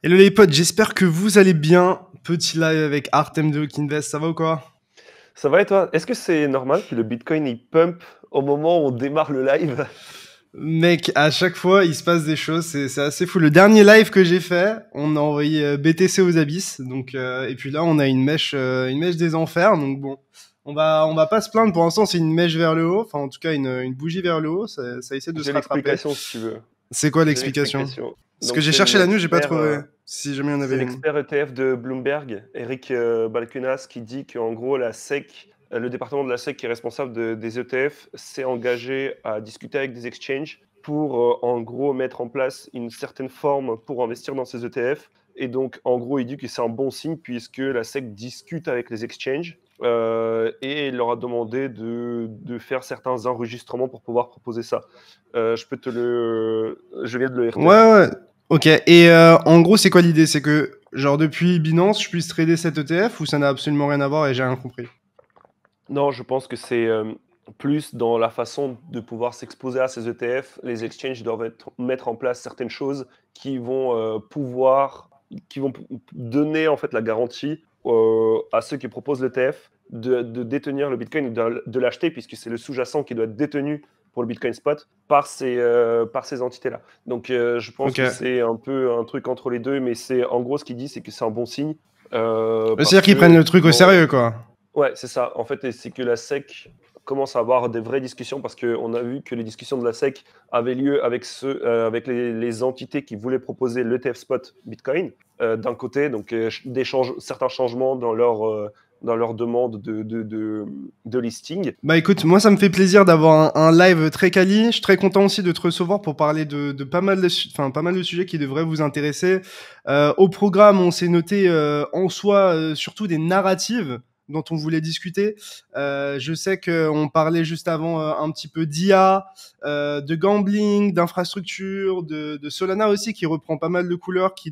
Hello les potes, j'espère que vous allez bien. Petit live avec Artem de Invest, ça va ou quoi? Ça va et toi? Est-ce que c'est normal que le Bitcoin il pump au moment où on démarre le live? Mec, à chaque fois, il se passe des choses, c'est assez fou. Le dernier live que j'ai fait, on a envoyé BTC aux abysses, donc et puis là, on a une mèche des enfers, donc bon, on va pas se plaindre. Pour l'instant, c'est une mèche vers le haut, enfin en tout cas une bougie vers le haut. Ça essaie de se J'ai rattraper. l'explication si tu veux. C'est quoi J'ai l'explication? l'explication. Parce que Donc j'ai cherché la news, j'ai pas trouvé. Si jamais il y en c'est avait une. l'expert ETF de Bloomberg, Eric Balchunas, qui dit qu'en gros la SEC, le département de la SEC qui est responsable des ETF, s'est engagé à discuter avec des exchanges pour en gros mettre en place une certaine forme pour investir dans ces ETF. Et donc en gros il dit que c'est un bon signe puisque la SEC discute avec les exchanges et il leur a demandé de faire certains enregistrements pour pouvoir proposer ça. Je viens de le Ouais, RT. ouais. Ok. Et en gros, c'est quoi l'idée? C'est que, genre, depuis Binance, je puisse trader cet ETF ou ça n'a absolument rien à voir et j'ai rien compris? Non, je pense que c'est plus dans la façon de pouvoir s'exposer à ces ETF. Les exchanges doivent mettre en place certaines choses qui vont donner en fait la garantie à ceux qui proposent l'ETF de détenir le Bitcoin et de l'acheter, puisque c'est le sous-jacent qui doit être détenu pour le Bitcoin spot par ces entités-là. Donc je pense Ok. que c'est un peu un truc entre les deux, mais c'est en gros ce qu'il dit, c'est que c'est un bon signe C'est-à-dire parce qu'ils que prennent le truc au effectivement, sérieux, quoi. ouais, c'est ça. En fait, et c'est que la SEC commence à avoir des vraies discussions parce qu'on a vu que les discussions de la SEC avaient lieu avec les entités qui voulaient proposer l'ETF spot Bitcoin d'un côté, donc certains changements dans leur demande de listing. Bah écoute, moi ça me fait plaisir d'avoir un live très quali. Je suis très content aussi de te recevoir pour parler de pas mal pas mal de sujets qui devraient vous intéresser. Au programme, on s'est noté en soi surtout des narratives dont on voulait discuter. Je sais qu'on parlait juste avant un petit peu d'IA, de gambling, d'infrastructure, de Solana aussi qui reprend pas mal de couleurs, qui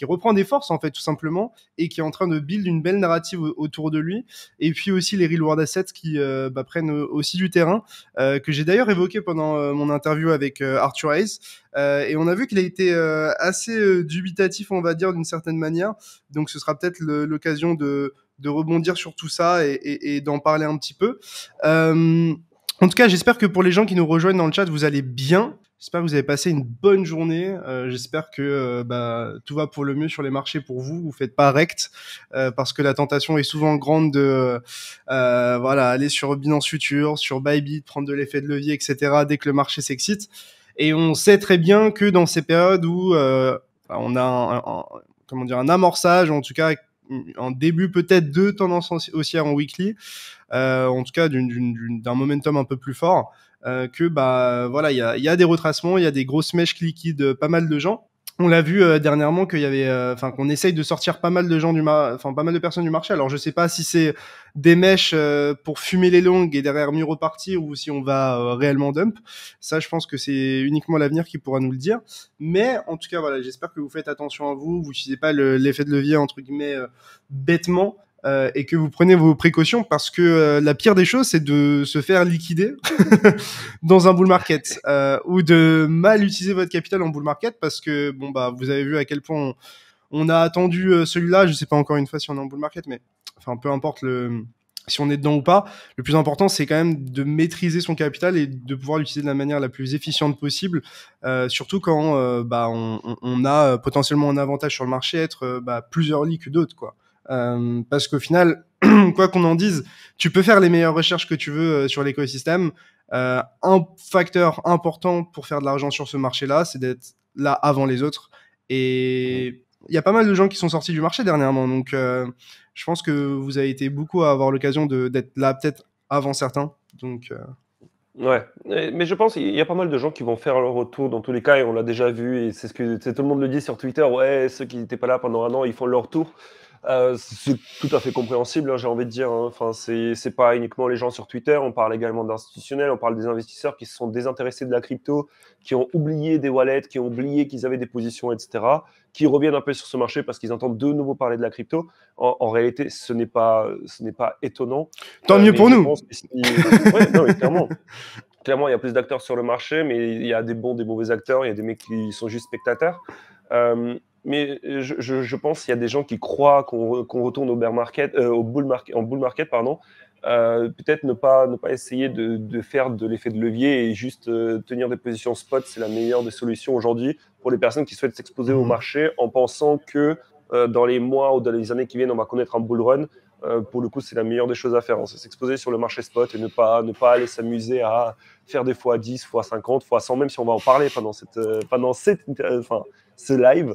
reprend des forces en fait tout simplement et qui est en train de build une belle narrative autour de lui. Et puis aussi les real world assets qui prennent aussi du terrain, que j'ai d'ailleurs évoqué pendant mon interview avec Arthur Hayes. Et on a vu qu'il a été assez dubitatif, on va dire, d'une certaine manière. Donc ce sera peut-être l'occasion de rebondir sur tout ça et d'en parler un petit peu. En tout cas, j'espère que pour les gens qui nous rejoignent dans le chat, vous allez bien. J'espère que vous avez passé une bonne journée. J'espère que tout va pour le mieux sur les marchés pour vous. Vous faites pas rect parce que la tentation est souvent grande de voilà, aller sur Binance Future, sur Bybit, prendre de l'effet de levier, etc. dès que le marché s'excite. Et on sait très bien que dans ces périodes où on a comment dire, un amorçage, en tout cas un début peut-être de tendance haussière en weekly, en tout cas d'un momentum un peu plus fort, que bah voilà, il y a des retracements, il y a des grosses mèches qui liquident pas mal de gens. On l'a vu dernièrement qu'il y avait, enfin qu'on essaye de sortir pas mal de gens enfin pas mal de personnes du marché. Alors je sais pas si c'est des mèches pour fumer les longues et derrière mieux repartir ou si on va réellement dump. Ça, je pense que c'est uniquement l'avenir qui pourra nous le dire. Mais en tout cas, voilà, j'espère que vous faites attention à vous, vous n'utilisez pas l'effet de levier entre guillemets bêtement. Et que vous prenez vos précautions parce que la pire des choses, c'est de se faire liquider dans un bull market ou de mal utiliser votre capital en bull market parce que bon bah vous avez vu à quel point on a attendu celui-là. Je sais pas encore une fois si on est en bull market, mais enfin peu importe si on est dedans ou pas. Le plus important, c'est quand même de maîtriser son capital et de pouvoir l'utiliser de la manière la plus efficiente possible, surtout quand on a potentiellement un avantage sur le marché, être plus early que d'autres, quoi. Parce qu'au final, quoi qu'on en dise, tu peux faire les meilleures recherches que tu veux sur l'écosystème. Un facteur important pour faire de l'argent sur ce marché-là, c'est d'être là avant les autres. Et il y a pas mal de gens qui sont sortis du marché dernièrement. Donc, je pense que vous avez été beaucoup à avoir l'occasion d'être là peut-être avant certains. Donc, Ouais, mais je pense qu'il y a pas mal de gens qui vont faire leur retour dans tous les cas et on l'a déjà vu et tout le monde le dit sur Twitter, ouais, ceux qui n'étaient pas là pendant un an, ils font leur retour. C'est tout à fait compréhensible, hein, j'ai envie de dire, hein. Enfin, c'est pas uniquement les gens sur Twitter, on parle également d'institutionnels, on parle des investisseurs qui se sont désintéressés de la crypto, qui ont oublié des wallets, qui ont oublié qu'ils avaient des positions, etc., qui reviennent un peu sur ce marché parce qu'ils entendent de nouveau parler de la crypto. En réalité, ce n'est pas étonnant, tant mieux mais pour je nous. pense que si... Ouais, non, mais clairement. Clairement, il y a plus d'acteurs sur le marché, mais il y a des bons, des mauvais acteurs. Il y a des mecs qui sont juste spectateurs. mais je pense qu'il y a des gens qui croient qu'on retourne au bear market, en bull market, pardon. Peut-être ne pas essayer de faire de l'effet de levier et juste tenir des positions spot, c'est la meilleure des solutions aujourd'hui pour les personnes qui souhaitent s'exposer au marché en pensant que dans les mois ou dans les années qui viennent, on va connaître un bull run. Pour le coup, c'est la meilleure des choses à faire. C'est s'exposer sur le marché spot et ne pas aller s'amuser à faire des fois 10, fois 50, fois 100, même si on va en parler pendant ce live.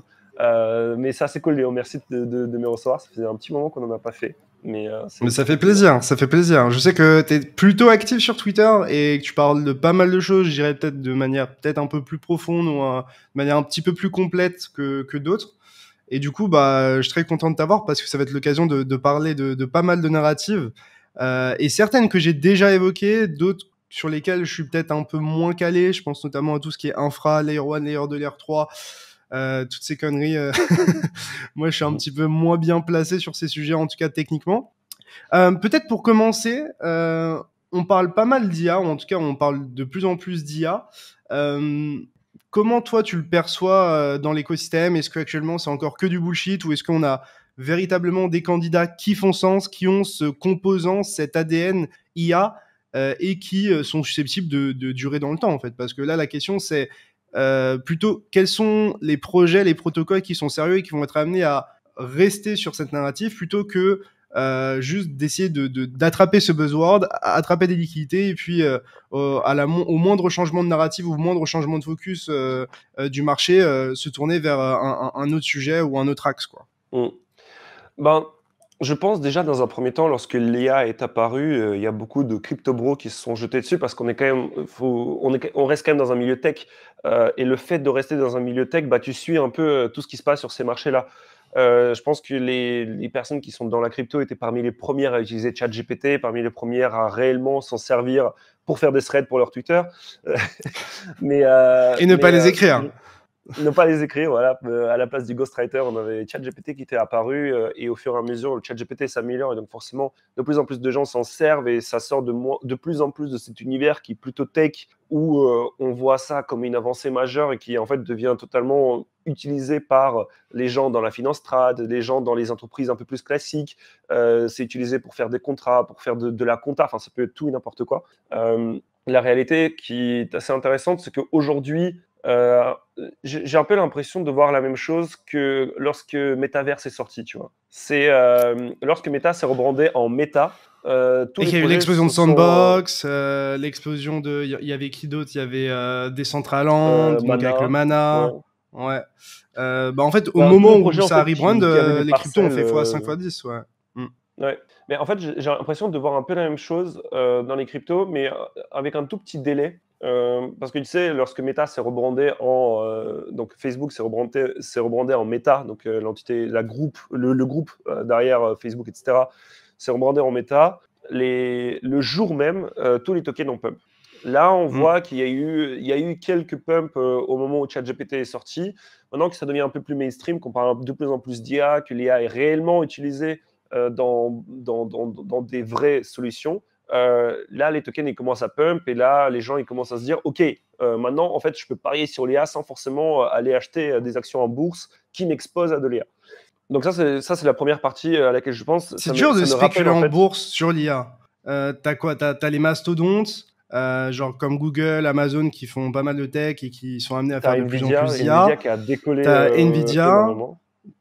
Mais c'est assez cool, Léo. Merci de me recevoir. Ça faisait un petit moment qu'on n'en a pas fait. Mais ça fait plaisir, ça fait plaisir. Je sais que tu es plutôt actif sur Twitter et que tu parles de pas mal de choses, je dirais peut-être de manière peut-être un peu plus profonde ou de manière un petit peu plus complète que d'autres. Et du coup, je suis très content de t'avoir parce que ça va être l'occasion de parler de pas mal de narratives. Et certaines que j'ai déjà évoquées, d'autres sur lesquelles je suis peut-être un peu moins calé. Je pense notamment à tout ce qui est infra, layer 1, layer 2, layer 3, toutes ces conneries. Moi, je suis un petit peu moins bien placé sur ces sujets, en tout cas techniquement. Peut-être pour commencer, on parle pas mal d'IA, ou en tout cas on parle de plus en plus d'IA. Comment toi tu le perçois dans l'écosystème? Est-ce qu'actuellement c'est encore que du bullshit ou est-ce qu'on a véritablement des candidats qui font sens, qui ont ce composant, cet ADN IA et qui sont susceptibles de durer dans le temps en fait? Parce que là la question c'est plutôt quels sont les projets, les protocoles qui sont sérieux et qui vont être amenés à rester sur cette narrative plutôt que juste d'essayer d'attraper ce buzzword, attraper des liquidités et puis au moindre changement de narrative ou au moindre changement de focus du marché, se tourner vers un autre sujet ou un autre axe, quoi. Ben, je pense déjà dans un premier temps, lorsque l'IA est apparue, il y a beaucoup de crypto-bros qui se sont jetés dessus parce qu'on est quand même, on reste quand même dans un milieu tech. Et le fait de rester dans un milieu tech, tu suis un peu tout ce qui se passe sur ces marchés-là. Je pense que les personnes qui sont dans la crypto étaient parmi les premières à utiliser ChatGPT, parmi les premières à réellement s'en servir pour faire des threads pour leur Twitter. Et ne pas les écrire. Ne pas les écrire, voilà. À la place du ghostwriter, on avait ChatGPT qui était apparu et au fur et à mesure, le ChatGPT s'améliore et donc forcément, de plus en plus de gens s'en servent et ça sort de plus en plus de cet univers qui est plutôt tech où on voit ça comme une avancée majeure et qui en fait devient totalement utilisé par les gens dans la finance trad, les gens dans les entreprises un peu plus classiques. C'est utilisé pour faire des contrats, pour faire de la compta, enfin ça peut être tout et n'importe quoi. La réalité qui est assez intéressante, c'est qu'aujourd'hui, j'ai un peu l'impression de voir la même chose que lorsque Metaverse est sorti, tu vois. C'est lorsque Meta s'est rebrandé en Meta, tous et les qu'il y a eu projets l'explosion de se sont Sandbox, l'explosion de. Il y avait qui d'autre? Il y avait Decentraland, donc avec le Mana. Mana. Ouais. Ouais. En fait, au Tous moment les où projets en ça a fait rebrand, qui avaient des les cryptos ont parcelles. fait x5, x10, ouais. Ouais. Mais en fait, j'ai l'impression de voir un peu la même chose dans les cryptos, mais avec un tout petit délai. Parce que tu sais, lorsque Meta s'est rebrandé donc Facebook s'est rebrandé en Meta, donc l'entité, le groupe derrière Facebook, etc., s'est rebrandé en Meta. Le jour même, tous les tokens ont pump. Là, on voit qu'il y a eu quelques pumps au moment où ChatGPT est sorti. Maintenant que ça devient un peu plus mainstream, qu'on parle de plus en plus d'IA, que l'IA est réellement utilisée dans des vraies solutions, là, les tokens, ils commencent à pump et là, les gens, ils commencent à se dire, OK, maintenant, en fait, je peux parier sur l'IA sans forcément aller acheter des actions en bourse qui m'exposent à de l'IA. Donc ça, c'est la première partie à laquelle je pense. C'est dur de Ça me rappelle, spéculer en en fait, bourse sur l'IA. T'as quoi? T'as les mastodontes, genre comme Google, Amazon, qui font pas mal de tech et qui sont amenés à tu as faire de plus en Nvidia, plus d'IA. qui a décollé T'as Nvidia, énormément.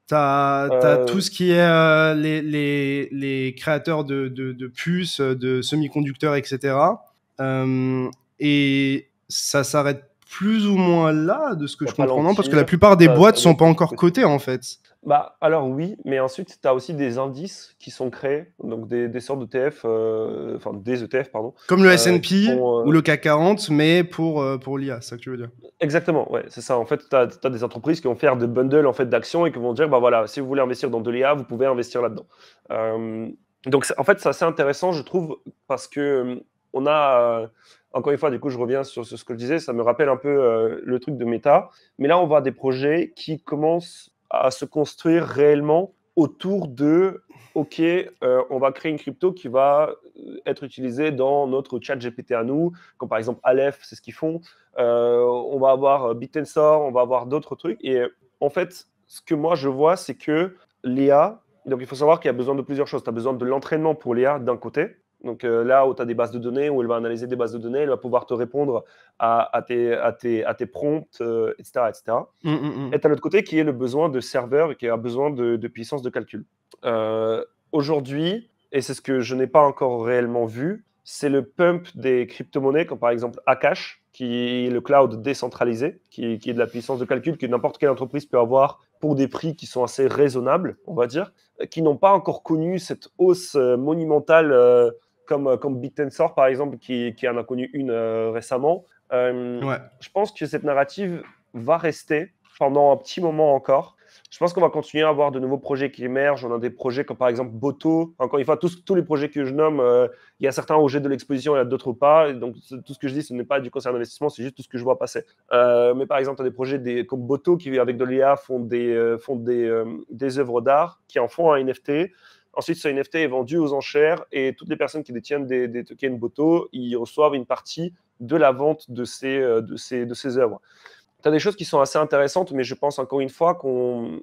t'as tout ce qui est les créateurs de puces, de semi-conducteurs, etc. Et ça s'arrête plus ou moins là, de ce que Tu je as comprends, non? Parce que la Palantir, plupart des tu boîtes as sont d'autres pas trucs encore aussi. cotées, en fait. Alors oui, mais ensuite, tu as aussi des indices qui sont créés, donc des sortes d'ETF, enfin des ETF, pardon, Comme le qui S&P sont... ou le CAC 40, mais pour l'IA, c'est ça que tu veux dire? exactement, ouais, c'est ça. En fait, tu as des entreprises qui vont faire des bundles en fait, d'actions et qui vont dire, bah voilà, si vous voulez investir dans de l'IA, vous pouvez investir là-dedans. Donc en fait, c'est assez intéressant, je trouve, parce que on a... encore une fois, du coup, je reviens sur ce que je disais, ça me rappelle un peu le truc de Meta, mais là, on voit des projets qui commencent à se construire réellement autour de, OK, on va créer une crypto qui va être utilisée dans notre chat GPT à nous, comme par exemple Aleph, c'est ce qu'ils font. On va avoir Bit Tensor, on va avoir d'autres trucs. Et en fait, ce que moi je vois, c'est que l'IA, donc il faut savoir qu'il y a besoin de plusieurs choses. Tu as besoin de l'entraînement pour l'IA d'un côté. Donc là où tu as des bases de données, où elle va analyser des bases de données, elle va pouvoir te répondre à tes prompts, etc., etc. Et tu as l'autre côté qui est le besoin de serveurs et qui a besoin de puissance de calcul. Aujourd'hui, et c'est ce que je n'ai pas encore réellement vu, c'est le pump des crypto-monnaies, comme par exemple Akash, qui est le cloud décentralisé, qui est de la puissance de calcul que n'importe quelle entreprise peut avoir pour des prix qui sont assez raisonnables, on va dire, qui n'ont pas encore connu cette hausse monumentale comme BitTensor, par exemple, qui en a connu une récemment. Ouais. Je pense que cette narrative va rester pendant un petit moment encore. Je pense qu'on va continuer à avoir de nouveaux projets qui émergent. On a des projets comme par exemple Boto. Encore une fois, tous les projets que je nomme, il y a certains où j'ai de l'exposition, il y a d'autres pas. Et donc, tout ce que je dis, ce n'est pas du conseil d'investissement, c'est juste tout ce que je vois passer. Mais par exemple, tu as des projets comme Boto qui, avec de l'IA, font des œuvres d'art, qui en font un NFT. Ensuite, ce NFT est vendu aux enchères et toutes les personnes qui détiennent des tokens Boto, ils reçoivent une partie de la vente de ces œuvres. Tu as des choses qui sont assez intéressantes, mais je pense encore une fois qu'on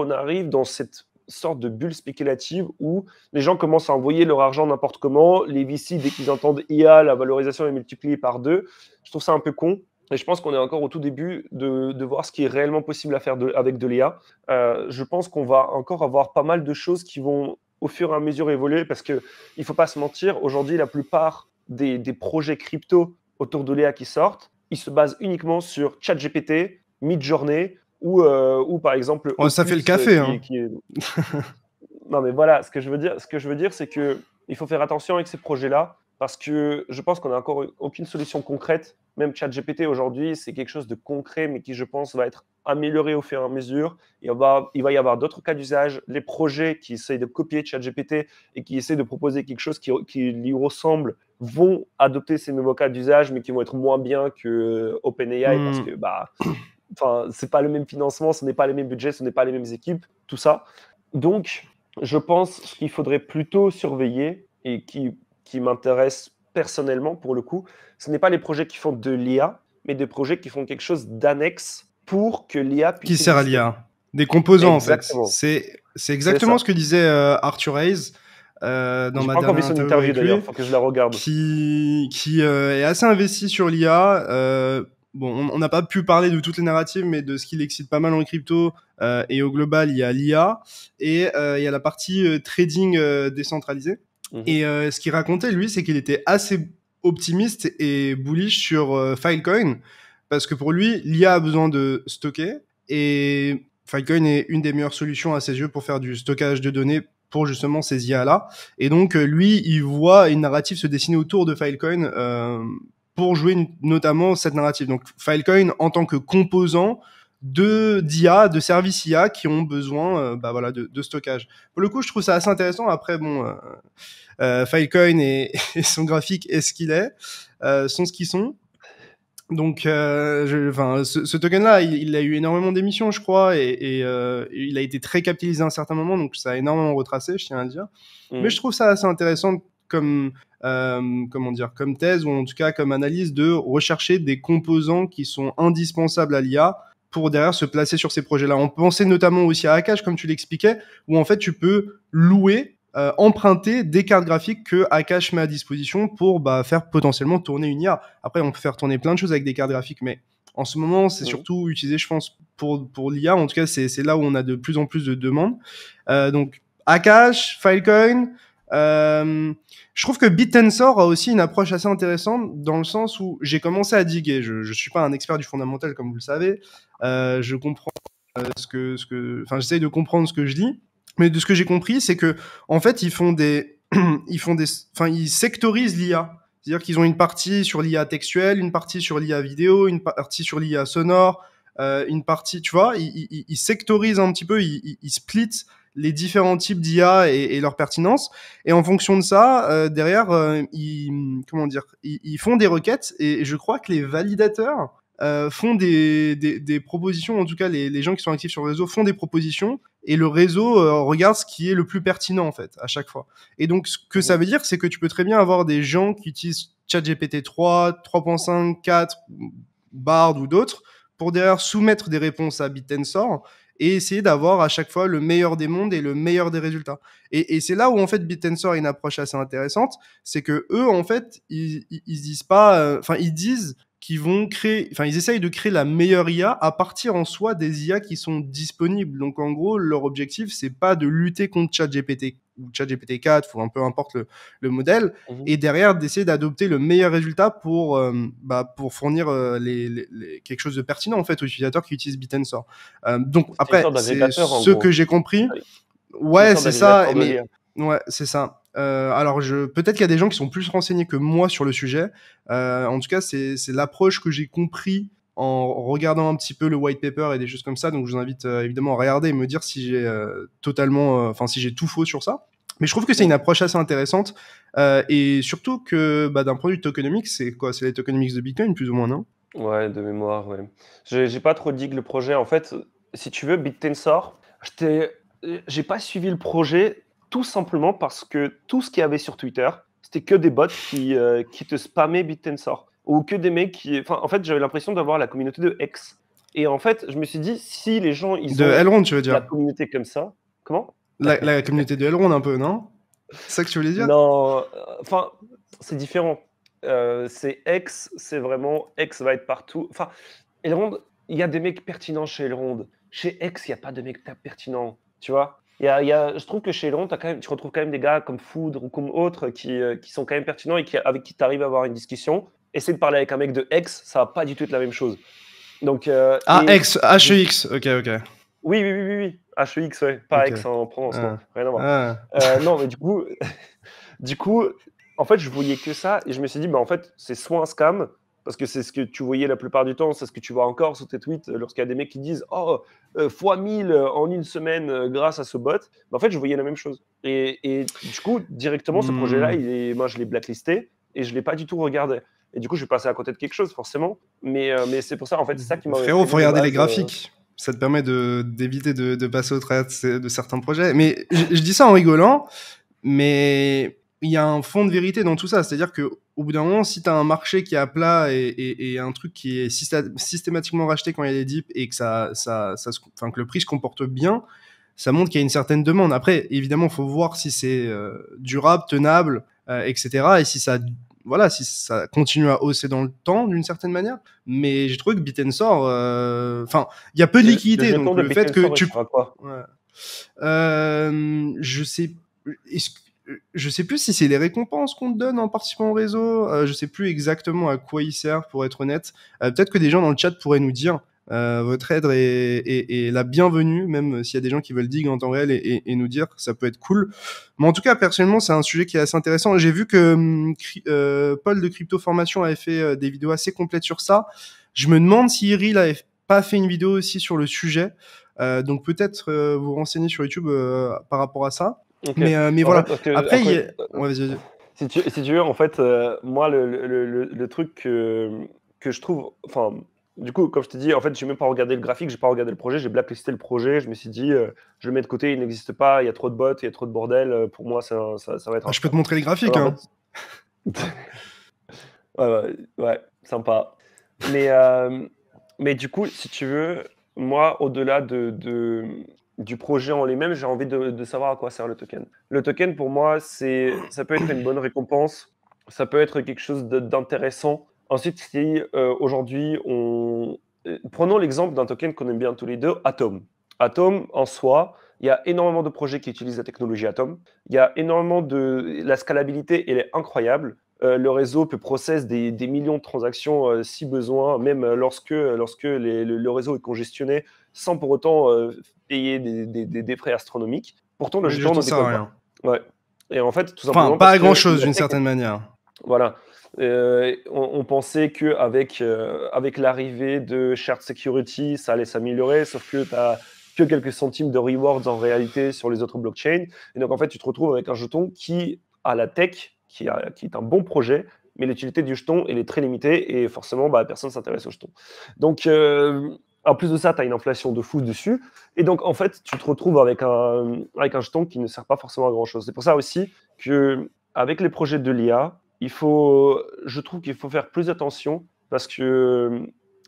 arrive dans cette sorte de bulle spéculative où les gens commencent à envoyer leur argent n'importe comment. Les VC, dès qu'ils entendent IA, la valorisation est multipliée par 2. Je trouve ça un peu con. Et je pense qu'on est encore au tout début de voir ce qui est réellement possible à faire avec de l'IA. Je pense qu'on va encore avoir pas mal de choses qui vont au fur et à mesure évoluer parce qu'il ne faut pas se mentir, aujourd'hui, la plupart des projets crypto autour de l'IA qui sortent, ils se basent uniquement sur ChatGPT, Midjourney ou par exemple. Oh, ça fait le café. Non, mais voilà, ce que je veux dire, c'est que il faut faire attention avec ces projets-là parce que je pense qu'on n'a encore aucune solution concrète. Même ChatGPT aujourd'hui, c'est quelque chose de concret, mais qui, je pense, va être amélioré au fur et à mesure. Il va y avoir d'autres cas d'usage. Les projets qui essayent de copier ChatGPT et qui essaient de proposer quelque chose qui lui ressemble vont adopter ces nouveaux cas d'usage, mais qui vont être moins bien que OpenAI parce que c'est pas le même financement, ce n'est pas les mêmes budgets, ce n'est pas les mêmes équipes, tout ça. Donc, je pense qu'il faudrait plutôt surveiller et qui m'intéresse personnellement pour le coup, ce n'est pas les projets qui font de l'IA, mais des projets qui font quelque chose d'annexe pour que l'IA puisse qui sert à exister. l'IA. Des composants, Exactement. en fait. C'est exactement ce que disait Arthur Hayes dans ma dernière interview avec lui, faut que je la regarde. qui est assez investi sur l'IA. Bon, on n'a pas pu parler de toutes les narratives, mais de ce qui l'excite pas mal en crypto et au global, il y a l'IA et il y a la partie trading décentralisée. Et ce qu'il racontait, lui, c'est qu'il était assez optimiste et bullish sur Filecoin, parce que pour lui, l'IA a besoin de stocker, et Filecoin est une des meilleures solutions à ses yeux pour faire du stockage de données pour justement ces IA-là. Et donc, lui, il voit une narrative se dessiner autour de Filecoin pour jouer notamment cette narrative. Donc, Filecoin en tant que composant d'IA, de services IA qui ont besoin de stockage. Pour le coup, je trouve ça assez intéressant. Après, Filecoin et son graphique est ce qu'il est, sont ce qu'ils sont. Donc, ce token-là, il a eu énormément d'émissions, je crois, et il a été très capitalisé à un certain moment, donc ça a énormément retracé, je tiens à le dire. Mais je trouve ça assez intéressant comme thèse, ou en tout cas comme analyse, de rechercher des composants qui sont indispensables à l'IA pour derrière se placer sur ces projets-là. On pensait notamment aussi à Akash, comme tu l'expliquais, où en fait tu peux louer, emprunter des cartes graphiques que Akash met à disposition pour faire potentiellement tourner une IA. Après, on peut faire tourner plein de choses avec des cartes graphiques, mais en ce moment, c'est surtout utilisé, je pense, pour l'IA. En tout cas, c'est là où on a de plus en plus de demandes. Donc, Akash, Filecoin. Je trouve que BitTensor a aussi une approche assez intéressante dans le sens où j'ai commencé à diguer. Je suis pas un expert du fondamental, comme vous le savez. Je comprends j'essaye de comprendre ce que je lis. Mais de ce que j'ai compris, c'est que en fait, ils sectorisent l'IA. C'est-à-dire qu'ils ont une partie sur l'IA textuelle, une partie sur l'IA vidéo, une partie sur l'IA sonore, une partie, tu vois, ils sectorisent un petit peu, ils splitent les différents types d'IA et leur pertinence. Et en fonction de ça, derrière, ils font des requêtes. Et je crois que les validateurs font des propositions, en tout cas les gens qui sont actifs sur le réseau font des propositions, et le réseau regarde ce qui est le plus pertinent en fait à chaque fois. Et donc ce que ça veut dire, c'est que tu peux très bien avoir des gens qui utilisent ChatGPT 3, 3.5, 4, Bard ou d'autres pour derrière soumettre des réponses à BitTensor, et essayer d'avoir à chaque fois le meilleur des mondes et le meilleur des résultats. Et c'est là où en fait BitTensor a une approche assez intéressante, c'est que eux en fait ils disent pas, enfin ils disent qu'ils vont créer, enfin ils essayent de créer la meilleure IA à partir en soi des IA qui sont disponibles. Donc en gros leur objectif c'est pas de lutter contre ChatGPT ou ChatGPT 4 ou un peu importe le modèle, Mhm. et derrière d'essayer d'adopter le meilleur résultat pour fournir quelque chose de pertinent en fait aux utilisateurs qui utilisent BitTensor. Donc C'est une après, sorte c'est d'agrégateur en ce que gros. j'ai compris. Allez, c'est une Ouais, sorte c'est ça. d'agrégateur de Mais l'IA. ouais, c'est ça. Alors, peut-être qu'il y a des gens qui sont plus renseignés que moi sur le sujet. En tout cas, c'est l'approche que j'ai compris en regardant un petit peu le white paper et des choses comme ça. Donc, je vous invite évidemment à regarder et me dire si j'ai enfin, si j'ai tout faux sur ça. Mais je trouve que c'est une Mhm. approche assez intéressante. Et surtout que, bah, d'un point de vue tokenomics, c'est quoi? C'est les tokenomics de Bitcoin, plus ou moins, non? Ouais, de mémoire, ouais. J'ai pas trop dit que le projet, en fait, si tu veux, BitTensor, j'ai pas suivi le projet tout simplement parce que tout ce qu'il y avait sur Twitter, c'était que des bots qui te spammaient BitTensor. Ou que des mecs qui. Enfin, en fait, j'avais l'impression d'avoir la communauté de X. Et en fait, je me suis dit, si les gens, ils De ont Elrond, tu veux la dire? communauté comme ça, comment? La communauté de Elrond, un peu, non? C'est ça que tu voulais dire? Non, enfin, c'est différent. C'est X, c'est vraiment X va être partout. Enfin, Elrond, il y a des mecs pertinents chez Elrond. Chez X, il y a pas de mecs pertinents, tu vois? Je trouve que chez Elrond, tu retrouves quand même des gars comme Foudre ou comme autres qui sont quand même pertinents et avec qui tu arrives à avoir une discussion. Essayer de parler avec un mec de X, ça va pas du tout être la même chose. Donc, Ah, X, HEX. Ok, ok. oui, oui, oui, oui, oui. HEX, ouais, pas Ok. X en prononce, non, Ah. rien à voir. Ah. Non, mais du coup, du coup, en fait, je voyais que ça et je me suis dit, bah, en fait, c'est soit un scam, parce que c'est ce que tu voyais la plupart du temps, c'est ce que tu vois encore sur tes tweets lorsqu'il y a des mecs qui disent oh, fois 1000 en une semaine grâce à ce bot. Bah, en fait, je voyais la même chose. Et du coup, directement, ce projet-là, Hmm. moi, je l'ai blacklisté et je ne l'ai pas du tout regardé. Et du coup, je suis passé à côté de quelque chose, forcément. Mais c'est pour ça, en fait, c'est ça qui m'avait Frérot, faut freiné de regarder les base. graphiques. Ça te permet d'éviter de passer au travers de certains projets. Mais je dis ça en rigolant, mais il y a un fond de vérité dans tout ça. C'est-à-dire que au bout d'un moment, si tu as un marché qui est à plat et un truc qui est systématiquement racheté quand il y a des dips et que enfin, que le prix se comporte bien, ça montre qu'il y a une certaine demande. Après, évidemment, il faut voir si c'est durable, tenable, etc. Et si ça, voilà, si ça continue à hausser dans le temps d'une certaine manière. Mais j'ai trouvé que Bitensor, enfin, il y a peu de Le liquidité, jeton donc de le fait que Bitensor, il tu, sert à quoi? ouais. Je sais, est-ce que- je sais plus si c'est les récompenses qu'on te donne en participant au réseau. Je sais plus exactement à quoi il sert, pour être honnête. Peut-être que des gens dans le chat pourraient nous dire. Votre aide est la bienvenue, même s'il y a des gens qui veulent dig en temps réel et nous dire, ça peut être cool. Mais en tout cas, personnellement, c'est un sujet qui est assez intéressant. J'ai vu que Paul de Crypto Formation avait fait des vidéos assez complètes sur ça. Je me demande si Iril avait pas fait une vidéo aussi sur le sujet. Donc peut-être vous renseigner sur YouTube par rapport à ça. Ok. Mais En fait, voilà. parce que Après, ouais, vas-y, vas-y. si tu veux, en fait, moi, le truc que je trouve, enfin, du coup, comme je t'ai dit, en fait, j'ai même pas regardé le graphique, j'ai pas regardé le projet, j'ai blacklisté le projet. Je me suis dit, je le mets de côté, il n'existe pas, il y a trop de bots, il y a trop de bordel. Pour moi, ça va être Ah, un je peux scam. te montrer les graphiques, Alors, en hein. fait, ouais, ouais, ouais, sympa. Mais, du coup, si tu veux, moi, au-delà du projet en lui-même, j'ai envie de savoir à quoi sert le token. Le token, pour moi, ça peut être une bonne récompense, ça peut être quelque chose d'intéressant. Ensuite, si aujourd'hui, prenons l'exemple d'un token qu'on aime bien tous les deux, Atom. Atom, en soi, il y a énormément de projets qui utilisent la technologie Atom. Il y a énormément de. La scalabilité, elle est incroyable. Le réseau peut process des millions de transactions si besoin, même lorsque le réseau est congestionné, sans pour autant payer des frais astronomiques. Pourtant, le Mais le jeton jeton ne sert à décolle rien. pas. Ouais. Et en fait, tout Enfin, simplement pas parce à grand que chose la d'une tech, certaine manière. voilà. On pensait qu'avec avec l'arrivée de Shared Security, ça allait s'améliorer, sauf que tu n'as que quelques centimes de rewards en réalité sur les autres blockchains. Et donc, en fait, tu te retrouves avec un jeton qui a la tech, qui est un bon projet, mais l'utilité du jeton, elle est très limitée et forcément, bah, personne ne s'intéresse au jeton. Donc, en plus de ça, tu as une inflation de fou dessus. Et donc, en fait, tu te retrouves avec un jeton qui ne sert pas forcément à grand-chose. C'est pour ça aussi qu'avec les projets de l'IA, je trouve qu'il faut faire plus attention parce que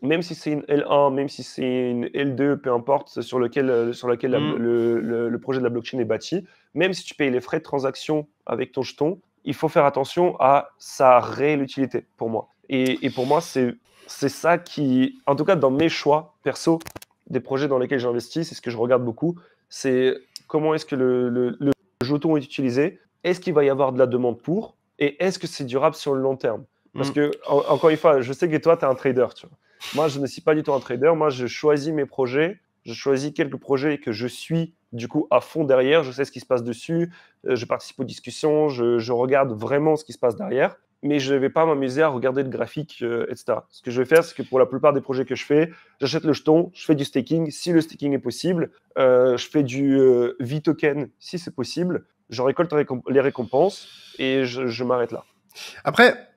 même si c'est une L1, même si c'est une L2, peu importe, sur laquelle Mmh. le projet de la blockchain est bâti, même si tu payes les frais de transaction avec ton jeton, il faut faire attention à sa réelle utilité, pour moi. Et pour moi, c'est ça qui, en tout cas dans mes choix perso, des projets dans lesquels j'investis, c'est ce que je regarde beaucoup, c'est comment est-ce que le jeton est utilisé, est-ce qu'il va y avoir de la demande pour, et est-ce que c'est durable sur le long terme. Parce Mmh. que, encore une fois, je sais que toi, tu es un trader, tu vois. Moi, je ne suis pas du tout un trader. Moi, je choisis mes projets. Je choisis quelques projets que je suis du coup à fond derrière. Je sais ce qui se passe dessus. Je participe aux discussions. Je regarde vraiment ce qui se passe derrière. Mais je ne vais pas m'amuser à regarder le graphique, etc. Ce que je vais faire, c'est que pour la plupart des projets que je fais, j'achète le jeton, je fais du staking si le staking est possible. Je fais du V-token si c'est possible. Je récolte les récompenses et je m'arrête là. Après,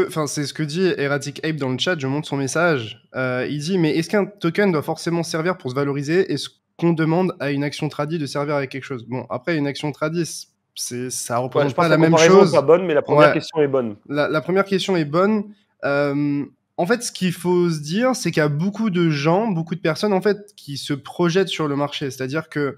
enfin, c'est ce que dit Erratic Ape dans le chat, je montre son message. Il dit, mais est-ce qu'un token doit forcément servir pour se valoriser? Est-ce qu'on demande à une action tradie de servir à quelque chose? Bon, après, une action tradie, ça Ouais, je représente pense pas que la la même comparaison n'est pas chose. bonne, mais la première Ouais, question est bonne. la première question est bonne. En fait, ce qu'il faut se dire, c'est qu'il y a beaucoup de gens, beaucoup de personnes, en fait, qui se projettent sur le marché. C'est-à-dire que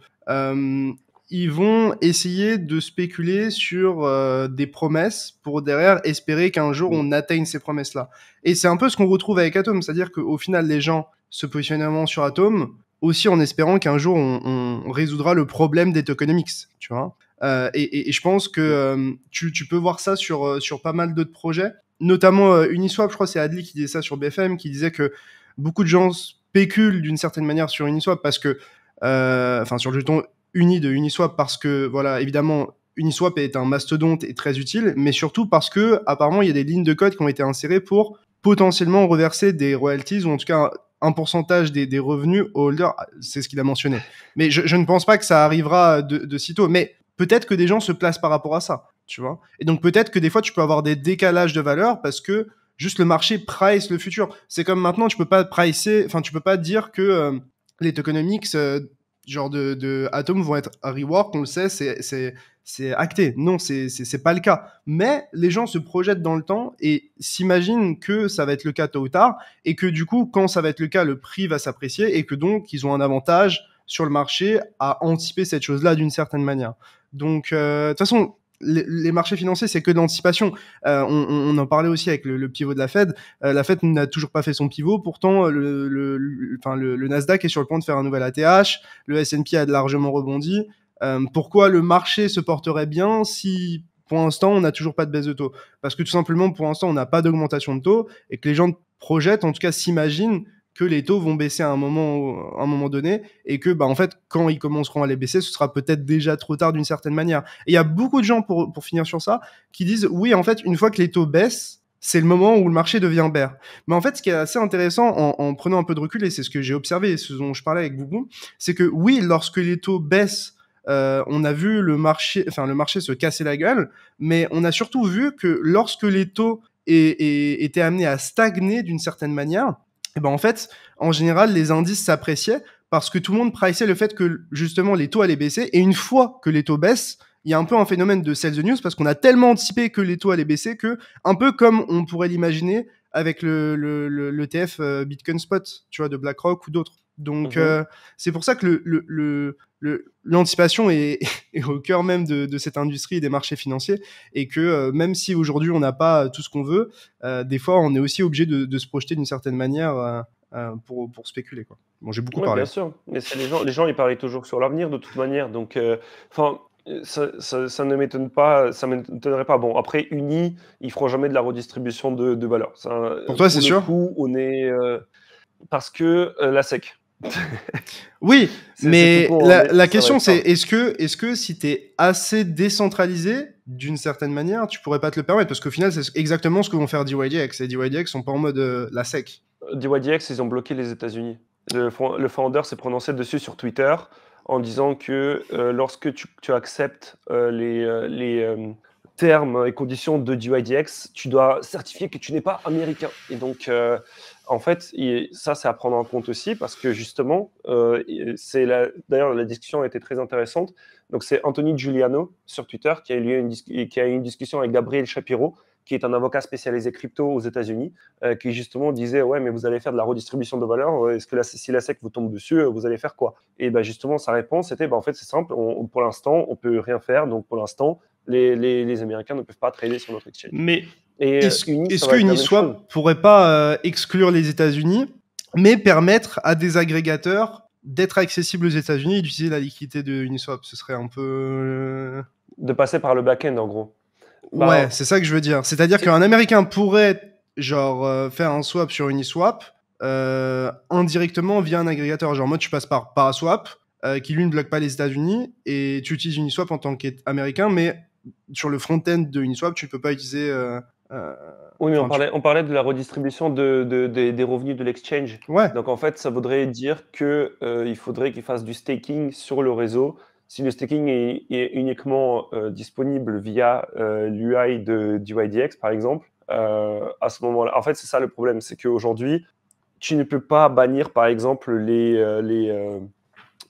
ils vont essayer de spéculer sur des promesses pour derrière espérer qu'un jour Mm. on atteigne ces promesses-là. Et c'est un peu ce qu'on retrouve avec Atom, c'est-à-dire qu'au final, les gens se positionnent vraiment sur Atom aussi en espérant qu'un jour on résoudra le problème des tokenomics, tu vois. Et je pense que tu peux voir ça sur pas mal d'autres projets, notamment Uniswap. Je crois que c'est Adli qui disait ça sur BFM, qui disait que beaucoup de gens spéculent d'une certaine manière sur Uniswap parce que, enfin, sur le jeton uni de Uniswap parce que, voilà, évidemment, Uniswap est un mastodonte et très utile, mais surtout parce que, apparemment, il y a des lignes de code qui ont été insérées pour potentiellement reverser des royalties ou en tout cas un pourcentage des revenus au holder. C'est ce qu'il a mentionné. Mais je ne pense pas que ça arrivera de sitôt. Mais peut-être que des gens se placent par rapport à ça, tu vois. Et donc peut-être que des fois tu peux avoir des décalages de valeur parce que juste le marché price le futur. C'est comme maintenant, tu peux pas pricer, enfin tu peux pas dire que les tokenomics genre de Atom vont être à rework, on le sait, c'est acté. Non, c'est pas le cas. Mais les gens se projettent dans le temps et s'imaginent que ça va être le cas tôt ou tard et que du coup, quand ça va être le cas, le prix va s'apprécier et que donc ils ont un avantage sur le marché à anticiper cette chose-là d'une certaine manière. Donc, de toute façon, les marchés financiers, c'est que de l'anticipation. On en parlait aussi avec le pivot de la Fed. La Fed n'a toujours pas fait son pivot. Pourtant, le Nasdaq est sur le point de faire un nouvel ATH. Le S&P a largement rebondi. Pourquoi le marché se porterait bien si pour l'instant on n'a toujours pas de baisse de taux? Parce que tout simplement pour l'instant on n'a pas d'augmentation de taux et que les gens projettent, en tout cas s'imaginent que les taux vont baisser à un moment donné et que bah en fait quand ils commenceront à les baisser ce sera peut-être déjà trop tard d'une certaine manière. Et il y a beaucoup de gens pour finir sur ça qui disent oui en fait une fois que les taux baissent c'est le moment où le marché devient bear. Mais en fait, ce qui est assez intéressant en prenant un peu de recul, et c'est ce que j'ai observé et ce dont je parlais avec Boubou, c'est que oui, lorsque les taux baissent, on a vu le marché se casser la gueule, mais on a surtout vu que lorsque les taux étaient amenés à stagner d'une certaine manière, et ben en fait, en général, les indices s'appréciaient parce que tout le monde priceait le fait que justement les taux allaient baisser. Et une fois que les taux baissent, il y a un peu un phénomène de sell the news parce qu'on a tellement anticipé que les taux allaient baisser que, un peu comme on pourrait l'imaginer avec l'ETF Bitcoin Spot, tu vois, de BlackRock ou d'autres. Donc, Mhm. c'est pour ça que l'anticipation est, est au cœur même de cette industrie et des marchés financiers et que même si aujourd'hui on n'a pas tout ce qu'on veut, des fois on est aussi obligé de se projeter d'une certaine manière pour spéculer, quoi. Bon, j'ai beaucoup Ouais, parlé. bien sûr. Mais c'est les gens, ils parient toujours sur l'avenir de toute manière. Donc, enfin, ça ne m'étonne pas, ça m'étonnerait pas. Bon, après, Uni, ils feront jamais de la redistribution de valeur. Ça, Pour toi, c'est pour le sûr? coup, on est parce que la SEC. Oui, C'est tout mais con, hein, la, mais la ça va question être c'est ça. est-ce que si tu es assez décentralisé d'une certaine manière, tu pourrais pas te le permettre parce qu'au final c'est exactement ce que vont faire DYDX et DYDX sont pas en mode la SEC. DYDX, ils ont bloqué les États-Unis. Le founder s'est prononcé dessus sur Twitter en disant que lorsque tu acceptes les termes et conditions de DYDX, tu dois certifier que tu n'es pas américain. Et donc, en fait, ça, c'est à prendre en compte aussi parce que justement, d'ailleurs, la discussion a été très intéressante. Donc, c'est Anthony Giuliano sur Twitter qui a eu une discussion avec Gabriel Shapiro, qui est un avocat spécialisé crypto aux États-Unis, qui justement disait ouais, mais vous allez faire de la redistribution de valeur. Est-ce que si la SEC vous tombe dessus, vous allez faire quoi? Et ben justement, sa réponse c'était en fait c'est simple. Pour l'instant, on peut rien faire. Donc pour l'instant, les Américains ne peuvent pas trader sur notre exchange. Mais Et Uni, ça est-ce va que être la même chose. Uniswap pourrait pas exclure les États-Unis, mais permettre à des agrégateurs d'être accessibles aux États-Unis et d'utiliser la liquidité de Uniswap? Ce serait un peu De passer par le back-end en gros. ouais, c'est ça que je veux dire. C'est-à-dire qu'un Américain pourrait genre faire un swap sur Uniswap indirectement via un agrégateur. Genre moi, tu passes par Paraswap qui lui ne bloque pas les États-Unis et tu utilises Uniswap en tant qu'Américain, mais sur le front-end de Uniswap, tu ne peux pas utiliser. Oui, mais on parlait de la redistribution des revenus de l'exchange. Ouais. Donc en fait, ça voudrait dire que il faudrait qu'ils fassent du staking sur le réseau. Si le staking est uniquement disponible via l'UI du YDX, par exemple, à ce moment-là, en fait, c'est ça le problème, c'est qu'aujourd'hui, tu ne peux pas bannir, par exemple,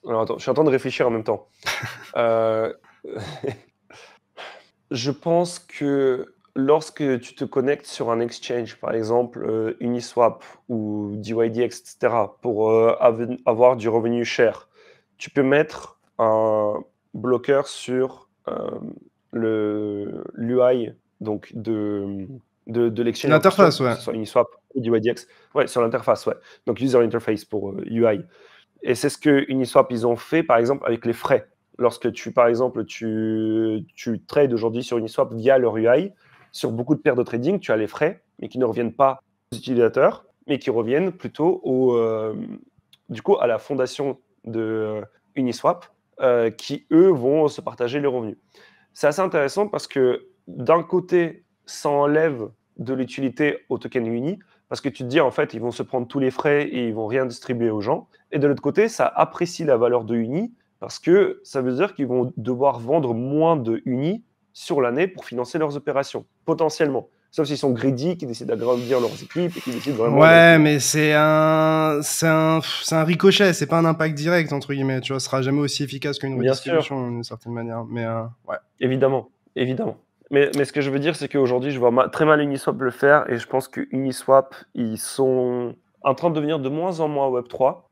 Alors attends, je suis en train de réfléchir en même temps. Je pense que lorsque tu te connectes sur un exchange, par exemple Uniswap ou DYDX, etc., pour avoir du revenu cher, tu peux mettre un bloqueur sur l'UI donc de l'exchange en question, L'interface, que ouais. ce soit Uniswap ou DYDX. Ouais, sur l'interface, ouais. Donc user interface pour UI. Et c'est ce que Uniswap ils ont fait, par exemple, avec les frais. Lorsque par exemple, tu trades aujourd'hui sur Uniswap via leur UI, sur beaucoup de paires de trading, tu as les frais, mais qui ne reviennent pas aux utilisateurs, mais qui reviennent plutôt du coup, à la fondation de Uniswap, qui, eux, vont se partager les revenus. C'est assez intéressant parce que, d'un côté, ça enlève de l'utilité au token Uni, parce que tu te dis, en fait, ils vont se prendre tous les frais et ils vont rien distribuer aux gens. Et de l'autre côté, ça apprécie la valeur de Uni, parce que ça veut dire qu'ils vont devoir vendre moins de Uni sur l'année pour financer leurs opérations, potentiellement. Sauf s'ils sont greedy, qui décident d'agrandir leurs équipes et qui décident vraiment... Ouais, mais c'est un ricochet, c'est pas un impact direct, entre guillemets, tu vois, ce sera jamais aussi efficace qu'une redistribution d'une certaine manière, mais ouais. Évidemment, évidemment. Mais ce que je veux dire, c'est qu'aujourd'hui, je vois très mal Uniswap le faire, et je pense que Uniswap, ils sont en train de devenir de moins en moins Web3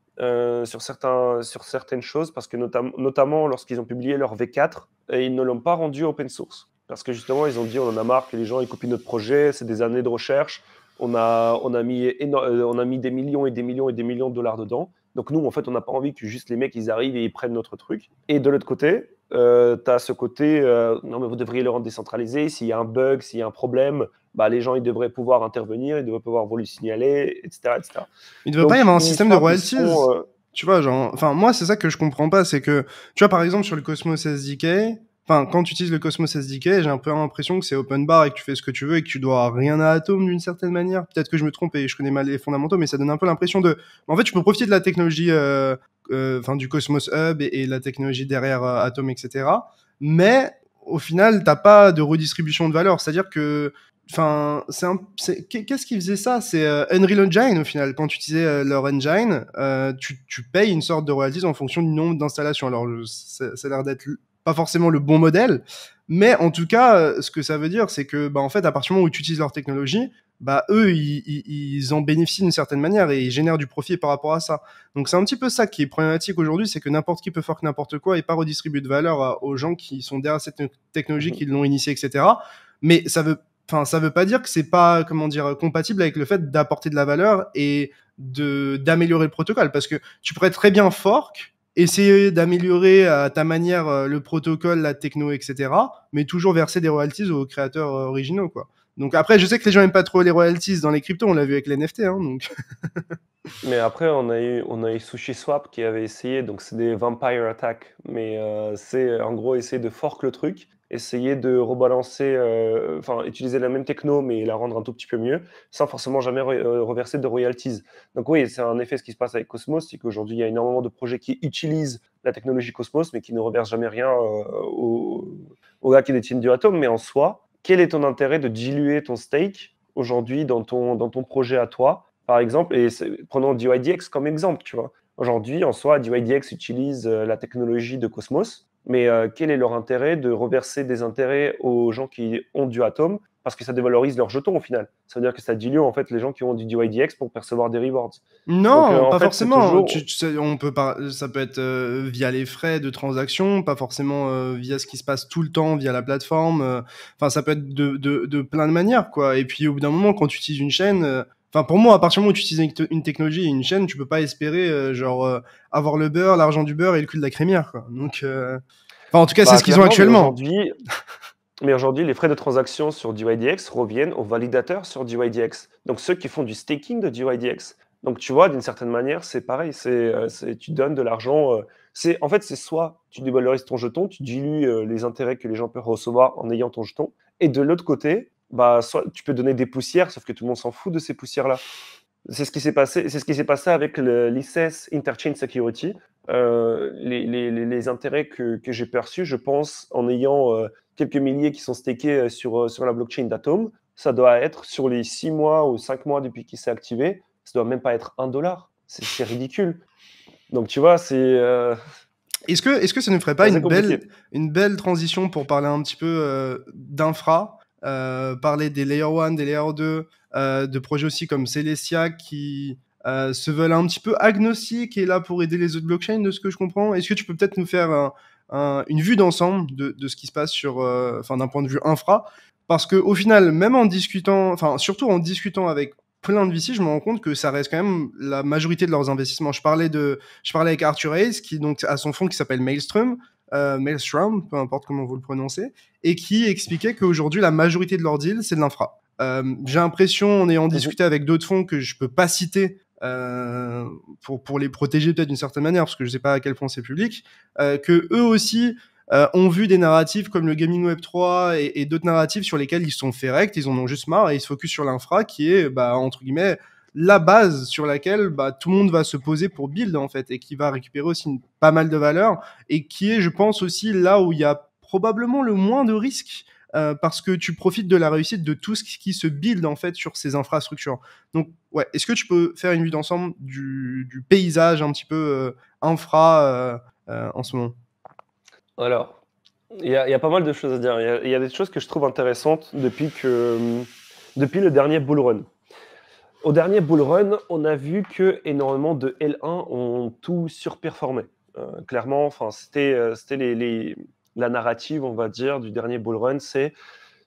sur certaines choses, parce que notamment lorsqu'ils ont publié leur V4, ils ne l'ont pas rendu open source. Parce que justement, ils ont dit, on en a marre que les gens ils copient notre projet, c'est des années de recherche, on a mis des millions et des millions et des millions de dollars dedans. Donc nous, en fait, on n'a pas envie que juste les mecs, ils arrivent et ils prennent notre truc. Et de l'autre côté, tu as ce côté, non mais vous devriez le rendre décentralisé, s'il y a un bug, s'il y a un problème, bah, les gens ils devraient pouvoir intervenir, ils devraient pouvoir vous le signaler, etc. etc. Il ne devrait pas y avoir un système de royalties, tu vois, genre, enfin moi c'est ça que je comprends pas, c'est que, tu vois par exemple sur le Cosmos SDK, enfin quand tu utilises le Cosmos SDK, j'ai un peu l'impression que c'est open bar et que tu fais ce que tu veux et que tu dois rien à Atom d'une certaine manière. Peut-être que je me trompe et je connais mal les fondamentaux, mais ça donne un peu l'impression de, en fait tu peux profiter de la technologie du Cosmos Hub et la technologie derrière Atom, etc. Mais au final, t'as pas de redistribution de valeur. C'est-à-dire que, enfin, qu'est-ce qui faisait ça? C'est Unreal Engine au final. Quand tu utilisais leur engine, tu payes une sorte de royalties en fonction du nombre d'installations. Alors, ça a l'air d'être pas forcément le bon modèle, mais en tout cas, ce que ça veut dire, c'est que, bah, en fait, à partir du moment où tu utilises leur technologie, bah eux ils en bénéficient d'une certaine manière et ils génèrent du profit par rapport à ça. Donc c'est un petit peu ça qui est problématique aujourd'hui, c'est que n'importe qui peut faire que n'importe quoi et pas redistribuer de valeur aux gens qui sont derrière cette technologie, qui l'ont initié, etc. Mais ça veut pas dire que c'est pas, comment dire, compatible avec le fait d'apporter de la valeur et d'améliorer le protocole, parce que tu pourrais très bien fork, essayer d'améliorer à ta manière le protocole, la techno, etc., mais toujours verser des royalties aux créateurs originaux, quoi. Donc après, je sais que les gens aiment pas trop les royalties dans les cryptos, on l'a vu avec les NFT, hein, donc. Mais après, on a eu SushiSwap qui avait essayé, donc c'est des vampire attacks, mais c'est en gros essayer de fork le truc, essayer de rebalancer, enfin utiliser la même techno mais la rendre un tout petit peu mieux, sans forcément jamais reverser de royalties. Donc oui, c'est un effet ce qui se passe avec Cosmos, c'est qu'aujourd'hui il y a énormément de projets qui utilisent la technologie Cosmos mais qui ne reversent jamais rien aux gars qui détiennent du Atom. Mais en soi, quel est ton intérêt de diluer ton stake aujourd'hui dans ton projet à toi, par exemple, et prenons DYDX comme exemple, tu vois. Aujourd'hui, en soi, DYDX utilise la technologie de Cosmos, mais quel est leur intérêt de reverser des intérêts aux gens qui ont du Atom parce que ça dévalorise leurs jetons au final. Ça veut dire que ça dilue en fait les gens qui ont du DYDX pour percevoir des rewards. Donc Non, en pas fait, c'est forcément. toujours... Ça peut être via les frais de transaction, pas forcément via ce qui se passe tout le temps via la plateforme. Enfin, ça peut être de plein de manières, quoi. Et puis au bout d'un moment, quand tu utilises une chaîne, enfin pour moi, à partir du moment où tu utilises une technologie et une chaîne, tu peux pas espérer avoir le beurre, l'argent du beurre et le cul de la crémière, quoi. Donc, enfin en tout cas, c'est Bah ce qu'ils ont clairement, actuellement. mais aujourd'hui, les frais de transaction sur DYDX reviennent aux validateurs sur DYDX. Donc ceux qui font du staking de DYDX. Donc tu vois, d'une certaine manière, c'est pareil. Tu donnes de l'argent. En fait, c'est soit tu dévalorises ton jeton, tu dilues les intérêts que les gens peuvent recevoir en ayant ton jeton. Et de l'autre côté, bah, soit tu peux donner des poussières, sauf que tout le monde s'en fout de ces poussières-là. C'est ce qui s'est passé, c'est ce qui s'est passé avec l'ICS Interchain Security. Les intérêts que j'ai perçus, je pense, en ayant quelques milliers qui sont stakés sur la blockchain d'Atom, ça doit être sur les 6 mois ou 5 mois depuis qu'il s'est activé, ça doit même pas être $1. C'est ridicule. Donc tu vois, Est-ce que ça ne ferait pas c'est assez compliqué. une belle transition pour parler un petit peu d'infra, parler des Layer 1, des Layer 2, de projets aussi comme Celestia qui se veulent un petit peu agnostiques et là pour aider les autres blockchains, de ce que je comprends. Est-ce que tu peux peut-être nous faire une vue d'ensemble de ce qui se passe enfin, d'un point de vue infra? Parce que au final, même en discutant, enfin surtout en discutant avec plein de VC, je me rends compte que ça reste quand même la majorité de leurs investissements. Je parlais avec Arthur Hayes, qui donc a son fonds qui s'appelle Maelstrom, peu importe comment vous le prononcez, et qui expliquait qu'aujourd'hui, la majorité de leurs deals, c'est de l'infra. J'ai l'impression, en ayant Mhm. discuté avec d'autres fonds que je peux pas citer, pour les protéger peut-être d'une certaine manière, parce que je sais pas à quel point c'est public, que eux aussi ont vu des narratifs comme le Gaming Web 3 et d'autres narratifs sur lesquels ils se sont fait rect, ils en ont juste marre et ils se focus sur l'infra qui est, bah, entre guillemets, la base sur laquelle bah, tout le monde va se poser pour build en fait et qui va récupérer aussi pas mal de valeur et qui est, je pense, aussi là où il y a probablement le moins de risques parce que tu profites de la réussite de tout ce qui se build en fait sur ces infrastructures. Donc, ouais, est-ce que tu peux faire une vue d'ensemble du paysage un petit peu infra en ce moment? Alors, il y a pas mal de choses à dire. Il y a des choses que je trouve intéressantes depuis le dernier bull run. Au dernier bull run, on a vu que énormément de L1 ont tout surperformé. Clairement, enfin, c'était la narrative, on va dire, du dernier bull run.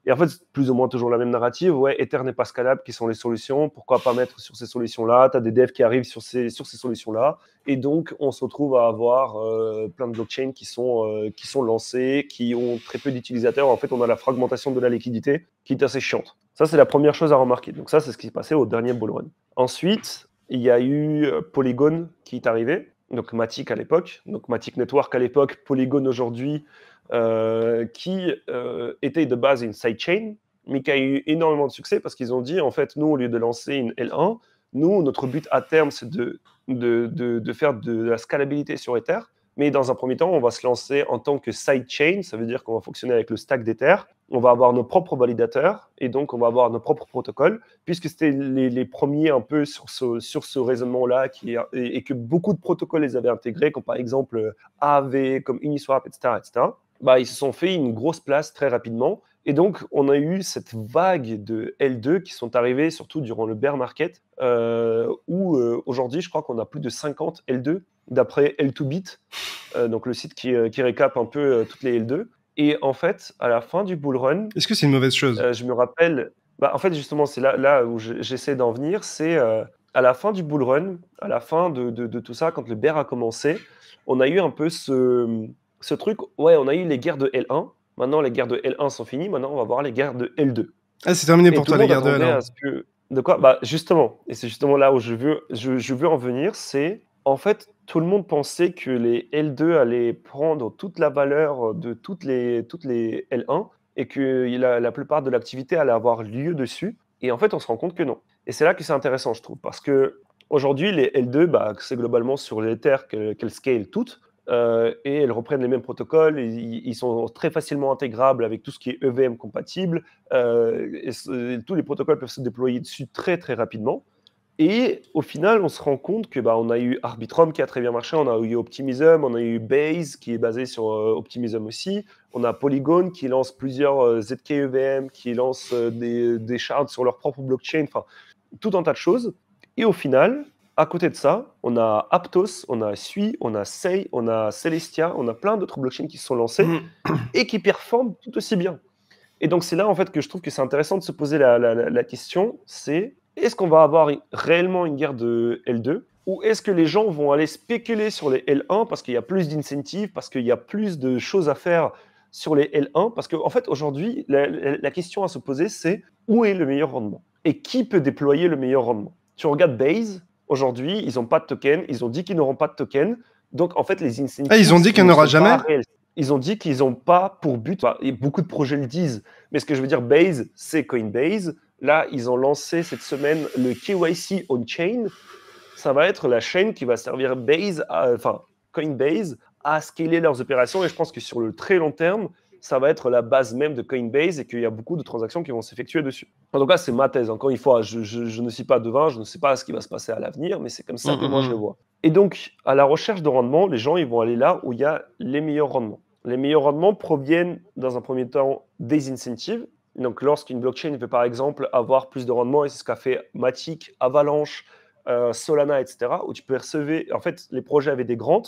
Et en fait, c'est plus ou moins toujours la même narrative. Ouais, Ether n'est pas scalable, qui sont les solutions. Pourquoi pas mettre sur ces solutions-là? Tu as des devs qui arrivent sur ces solutions-là. Et donc, on se retrouve à avoir plein de blockchains qui sont lancés, qui ont très peu d'utilisateurs. En fait, on a la fragmentation de la liquidité qui est assez chiante. Ça, c'est la première chose à remarquer. Donc ça, c'est ce qui s'est passé au dernier bull run. Ensuite, il y a eu Polygon qui est arrivé. Donc Matic à l'époque. Donc Matic Network à l'époque, Polygon aujourd'hui, qui était de base une sidechain, mais qui a eu énormément de succès parce qu'ils ont dit, en fait, nous, au lieu de lancer une L1, nous, notre but à terme, c'est de faire de la scalabilité sur Ether. Mais dans un premier temps, on va se lancer en tant que sidechain, ça veut dire qu'on va fonctionner avec le stack d'Ether, on va avoir nos propres validateurs, et donc on va avoir nos propres protocoles, puisque c'était les premiers un peu sur ce raisonnement-là, et que beaucoup de protocoles les avaient intégrés, comme par exemple AAV, comme Uniswap, etc., etc. Bah, ils se sont fait une grosse place très rapidement. Et donc, on a eu cette vague de L2 qui sont arrivées, surtout durant le bear market, où aujourd'hui, je crois qu'on a plus de 50 L2, d'après L2Bit, donc le site qui récap un peu toutes les L2. Et en fait, à la fin du bull run, Est-ce que c'est une mauvaise chose? je me rappelle, bah, en fait, justement, c'est là où j'essaie d'en venir, c'est à la fin du bull run, à la fin de tout ça, quand le bear a commencé, on a eu un peu ce truc, ouais, on a eu les guerres de L1, maintenant les guerres de L1 sont finies, maintenant on va voir les guerres de L2. Ah, c'est terminé Et pour tout toi, le les monde guerres de attendait L1. à ce que... De quoi? Bah justement, et c'est justement là où je veux en venir, c'est en fait tout le monde pensait que les L2 allaient prendre toute la valeur de toutes les L1 et que la plupart de l'activité allait avoir lieu dessus. Et en fait, on se rend compte que non. Et c'est là que c'est intéressant, je trouve, parce que aujourd'hui, les L2, bah, c'est globalement sur l'Ether qu'elles scale toutes. Et elles reprennent les mêmes protocoles, et ils sont très facilement intégrables avec tout ce qui est EVM compatible. Tous les protocoles peuvent se déployer dessus très très rapidement. Et au final, on se rend compte que on a eu Arbitrum qui a très bien marché, on a eu Optimism, on a eu Base qui est basé sur Optimism aussi, on a Polygon qui lance plusieurs ZKEVM, qui lance des shards sur leur propre blockchain, enfin tout un tas de choses. Et au final, à côté de ça, on a Aptos, on a Sui, on a Sei, on a Celestia, on a plein d'autres blockchains qui se sont lancés et qui performent tout aussi bien. Et donc c'est là en fait que je trouve que c'est intéressant de se poser la question, c'est est-ce qu'on va avoir réellement une guerre de L2 ou est-ce que les gens vont aller spéculer sur les L1 parce qu'il y a plus d'incentives, parce qu'il y a plus de choses à faire sur les L1 parce qu'en fait aujourd'hui la question à se poser c'est où est le meilleur rendement et qui peut déployer le meilleur rendement. Tu regardes Base, aujourd'hui ils n'ont pas de token, ils ont dit qu'ils n'auront pas de token, donc en fait les incentives ils ont dit qu'il n'y en aura jamais. Ils ont dit qu'ils n'ont pas pour but, et beaucoup de projets le disent, mais ce que je veux dire, Base, c'est Coinbase. Là, ils ont lancé cette semaine le KYC on-chain. Ça va être la chaîne qui va servir Coinbase à scaler leurs opérations. Et je pense que sur le très long terme, ça va être la base même de Coinbase et qu'il y a beaucoup de transactions qui vont s'effectuer dessus. En tout cas, c'est ma thèse. Encore une fois, je ne suis pas devin, je ne sais pas ce qui va se passer à l'avenir, mais c'est comme ça que moi je le vois. Et donc, à la recherche de rendement, les gens ils vont aller là où il y a les meilleurs rendements. Les meilleurs rendements proviennent, dans un premier temps, des incentives. Donc, lorsqu'une blockchain veut, par exemple, avoir plus de rendement, et c'est ce qu'a fait Matic, Avalanche, Solana, etc., où tu peux recevoir... En fait, les projets avaient des grants.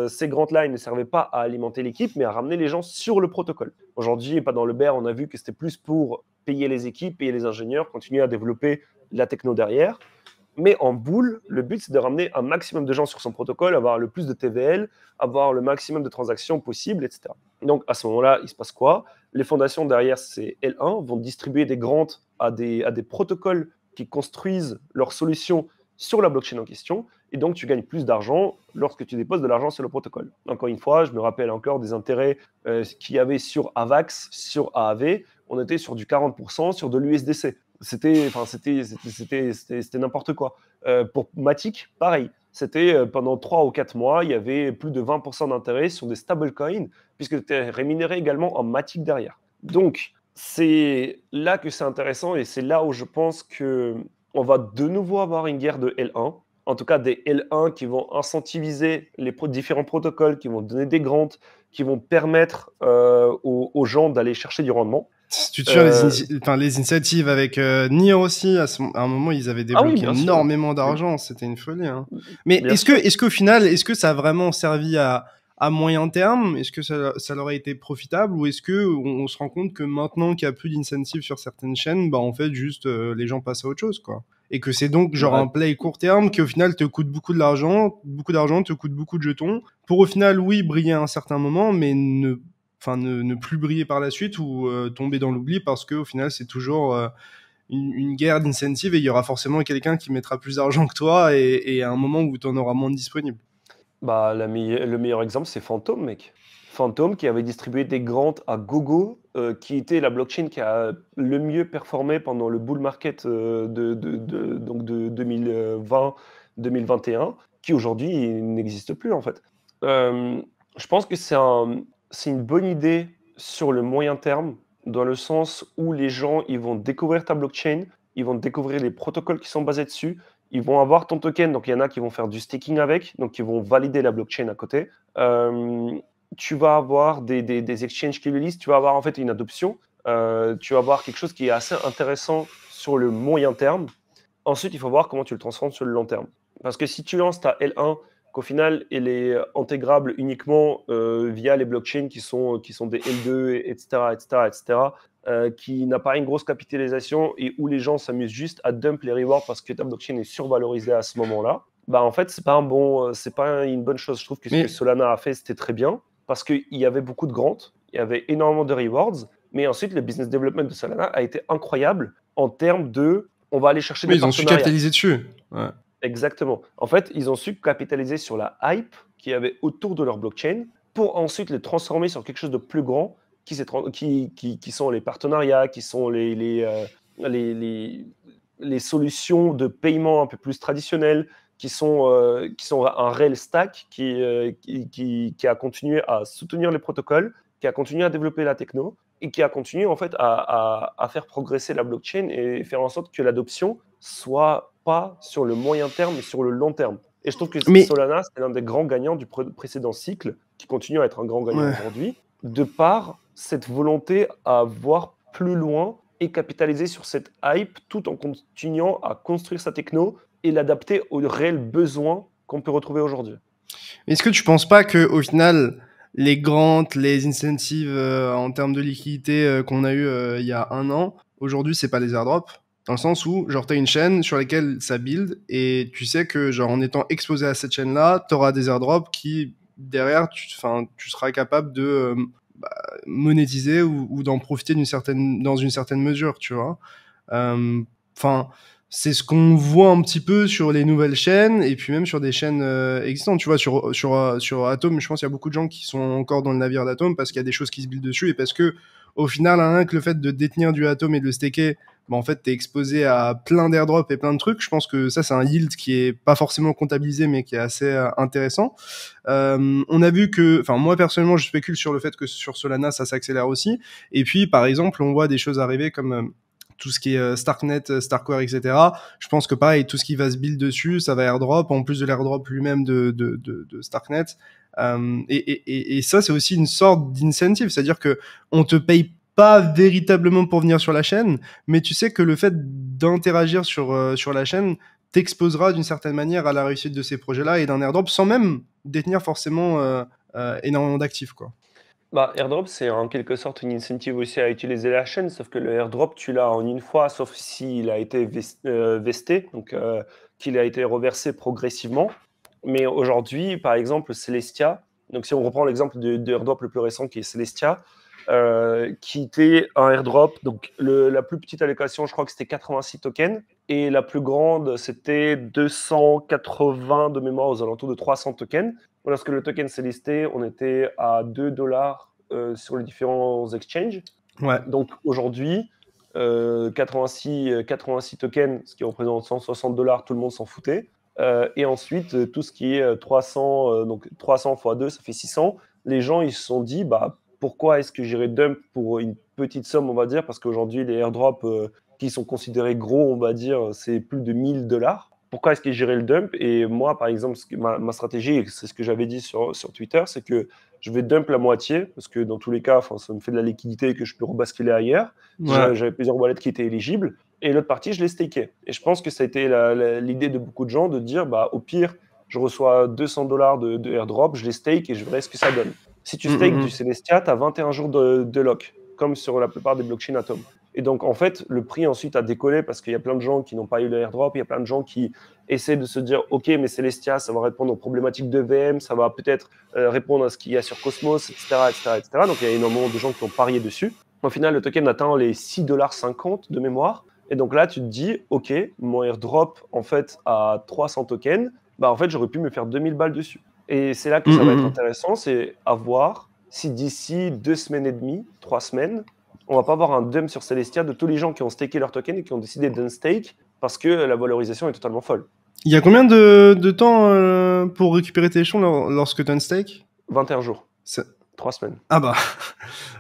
Ces grants-là, ils ne servaient pas à alimenter l'équipe, mais à ramener les gens sur le protocole. Aujourd'hui, et pas dans le bear, on a vu que c'était plus pour payer les équipes, payer les ingénieurs, continuer à développer la techno derrière. Mais en boule, le but, c'est de ramener un maximum de gens sur son protocole, avoir le plus de TVL, avoir le maximum de transactions possibles, etc. Donc, à ce moment-là, il se passe quoi? Les fondations derrière ces L1 vont distribuer des grants à des protocoles qui construisent leurs solutions sur la blockchain en question. Et donc, tu gagnes plus d'argent lorsque tu déposes de l'argent sur le protocole. Encore une fois, je me rappelle encore des intérêts qu'il y avait sur AVAX, sur AAV. On était sur du 40% sur de l'USDC. C'était n'importe quoi. Pour Matic, pareil. C'était pendant 3 ou 4 mois, il y avait plus de 20% d'intérêt sur des stablecoins, puisque tu étais rémunéré également en Matic derrière. Donc, c'est là que c'est intéressant et c'est là où je pense qu'on va de nouveau avoir une guerre de L1. En tout cas, des L1 qui vont incentiviser les différents protocoles, qui vont donner des grants, qui vont permettre aux gens d'aller chercher du rendement. Si tu te souviens, les initiatives avec Nier aussi, à un moment, ils avaient débloqué énormément d'argent. C'était une folie. Hein. Mais est-ce qu'au final, est-ce que ça a vraiment servi à moyen terme? Est-ce que ça leur a été profitable? Ou est-ce que on se rend compte que maintenant qu'il n'y a plus d'incentives sur certaines chaînes, en fait, juste les gens passent à autre chose, quoi? Et que c'est donc genre un play court terme qui au final te coûte beaucoup d'argent, te coûte beaucoup de jetons, pour au final, oui, briller à un certain moment, mais ne plus briller par la suite ou tomber dans l'oubli parce qu'au final, c'est toujours une guerre d'incentive et il y aura forcément quelqu'un qui mettra plus d'argent que toi et à un moment où tu en auras moins de disponible. Le meilleur exemple, c'est Phantom, mec. Phantom qui avait distribué des grants à Gogo, qui était la blockchain qui a le mieux performé pendant le bull market de 2020-2021, qui aujourd'hui n'existe plus en fait. Je pense que c'est une bonne idée sur le moyen terme, dans le sens où les gens ils vont découvrir ta blockchain, ils vont découvrir les protocoles qui sont basés dessus, ils vont avoir ton token, donc il y en a qui vont faire du staking avec, donc ils vont valider la blockchain à côté. Tu vas avoir des exchanges qui le lisent, tu vas avoir en fait une adoption, tu vas avoir quelque chose qui est assez intéressant sur le moyen terme. Ensuite, il faut voir comment tu le transformes sur le long terme. Parce que si tu lances ta L1, qu'au final, elle est intégrable uniquement via les blockchains qui sont des L2, etc., etc., etc., qui n'a pas une grosse capitalisation et où les gens s'amusent juste à dump les rewards parce que ta blockchain est survalorisée à ce moment-là, en fait, c'est pas une bonne chose. Je trouve que ce que Solana a fait, c'était très bien parce qu'il y avait beaucoup de grants, il y avait énormément de rewards, mais ensuite, le business development de Solana a été incroyable en termes de on va aller chercher des partenariats. Ils ont su capitaliser dessus. Ouais. Exactement. En fait, ils ont su capitaliser sur la hype qu'il y avait autour de leur blockchain pour ensuite les transformer sur quelque chose de plus grand qui sont les partenariats, qui sont les solutions de paiement un peu plus traditionnelles, qui sont un real stack qui a continué à soutenir les protocoles, qui a continué à développer la techno et qui a continué en fait à faire progresser la blockchain et faire en sorte que l'adoption soit pas sur le moyen terme, mais sur le long terme. Et je trouve que Mais Solana, c'est l'un des grands gagnants du précédent cycle, qui continue à être un grand gagnant ouais. aujourd'hui, de par cette volonté à voir plus loin et capitaliser sur cette hype tout en continuant à construire sa techno et l'adapter aux réels besoins qu'on peut retrouver aujourd'hui. Est-ce que tu penses pas que au final, les grants, les incentives en termes de liquidité qu'on a eu il y a un an, aujourd'hui, c'est pas des airdrops? Dans le sens où, genre, t'as une chaîne sur laquelle ça build et tu sais que, genre, en étant exposé à cette chaîne-là, t'auras des airdrops qui, derrière, tu seras capable de bah, monétiser ou d'en profiter dans une certaine mesure, tu vois. Enfin, c'est ce qu'on voit un petit peu sur les nouvelles chaînes et puis même sur des chaînes existantes. Tu vois, sur Atom, je pense qu'il y a beaucoup de gens qui sont encore dans le navire d'Atom parce qu'il y a des choses qui se buildent dessus et parce que, au final, rien que le fait de détenir du Atom et de le staker, bah, en fait, t'es exposé à plein d'airdrops et plein de trucs. Je pense que ça, c'est un yield qui est pas forcément comptabilisé, mais qui est assez intéressant. On a vu que, enfin, moi, personnellement, je spécule sur le fait que sur Solana, ça s'accélère aussi. Et puis, par exemple, on voit des choses arriver comme tout ce qui est Starknet, Starkware, etc. Je pense que pareil, tout ce qui va se build dessus, ça va airdrop, en plus de l'airdrop lui-même de Starknet. Et ça, c'est aussi une sorte d'incentive, c'est-à-dire que on te paye pas véritablement pour venir sur la chaîne, mais tu sais que le fait d'interagir sur la chaîne t'exposera d'une certaine manière à la réussite de ces projets-là et d'un airdrop sans même détenir forcément énormément d'actifs, quoi. Bah, airdrop, c'est en quelque sorte une incentive aussi à utiliser la chaîne, sauf que le airdrop, tu l'as en une fois, sauf s'il a été vesté, donc qu'il a été reversé progressivement. Mais aujourd'hui, par exemple, Celestia, donc si on reprend l'exemple de airdrop le plus récent qui est Celestia, qui était un airdrop, donc la plus petite allocation, je crois que c'était 86 tokens, et la plus grande, c'était 280 de mémoire aux alentours de 300 tokens. Lorsque le token s'est listé, on était à 2 dollars sur les différents exchanges. Ouais. Donc aujourd'hui, 86 tokens, ce qui représente 160 dollars, tout le monde s'en foutait. Et ensuite, tout ce qui est 300, donc 300 x 2, ça fait 600. Les gens, ils se sont dit, bah, pourquoi est-ce que j'irais dump pour une petite somme, on va dire, parce qu'aujourd'hui, les airdrops qui sont considérés gros, on va dire, c'est plus de 1000 dollars. Pourquoi est-ce que j'irais le dump? Et moi, par exemple, ma stratégie, c'est ce que j'avais dit sur Twitter, c'est que je vais dump la moitié, parce que dans tous les cas, ça me fait de la liquidité que je peux rebasculer ailleurs. Ouais. J'avais plusieurs wallets qui étaient éligibles. Et l'autre partie, je l'ai staké. Et je pense que ça a été l'idée de beaucoup de gens de dire, bah, au pire, je reçois 200 dollars de airdrop, je les stake et je verrai ce que ça donne. Si tu stakes du Celestia, tu as 21 jours de lock, comme sur la plupart des blockchains Atom. Et donc, en fait, le prix ensuite a décollé parce qu'il y a plein de gens qui n'ont pas eu le airdrop, il y a plein de gens qui essaient de se dire, OK, mais Celestia, ça va répondre aux problématiques de VM, ça va peut-être répondre à ce qu'il y a sur Cosmos, etc., etc., etc. Donc, il y a énormément de gens qui ont parié dessus. Au final, le token atteint les 6,50 $ de mémoire. Et donc là, tu te dis, OK, mon airdrop, en fait, à 300 tokens, bah, en fait, j'aurais pu me faire 2000 balles dessus. Et c'est là que ça va être intéressant, c'est à voir si d'ici 2 semaines et demie, 3 semaines, on va pas avoir un dump sur Celestia de tous les gens qui ont staké leur token et qui ont décidé d'unstake parce que la valorisation est totalement folle. Il y a combien de temps pour récupérer tes échelons lorsque tu as un stake? 21 jours, C'est- 3 semaines. Ah bah,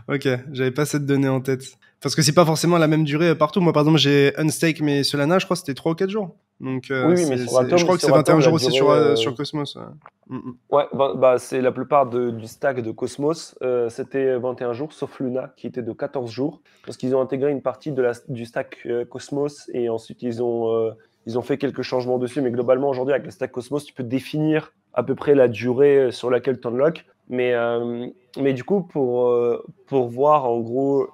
ok, j'avais pas cette donnée en tête. Parce que c'est pas forcément la même durée partout. Moi, par exemple, j'ai Unstake, mais Solana, je crois que c'était 3 ou 4 jours. Donc, Oui, oui, mais je crois que c'est 21 la jours aussi durée, sur Cosmos. ouais, c'est la plupart du stack de Cosmos, c'était 21 jours, sauf Luna, qui était de 14 jours, parce qu'ils ont intégré une partie du stack Cosmos, et ensuite ils ont fait quelques changements dessus, mais globalement, aujourd'hui, avec le stack Cosmos, tu peux définir à peu près la durée sur laquelle tu unlock, mais du coup, pour voir, en gros,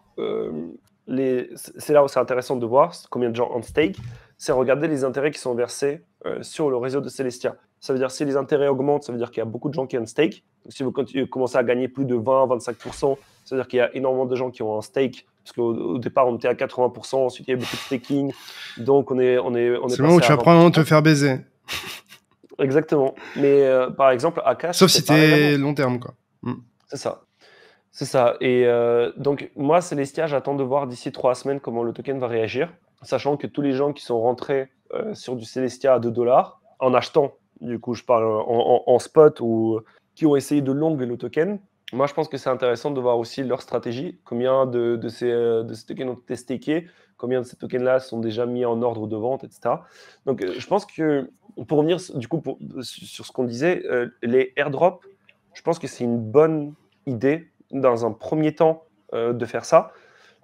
c'est là où c'est intéressant de voir combien de gens on stake, c'est regarder les intérêts qui sont versés sur le réseau de Celestia. Ça veut dire si les intérêts augmentent, ça veut dire qu'il y a beaucoup de gens qui ont un stake. Donc, si vous commencez à gagner plus de 20-25%, ça veut dire qu'il y a énormément de gens qui ont un stake. Parce qu'au départ, on était à 80%, ensuite il y a beaucoup de staking. Donc on est C'est le moment où passé tu à vas probablement 20%. te faire baiser. Exactement. Mais par exemple, Akash, Sauf c'est si pareil avant. t'es long terme, quoi. C'est ça. C'est ça. Et donc, moi, Celestia, j'attends de voir d'ici 3 semaines comment le token va réagir. Sachant que tous les gens qui sont rentrés sur du Celestia à 2 dollars, en achetant, du coup, je parle en spot, ou qui ont essayé de long le token, Moi, je pense que c'est intéressant de voir aussi leur stratégie. Combien de ces tokens ont été stakés, combien de ces tokens-là sont déjà mis en ordre de vente, etc. Donc, je pense que pour revenir du coup sur ce qu'on disait, les airdrops, je pense que c'est une bonne idée dans un premier temps de faire ça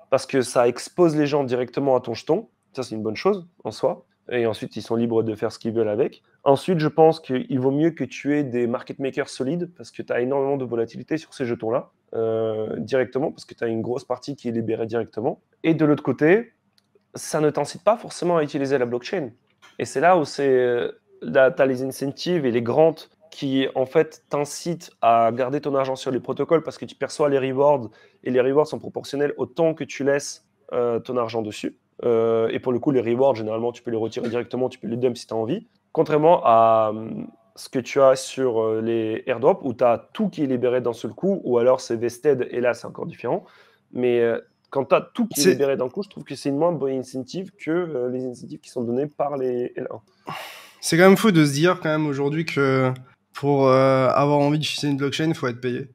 parce que ça expose les gens directement à ton jeton. Ça, c'est une bonne chose en soi. Et ensuite, ils sont libres de faire ce qu'ils veulent avec. Ensuite, je pense qu'il vaut mieux que tu aies des market makers solides parce que tu as énormément de volatilité sur ces jetons-là directement parce que tu as une grosse partie qui est libérée directement. Et de l'autre côté, ça ne t'incite pas forcément à utiliser la blockchain. Et c'est là où tu as les incentives et les grants qui, en fait, t'incitent à garder ton argent sur les protocoles parce que tu perçois les rewards et les rewards sont proportionnels au temps que tu laisses ton argent dessus. Et pour le coup, les rewards, généralement, tu peux les retirer directement, tu peux les dump si tu as envie. Contrairement à ce que tu as sur les airdrops où tu as tout qui est libéré d'un seul coup, ou alors c'est vested, et là, c'est encore différent. Mais quand tu as tout qui est C'est libéré d'un coup, je trouve que c'est une moins bonne incentive que les incentives qui sont donnés par les L1. c'est quand même fou de se dire quand même aujourd'hui que pour avoir envie d'utiliser une blockchain, il faut être payé.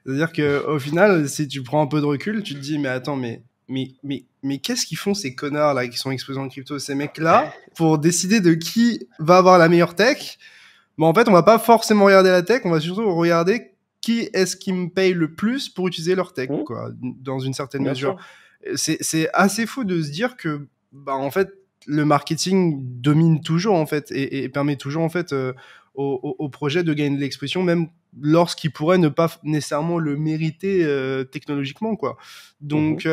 C'est-à-dire que au final, si tu prends un peu de recul, tu te dis mais attends, mais qu'est-ce qu'ils font ces connards là qui sont exposés en crypto, ces mecs-là, pour décider de qui va avoir la meilleure tech? Bon, en fait, on va pas forcément regarder la tech, on va surtout regarder qui est-ce qui me paye le plus pour utiliser leur tech, Mmh, quoi, dans une certaine bien mesure. sûr. C'est assez fou de se dire que, bah, en fait, le marketing domine toujours, en fait, et permet toujours, en fait, au projet de gagner de l'expression, même lorsqu'il pourrait ne pas nécessairement le mériter technologiquement, quoi. Mmh. Donc,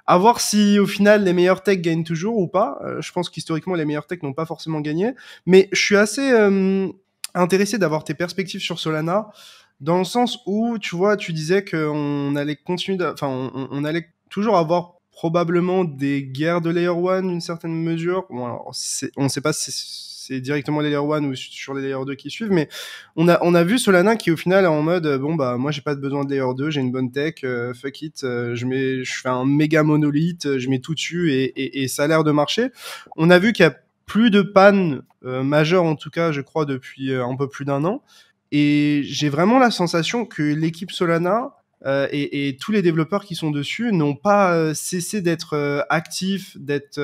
à voir si au final les meilleurs techs gagnent toujours ou pas. Je pense qu'historiquement les meilleurs techs n'ont pas forcément gagné, mais je suis assez intéressé d'avoir tes perspectives sur Solana, dans le sens où tu vois, tu disais qu'on allait continuer, enfin on allait toujours avoir probablement des guerres de Layer 1 d'une certaine mesure. Bon, alors, on ne sait pas si c'est directement les Layer 1 ou sur les Layer 2 qui suivent, mais on a vu Solana qui au final est en mode bon bah moi j'ai pas besoin de Layer 2, j'ai une bonne tech, fuck it, je fais un méga monolithe, je mets tout dessus et ça a l'air de marcher. On a vu qu'il y a plus de pannes majeures en tout cas je crois depuis un peu plus d'un an et j'ai vraiment la sensation que l'équipe Solana et tous les développeurs qui sont dessus n'ont pas cessé d'être actifs, d'être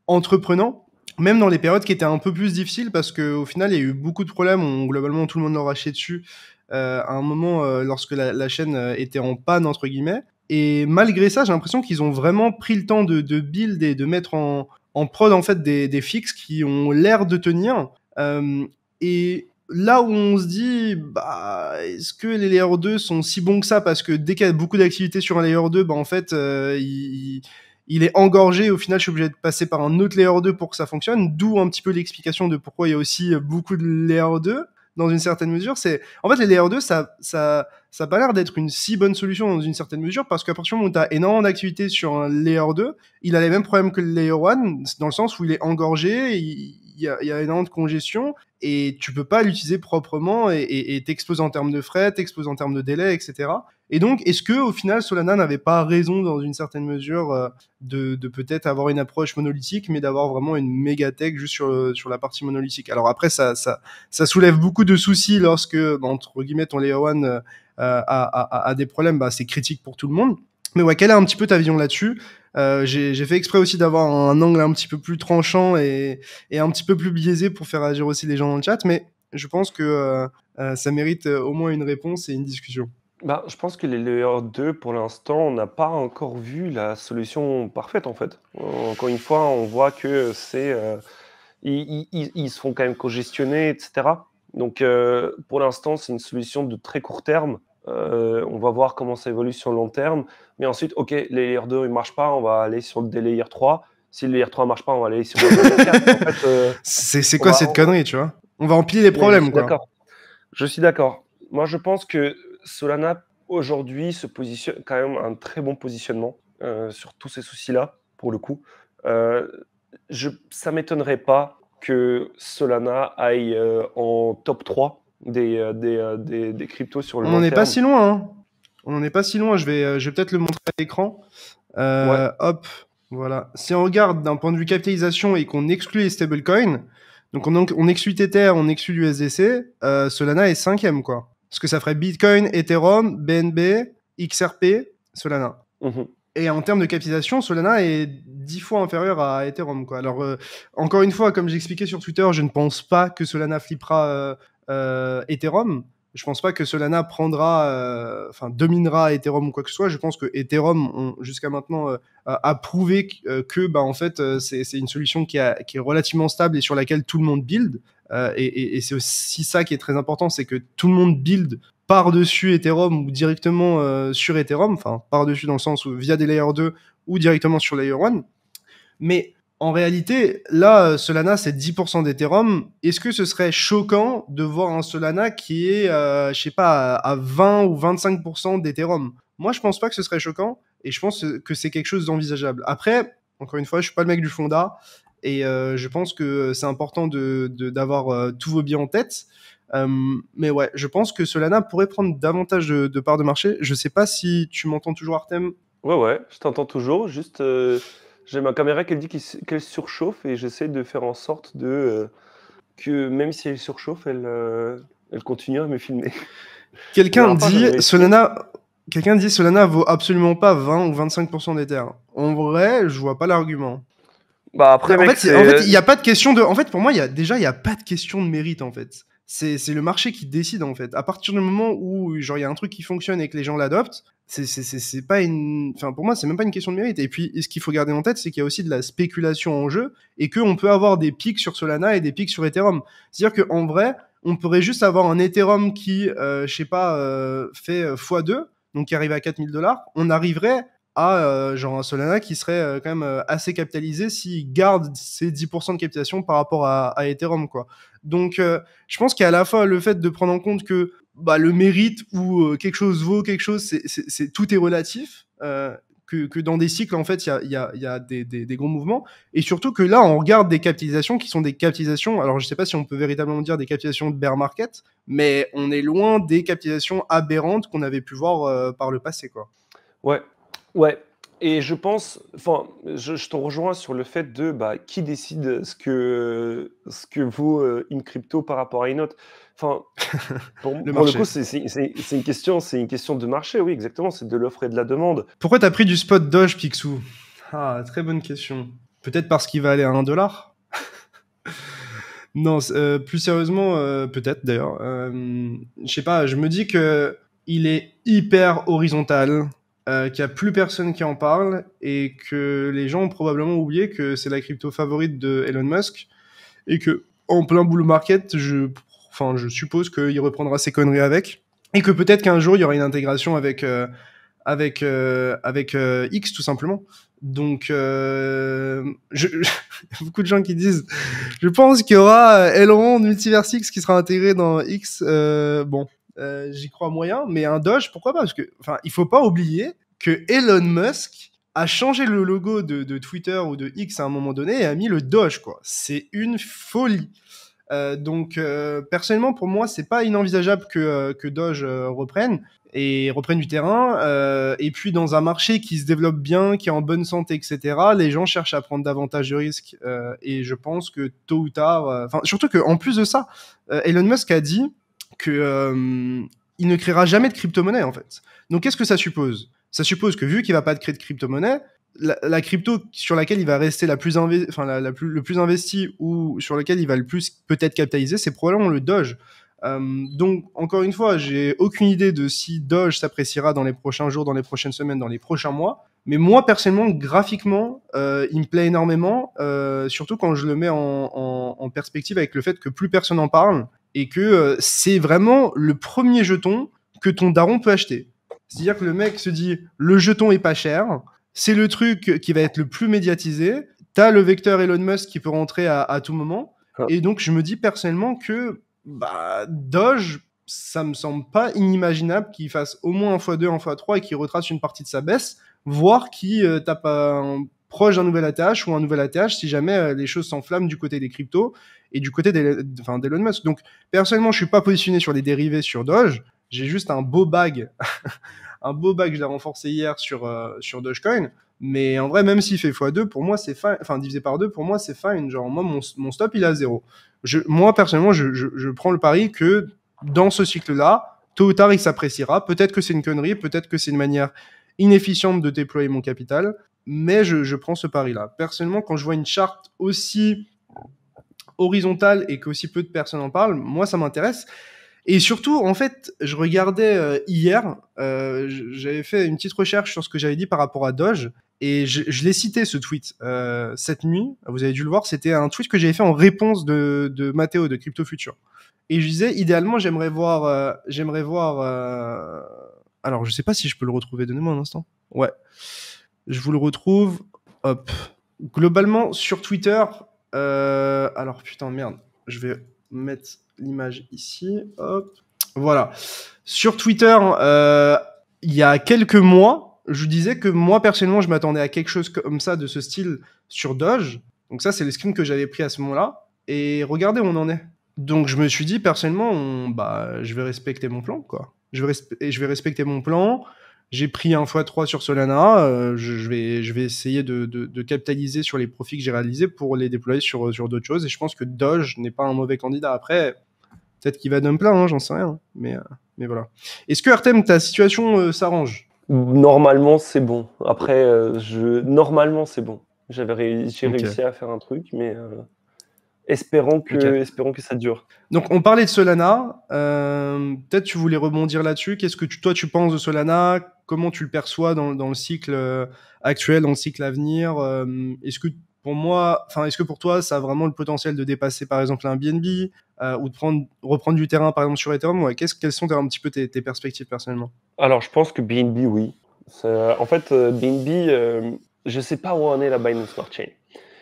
entreprenants, même dans les périodes qui étaient un peu plus difficiles, parce qu'au final, il y a eu beaucoup de problèmes. Globalement, tout le monde leur a chié dessus à un moment lorsque la chaîne était en panne, entre guillemets. Et malgré ça, j'ai l'impression qu'ils ont vraiment pris le temps de build et de mettre en prod en fait des fixes qui ont l'air de tenir. Et là où on se dit, bah, est-ce que les Layer 2 sont si bons que ça? Parce que dès qu'il y a beaucoup d'activité sur un Layer 2, bah, en fait, il est engorgé. Au final, je suis obligé de passer par un autre Layer 2 pour que ça fonctionne. D'où un petit peu l'explication de pourquoi il y a aussi beaucoup de Layer 2 dans une certaine mesure. C'est en fait les Layer 2, ça a pas l'air d'être une si bonne solution dans une certaine mesure, parce qu'à partir du moment où tu as énormément d'activité sur un Layer 2, il a les mêmes problèmes que le Layer 1, dans le sens où il est engorgé, il y a énormément de congestion, et tu peux pas l'utiliser proprement, et t'exposes en termes de frais, t'exposes en termes de délai, etc. Et donc, est-ce que au final Solana n'avait pas raison dans une certaine mesure de peut-être avoir une approche monolithique, mais d'avoir vraiment une méga tech juste sur la partie monolithique? Alors après, ça soulève beaucoup de soucis lorsque, entre guillemets, ton Layer 1 a des problèmes. Bah, c'est critique pour tout le monde. Mais ouais, quelle est un petit peu ta vision là-dessus? J'ai fait exprès aussi d'avoir un angle un petit peu plus tranchant et un petit peu plus biaisé pour faire agir aussi les gens dans le chat, mais je pense que ça mérite au moins une réponse et une discussion. Bah, je pense que les Layer 2, pour l'instant, on n'a pas encore vu la solution parfaite, en fait. Encore une fois, on voit que ils se font quand même congestionner, etc. Donc, pour l'instant, c'est une solution de très court terme. On va voir comment ça évolue sur le long terme. Mais ensuite, OK, les Layer 2 ne marchent pas, on va aller sur des Layer 3. Si le Layer 3 ne marche pas, on va aller sur le Layer 4. En fait, C'est on quoi va, cette connerie, tu vois? On va empiler les mais je problèmes, suis quoi. d'accord. Je suis d'accord. Moi, je pense que Solana, aujourd'hui, se positionne quand même un très bon positionnement sur tous ces soucis-là, pour le coup. Euh, Ça m'étonnerait pas que Solana aille en top 3 des cryptos sur le On n'en long est pas terme. si loin, hein. On n'en est pas si loin. Je vais peut-être le montrer à l'écran. Ouais, Hop, voilà. Si on regarde d'un point de vue capitalisation et qu'on exclut les stablecoins, donc on exclut Tether, on exclut l'USDC, Solana est cinquième, quoi. Ce que ça ferait Bitcoin, Ethereum, BNB, XRP, Solana. Et en termes de capitalisation, Solana est 10 fois inférieur à Ethereum, quoi. Alors, encore une fois, comme j'expliquais sur Twitter, je ne pense pas que Solana flippera Ethereum. Je pense pas que Solana dominera Ethereum ou quoi que ce soit. Je pense que Ethereum, jusqu'à maintenant, a prouvé que en fait, c'est une solution qui est relativement stable et sur laquelle tout le monde build. Et c'est aussi ça qui est très important, c'est que tout le monde build par-dessus Ethereum ou directement sur Ethereum, enfin par-dessus dans le sens où via des Layer 2 ou directement sur Layer 1. Mais en réalité, là, Solana, c'est 10% d'Ethereum. Est-ce que ce serait choquant de voir un Solana qui est, je sais pas, à 20 ou 25% d'Ethereum? Moi, je pense pas que ce serait choquant et je pense que c'est quelque chose d'envisageable. Après, encore une fois, je suis pas le mec du Fonda et je pense que c'est important d'avoir tous vos biens en tête. Mais ouais, je pense que Solana pourrait prendre davantage de parts de marché. Je sais pas si tu m'entends toujours, Artem. Ouais, je t'entends toujours. Juste, j'ai ma caméra qui dit qu'elle surchauffe et j'essaie de faire en sorte que même si elle surchauffe, elle continue à me filmer. Quelqu'un dit Solana vaut absolument pas 20 ou 25% d'Ether. En vrai, je vois pas l'argument. Bah après, En fait, il y a pas de question de. En fait, pour moi, il y a pas de question de mérite en fait. C'est le marché qui décide en fait. À partir du moment où genre il y a un truc qui fonctionne et que les gens l'adoptent, c'est pas une. Enfin, pour moi, c'est même pas une question de mérite. Et puis, ce qu'il faut garder en tête, c'est qu'il y a aussi de la spéculation en jeu et qu'on peut avoir des pics sur Solana et des pics sur Ethereum. C'est-à-dire qu'en vrai, on pourrait juste avoir un Ethereum qui, je sais pas, fait x2, donc qui arrive à 4 000 $. On arriverait à genre un Solana qui serait quand même assez capitalisé s'il garde ses 10% de capitalisation par rapport à Ethereum, quoi. Donc, je pense qu'il y a à la fois le fait de prendre en compte que le mérite ou quelque chose vaut quelque chose, tout est relatif. Que dans des cycles, en fait, il y a des gros mouvements. Et surtout que là, on regarde des capitalisations qui sont des capitalisations, alors je sais pas si on peut véritablement dire des capitalisations de bear market, mais on est loin des capitalisations aberrantes qu'on avait pu voir par le passé, quoi. Ouais. Et je pense, enfin, je te rejoins sur le fait de qui décide ce que vaut une crypto par rapport à une autre. Enfin, pour le coup, c'est une question de marché, oui, exactement. C'est de l'offre et de la demande. Pourquoi t'as pris du spot Doge, Picsou? Ah, très bonne question. Peut-être parce qu'il va aller à 1 $? Non, plus sérieusement, peut-être d'ailleurs. Je sais pas, je me dis que il est hyper horizontal, qu'il n'y a plus personne qui en parle et que les gens ont probablement oublié que c'est la crypto favorite de Elon Musk et que en plein bull market, je suppose qu'il reprendra ses conneries avec et que peut-être qu'un jour il y aura une intégration avec X tout simplement. Donc, beaucoup de gens qui disent, je pense qu'il y aura Elrond Multiversix qui sera intégré dans X. J'y crois moyen, mais un Doge, pourquoi pas? Parce que, il faut pas oublier que Elon Musk a changé le logo de Twitter ou de X à un moment donné et a mis le Doge, quoi. C'est une folie. Donc, personnellement, pour moi, c'est pas inenvisageable que Doge reprenne du terrain. Et puis, dans un marché qui se développe bien, qui est en bonne santé, etc., les gens cherchent à prendre davantage de risques. Et je pense que tôt ou tard, surtout qu'en plus de ça, Elon Musk a dit que il ne créera jamais de crypto-monnaie, en fait. Donc, qu'est-ce que ça suppose? Ça suppose que vu qu'il va pas créer de crypto-monnaie, la crypto sur laquelle il va rester le plus investi ou sur laquelle il va le plus peut-être capitaliser, c'est probablement le Doge. Donc, encore une fois, j'ai aucune idée de si Doge s'appréciera dans les prochains jours, dans les prochaines semaines, dans les prochains mois. Mais moi, personnellement, graphiquement, il me plaît énormément, surtout quand je le mets en perspective avec le fait que plus personne n'en parle et que c'est vraiment le premier jeton que ton daron peut acheter. C'est-à-dire que le mec se dit, le jeton est pas cher, c'est le truc qui va être le plus médiatisé. T'as le vecteur Elon Musk qui peut rentrer à tout moment. Et donc, je me dis personnellement que Doge, ça me semble pas inimaginable qu'il fasse au moins un x2, un x3 et qu'il retrace une partie de sa baisse, voire qu'il tape proche d'un nouvel ATH ou un nouvel ATH si jamais les choses s'enflamment du côté des cryptos et du côté d'Elon Musk. Donc, personnellement, je suis pas positionné sur les dérivés sur Doge. J'ai juste un beau bag un beau bag, je l'ai renforcé hier sur Dogecoin. Mais en vrai, même s'il fait x2, pour moi, c'est fine. Enfin, divisé par 2, pour moi, c'est fine. Genre, moi, mon stop, il est à 0. Moi, personnellement, je prends le pari que dans ce cycle-là, tôt ou tard, il s'appréciera. Peut-être que c'est une connerie, peut-être que c'est une manière inefficiente de déployer mon capital, mais je prends ce pari-là. Personnellement, quand je vois une charte aussi horizontale et qu'aussi peu de personnes en parlent, moi, ça m'intéresse. Et surtout, en fait, je regardais hier, j'avais fait une petite recherche sur ce que j'avais dit par rapport à Doge, et je l'ai cité ce tweet cette nuit. Vous avez dû le voir, c'était un tweet que j'avais fait en réponse de Matteo de Crypto Future. Et je disais, idéalement, alors, je sais pas si je peux le retrouver. Donnez-moi un instant. Ouais, je vous le retrouve. Hop. Globalement, sur Twitter. Alors, putain, merde. Je vais mettre l'image ici. Hop. Voilà. Sur Twitter, il y a quelques mois, je disais que moi, personnellement, je m'attendais à quelque chose comme ça, de ce style, sur Doge. Donc ça, c'est les screens que j'avais pris à ce moment-là. Et regardez où on en est. Donc je me suis dit, personnellement, je vais respecter mon plan, quoi. Je vais respecter mon plan. J'ai pris un x3 sur Solana. Je vais essayer de capitaliser sur les profits que j'ai réalisés pour les déployer sur d'autres choses. Et je pense que Doge n'est pas un mauvais candidat. Après, peut-être qu'il va dump là, hein, j'en sais rien. Mais voilà. Est-ce que Artem, ta situation s'arrange? Normalement, c'est bon. Après, normalement, c'est bon. J'ai Ok. réussi à faire un truc, mais Ok. espérons que ça dure. Donc, on parlait de Solana. Peut-être tu voulais rebondir là-dessus. Qu'est-ce que toi, tu penses de Solana? Comment tu le perçois dans le cycle actuel, dans le cycle à venir? Est-ce que pour toi, ça a vraiment le potentiel de dépasser, par exemple, un BNB ou de reprendre du terrain, par exemple, sur Ethereum? Ouais, quelles sont un petit peu tes perspectives personnellement? Alors, je pense que BNB, oui. En fait, BNB, je sais pas où en est la Binance Smart Chain.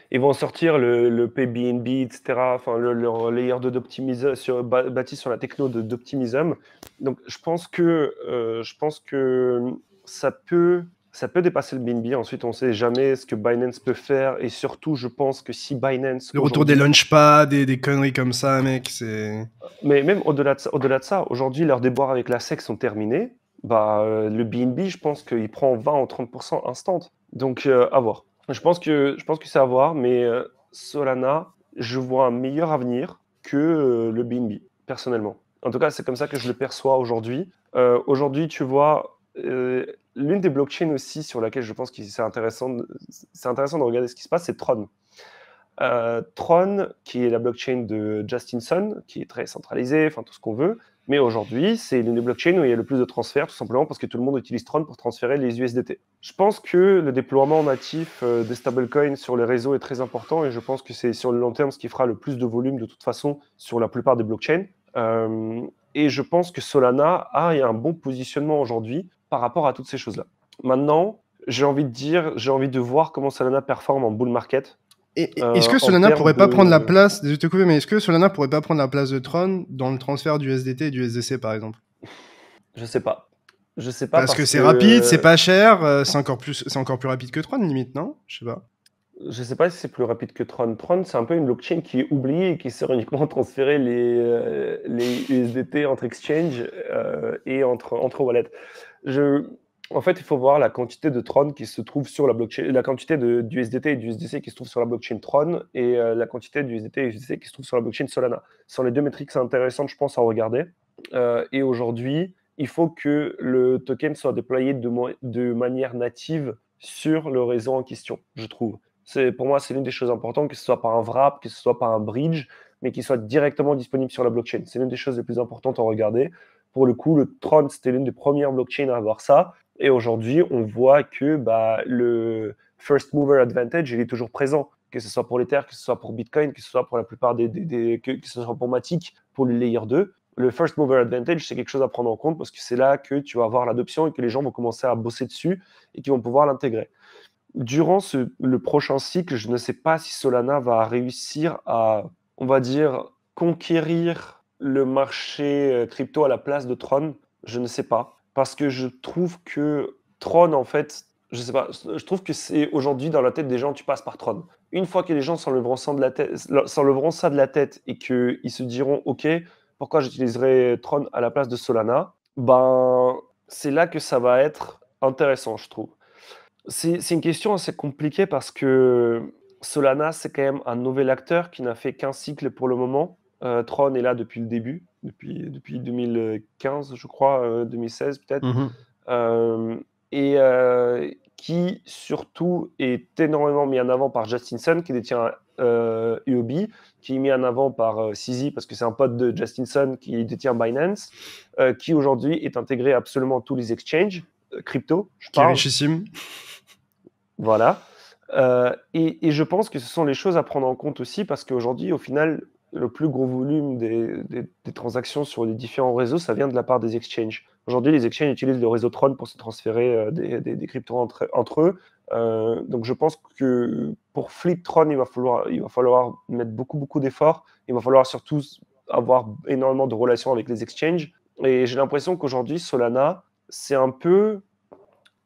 Ils vont sortir le PBNB, etc. Enfin, leur layer 2 d'optimisme bâti sur la techno d'optimism. Donc, je pense que ça peut dépasser le BNB. Ensuite, on ne sait jamais ce que Binance peut faire. Et surtout, je pense que si Binance Le retour des aujourd'hui, launchpads, des conneries comme ça, mec, c'est... mais même au-delà de ça, aujourd'hui, leurs déboires avec la SEC sont terminés. Le BNB, je pense qu'il prend 20 ou 30% instant. Donc, à voir. Je pense que c'est à voir, mais Solana, je vois un meilleur avenir que le BNB, personnellement. En tout cas, c'est comme ça que je le perçois aujourd'hui. Aujourd'hui, tu vois, l'une des blockchains aussi sur laquelle je pense que c'est intéressant de regarder ce qui se passe, c'est Tron. Tron, qui est la blockchain de Justin Sun, qui est très centralisée, enfin tout ce qu'on veut. Mais aujourd'hui, c'est l'une des blockchains où il y a le plus de transferts, tout simplement parce que tout le monde utilise Tron pour transférer les USDT. Je pense que le déploiement natif des stablecoins sur les réseaux est très important et je pense que c'est sur le long terme ce qui fera le plus de volume de toute façon sur la plupart des blockchains. Et je pense que Solana a un bon positionnement aujourd'hui par rapport à toutes ces choses-là. Maintenant, j'ai envie de voir comment Solana performe en bull market. Est-ce que En Solana termes pourrait pas prendre la de... place, désolé de te couper, mais est-ce que Solana pourrait pas prendre la place de Tron dans le transfert du SDT et du SDC par exemple? Je sais pas. Je sais pas Parce que parce c'est rapide, c'est que pas cher, c'est encore plus rapide que Tron limite, non? Je sais pas. je sais pas si c'est plus rapide que Tron. Tron, c'est un peu une blockchain qui est oubliée et qui sert uniquement à transférer les USDT entre exchange et entre wallets. En fait, il faut voir la quantité de Tron qui se trouve sur la blockchain, la quantité du USDT et du USDC qui se trouve sur la blockchain Tron et la quantité du USDT et USDC qui se trouve sur la blockchain Solana. Ce sont les deux métriques intéressantes, je pense, à regarder. Et aujourd'hui, il faut que le token soit déployé de manière native sur le réseau en question, je trouve. Pour moi, c'est l'une des choses importantes, que ce soit par un wrap, que ce soit par un bridge, mais qu'il soit directement disponible sur la blockchain. C'est l'une des choses les plus importantes à regarder. Pour le coup, le Tron, c'était l'une des premières blockchains à avoir ça. Et aujourd'hui, on voit que le first mover advantage, il est toujours présent, que ce soit pour l'Ether, que ce soit pour Bitcoin, que ce soit pour la plupart que ce soit pour Matic, pour le Layer 2. Le first mover advantage, c'est quelque chose à prendre en compte parce que c'est là que tu vas avoir l'adoption et que les gens vont commencer à bosser dessus et qui vont pouvoir l'intégrer. Durant le prochain cycle, je ne sais pas si Solana va réussir à, on va dire, conquérir le marché crypto à la place de Tron. Je ne sais pas. Parce que je trouve que Tron, en fait, je sais pas, je trouve que c'est aujourd'hui dans la tête des gens, tu passes par Tron. Une fois que les gens s'enlèveront ça de la tête et qu'ils se diront, OK, pourquoi j'utiliserais Tron à la place de Solana, c'est là que ça va être intéressant, je trouve. C'est une question assez compliquée parce que Solana, c'est quand même un nouvel acteur qui n'a fait qu'un cycle pour le moment. Tron est là depuis le début, depuis 2015, je crois, 2016 peut-être. Mhm. Euh, et qui surtout est énormément mis en avant par Justin Sun, qui détient UOB, qui est mis en avant par CZ, parce que c'est un pote de Justin Sun qui détient Binance, qui aujourd'hui est intégré à absolument tous les exchanges, crypto, je Qui est parle. richissime. Voilà. Et je pense que ce sont les choses à prendre en compte aussi, parce qu'aujourd'hui, au final, le plus gros volume des transactions sur les différents réseaux, ça vient de la part des exchanges. Aujourd'hui, les exchanges utilisent le réseau Tron pour se transférer des cryptos entre eux. Donc je pense que pour flip Tron, il va falloir mettre beaucoup d'efforts. Il va falloir surtout avoir énormément de relations avec les exchanges. Et j'ai l'impression qu'aujourd'hui, Solana, c'est un peu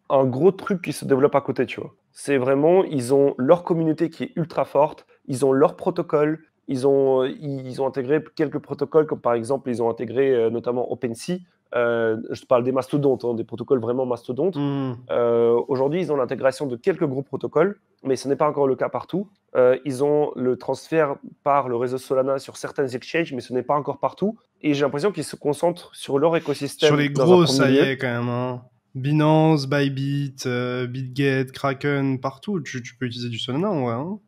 un gros truc qui se développe à côté, tu vois. C'est vraiment, ils ont leur communauté qui est ultra forte, ils ont leur protocole, ils ont intégré quelques protocoles, comme par exemple, ils ont intégré notamment OpenSea. Je parle des mastodontes, hein, des protocoles vraiment mastodontes. Mhm. Aujourd'hui, ils ont l'intégration de quelques gros protocoles, mais ce n'est pas encore le cas partout. Ils ont le transfert par le réseau Solana sur certains exchanges, mais ce n'est pas encore partout. Et j'ai l'impression qu'ils se concentrent sur leur Sur écosystème les dans un gros, premier ça y lieu. est, quand même. Hein. Binance, Bybit, BitGet, Kraken, partout. Tu peux utiliser du Solana, en vrai. Hein.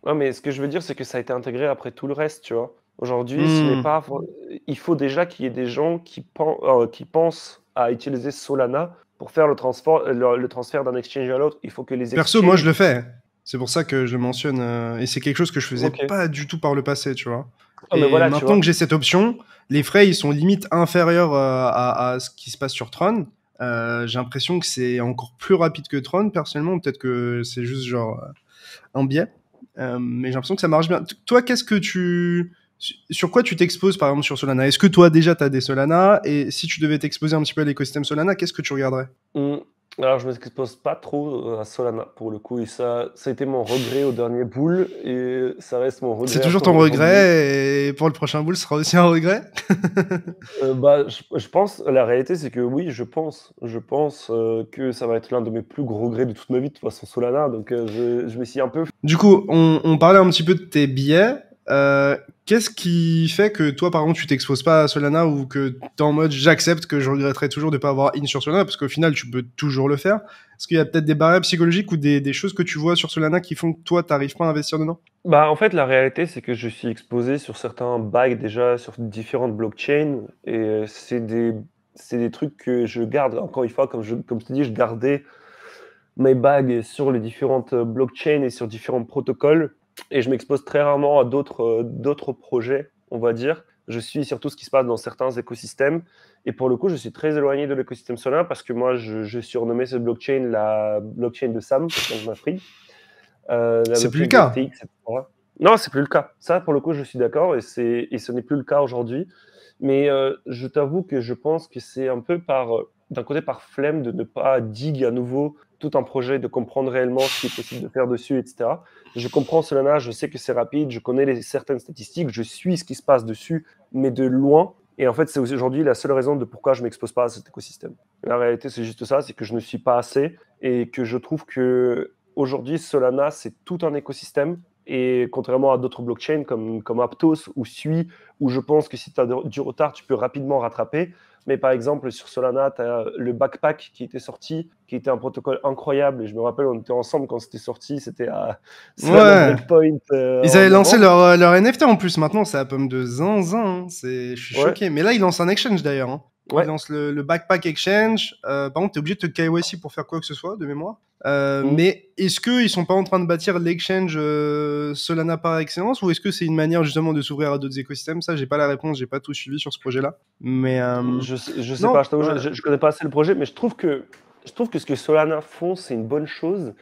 Ouais, mais ce que je veux dire, c'est que ça a été intégré après tout le reste, tu vois. Aujourd'hui, ce n'est Hmm. pas. Il faut déjà qu'il y ait des gens qui pensent à utiliser Solana pour faire le transfert d'un exchange à l'autre. Il faut que les Perso, moi, je le exchanges. fais. C'est pour ça que je le mentionne. Et c'est quelque chose que je faisais Ok. pas du tout par le passé, tu vois. Ah, mais Et voilà, tu maintenant que vois. j'ai cette option, les frais, ils sont limite inférieurs à ce qui se passe sur Tron. J'ai l'impression que c'est encore plus rapide que Tron, personnellement. Peut-être que c'est juste genre un biais. Mais j'ai l'impression que ça marche bien. Toi, qu'est-ce que tu... Sur quoi tu t'exposes, par exemple, sur Solana? Est-ce que toi, déjà, tu as des Solana? Et si tu devais t'exposer un petit peu à l'écosystème Solana, qu'est-ce que tu regarderais? Hmm. Alors, je ne m'expose pas trop à Solana pour le coup. Et ça a été mon regret au dernier bull. Et ça reste mon C'est regret toujours encore ton aujourd'hui. regret, et pour le prochain bull, ce sera aussi un regret? Bah, je pense, la réalité, c'est que oui, je pense que ça va être l'un de mes plus gros regrets de toute ma vie, de toute façon, Solana. Donc, je me suis un peu. Du coup, on parlait un petit peu de tes billets. Qu'est-ce qui fait que toi, par exemple, tu t'exposes pas à Solana ou que t'es en mode j'accepte que je regretterais toujours de pas avoir in sur Solana parce qu'au final, tu peux toujours le faire. Est-ce qu'il y a peut-être des barrières psychologiques ou des choses que tu vois sur Solana qui font que toi, t'arrives pas à investir dedans? Bah, en fait, la réalité, c'est que je suis exposé sur certains bails déjà sur différentes blockchains et c'est des trucs que je garde. Encore une fois, comme je te dis, je gardais mes bagues sur les différentes blockchains et sur différents protocoles et je m'expose très rarement à d'autres projets, on va dire. Je suis surtout ce qui se passe dans certains écosystèmes et pour le coup, je suis très éloigné de l'écosystème Solana parce que moi, je surnommais cette blockchain la blockchain de Sam, Bankman-Fried. La C'est plus le blockchain de cas. FTX, etc. Non, c'est plus le cas. Ça, pour le coup, je suis d'accord et ce n'est plus le cas aujourd'hui. Mais je t'avoue que je pense que c'est un peu d'un côté par flemme de ne pas dig à nouveau tout un projet, de comprendre réellement ce qui est possible de faire dessus, etc. Je comprends Solana, je sais que c'est rapide, je connais certaines statistiques, je suis ce qui se passe dessus, mais de loin. Et en fait, c'est aujourd'hui la seule raison de pourquoi je m'expose pas à cet écosystème. La réalité, c'est juste ça, c'est que je ne suis pas assez et que je trouve que aujourd'hui, Solana, c'est tout un écosystème. Et contrairement à d'autres blockchains comme Aptos ou Sui, où je pense que si tu as du retard, tu peux rapidement rattraper. Mais par exemple, sur Solana, tu as le Backpack qui était sorti, qui était un protocole incroyable. Et je me rappelle, on était ensemble quand c'était sorti, c'était à Solana Ouais. Breakpoint Ils en avaient lancé novembre. leur NFT en plus. Maintenant, c'est à pomme de zinzin. Hein. Je suis Ouais, choqué. Mais là, ils lancent un exchange d'ailleurs. Hein. Ils ouais. lancent le Backpack Exchange. Par contre, t'es obligé de te KYC pour faire quoi que ce soit, de mémoire. Mm. Mais est-ce qu'ils sont pas en train de bâtir l'exchange Solana par excellence ou est-ce que c'est une manière justement de s'ouvrir à d'autres écosystèmes? Ça, j'ai pas la réponse. J'ai pas tout suivi sur ce projet-là. Mais Je sais pas, non, je t'avoue, ouais. je connais pas assez le projet, mais je trouve que ce que Solana font, c'est une bonne chose.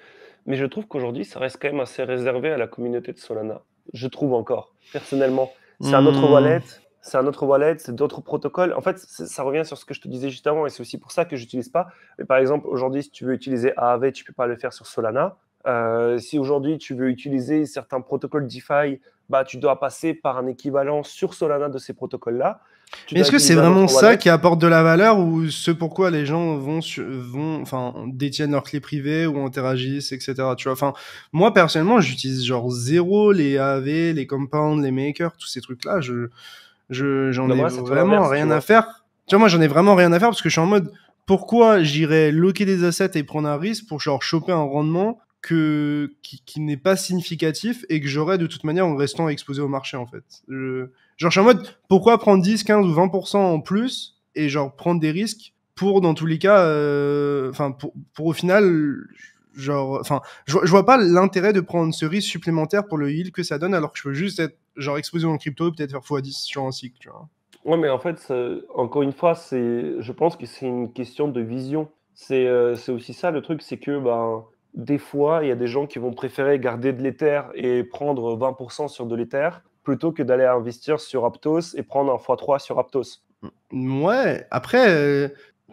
Mais je trouve qu'aujourd'hui, ça reste quand même assez réservé à la communauté de Solana. Je trouve encore, personnellement. C'est un autre Hmm. wallet, c'est un autre wallet, c'est d'autres protocoles. En fait, ça revient sur ce que je te disais juste avant, et c'est aussi pour ça que je n'utilise pas. Mais par exemple, aujourd'hui, si tu veux utiliser Aave, tu ne peux pas le faire sur Solana. Si aujourd'hui, tu veux utiliser certains protocoles DeFi, bah, tu dois passer par un équivalent sur Solana de ces protocoles-là. Tu Mais dois est-ce que c'est utiliser un vraiment autre ça wallet. qui apporte de la valeur ou ce pourquoi les gens enfin, détiennent leurs clés privées ou interagissent, etc. Tu vois, enfin, moi personnellement, j'utilise genre zéro les AAV, les Compound, les Makers, tous ces trucs-là. J'en Ben ai moi, c'est tout vraiment l'inverse, tu rien à vois. faire. Tu vois, moi, j'en ai vraiment rien à faire parce que je suis en mode, pourquoi j'irais loquer des assets et prendre un risque pour genre choper un rendement qui n'est pas significatif et que j'aurais de toute manière en restant exposé au marché, en fait. Genre, je suis en mode, pourquoi prendre 10, 15 ou 20% en plus et genre prendre des risques pour, dans tous les cas, enfin, pour au final, genre, enfin, je vois pas l'intérêt de prendre ce risque supplémentaire pour le yield que ça donne alors que je peux juste être genre exposé en crypto et peut-être faire x10 sur un cycle, tu vois. Ouais, mais en fait, encore une fois, je pense que c'est une question de vision. C'est aussi ça le truc, c'est que ben, des fois, il y a des gens qui vont préférer garder de l'Ether et prendre 20% sur de l'Ether plutôt que d'aller investir sur Aptos et prendre un x3 sur Aptos. Ouais, après,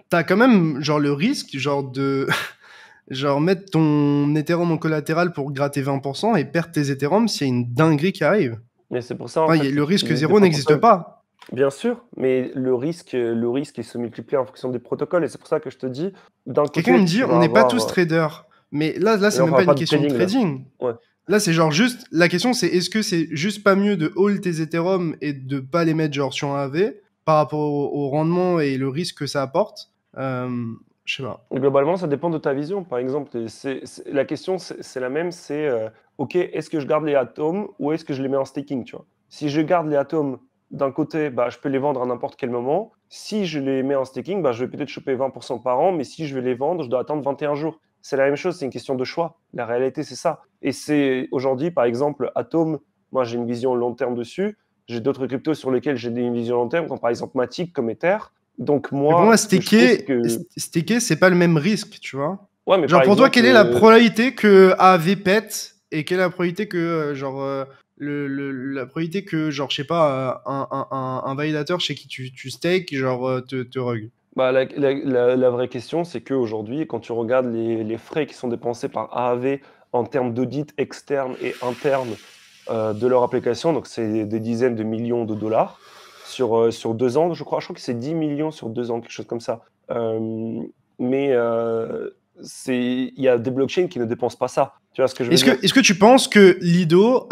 t'as quand même genre le risque genre de genre mettre ton Ethereum en collatéral pour gratter 20% et perdre tes Ethereum s'il y a une dinguerie qui arrive. Mais c'est pour ça, en Enfin, fait, le risque les zéro n'existe protocoles, pas. bien sûr, mais le risque, il se multiplie en fonction des protocoles. Et c'est pour ça que je te dis, d'un Quelqu'un côté, me dit, tu on vas n'est pas avoir. tous traders. Mais là, Mais c'est là, on même parle pas pas une de question de trading, là. trading. Ouais. Là, c'est genre juste, la question c'est est-ce que c'est juste pas mieux de hold tes Ethereum et de pas les mettre genre sur un AV par rapport au rendement et le risque que ça apporte. Je sais pas. Globalement, ça dépend de ta vision. Par exemple, la question, c'est la même, OK, est-ce que je garde les atomes ou est-ce que je les mets en staking, tu vois? Si je garde les atomes, d'un côté, bah, je peux les vendre à n'importe quel moment. Si je les mets en staking, bah, je vais peut-être choper 20% par an, mais si je vais les vendre, je dois attendre 21 jours. C'est la même chose, c'est une question de choix. La réalité, c'est ça. Et c'est aujourd'hui, par exemple, Atom, moi, j'ai une vision long terme dessus. J'ai d'autres cryptos sur lesquels j'ai une vision long terme, comme par exemple Matic, comme Ether. Donc Mais pour moi, moi, ce que je trouve, c'est staker, que staker, c'est pas le même risque, tu vois. ouais, mais Genre par pour toi, exemple, quelle est la probabilité que AV pète et quelle est la probabilité que la probabilité que genre je sais pas un validateur chez qui tu stake genre te rug. bah, la vraie question, c'est qu'aujourd'hui, quand tu regardes les frais qui sont dépensés par AAV en termes d'audit externe et interne de leur application, donc c'est des dizaines de millions de dollars sur 2 ans, je crois que c'est 10 millions sur 2 ans, quelque chose comme ça. Mais il y a des blockchains qui ne dépensent pas ça. Tu vois ce que je veux dire? Est-ce que tu penses que Lido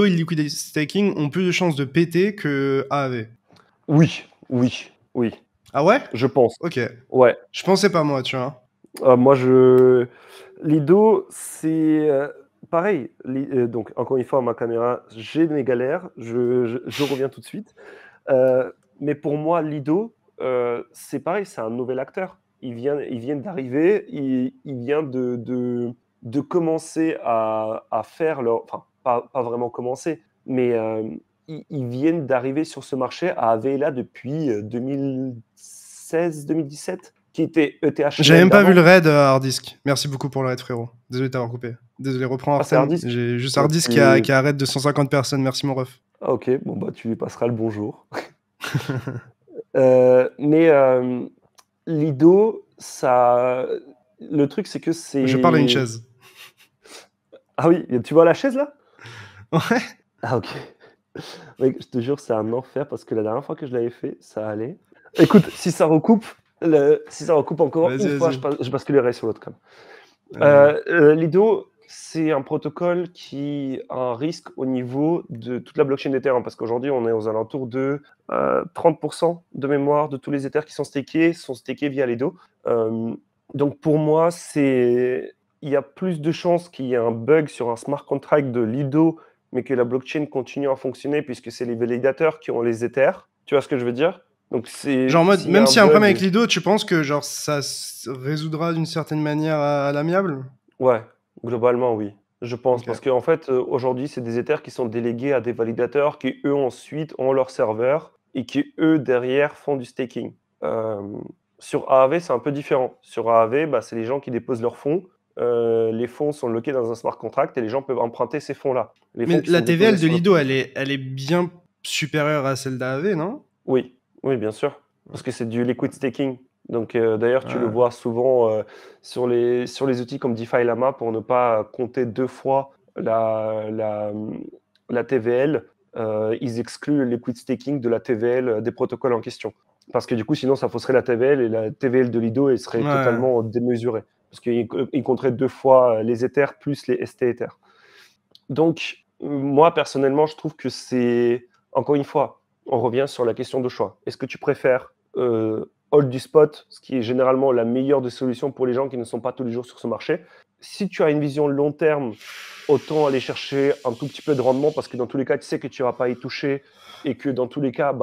et Liquid Staking ont plus de chances de péter que AAV? Oui, oui, oui, Ah ouais? je pense. Ok. Ouais. Je pensais pas moi, tu vois. Moi, Lido, c'est pareil. Donc, encore une fois, ma caméra, j'ai mes galères. Je reviens tout de suite. Mais pour moi, Lido, c'est pareil, c'est un nouvel acteur. Il vient d'arriver, il vient de commencer à faire leur. Enfin, pas vraiment commencer, mais ils viennent d'arriver sur ce marché à AVE depuis 2016-2017, qui était J'avais ETHLend même pas vu le d'avant. raid Hardisk. Merci beaucoup pour le raid, frérot. Désolé de t'avoir coupé. Désolé, reprends Ah, c'est Arsène. Hardisk. J'ai juste Bah, Hardisk qui a raid de 150 personnes. Merci, mon ref. ah, ok, bon, bah, tu lui passeras le bonjour. Mais Lido, ça. Le truc, c'est que Je parle à une c'est. chaise. Ah oui, tu vois la chaise là? Ouais. Ah, ok. Mec, je te jure, c'est un enfer parce que la dernière fois que je l'avais fait, ça allait. Écoute, si ça recoupe encore Vas-y, une fois, vas-y. je basculerai sur l'autre cam. Vas-y. Lido, c'est un protocole qui a un risque au niveau de toute la blockchain d'Ethereum, parce qu'aujourd'hui, on est aux alentours de 30% de mémoire de tous les Ethers qui sont stakés via Lido. Donc pour moi, il y a plus de chances qu'il y ait un bug sur un smart contract de Lido, mais que la blockchain continue à fonctionner, puisque c'est les validateurs qui ont les Ethers. Tu vois ce que je veux dire? Donc Genre en mode, s'il y a même un s'il y a un problème avec bug, Lido, tu penses que genre ça se résoudra d'une certaine manière à l'amiable? ouais, globalement, oui. Je pense, Ok. parce qu'en fait, aujourd'hui, c'est des Ethers qui sont délégués à des validateurs qui, eux, ensuite, ont leur serveur et qui, eux, derrière, font du staking. Hem, sur AAV, c'est un peu différent. Sur AAV, bah, c'est les gens qui déposent leurs fonds. Les fonds sont lockés dans un smart contract et les gens peuvent emprunter ces fonds-là. Les fonds Mais qui la sont déposés TVL de sur le Lido, elle est bien supérieure à celle d'AV, non? Oui, oui, bien sûr, parce que c'est du liquid staking. Donc, d'ailleurs, tu le Ouais. vois souvent sur les outils comme DeFi Lama pour ne pas compter deux fois la TVL. ils excluent le liquid staking de la TVL des protocoles en question. Parce que du coup, sinon, ça fausserait la TVL et la TVL de Lido elle serait totalement démesurée. Parce qu'il compterait 2 fois les Ethers plus les ST Ethers. Donc, moi, personnellement, je trouve que c'est, encore une fois, on revient sur la question de choix. Est-ce que tu préfères hold du spot, ce qui est généralement la meilleure des solutions pour les gens qui ne sont pas tous les jours sur ce marché? Si tu as une vision long terme, autant aller chercher un tout petit peu de rendement parce que dans tous les cas, tu sais que tu ne vas pas y toucher et que dans tous les cas,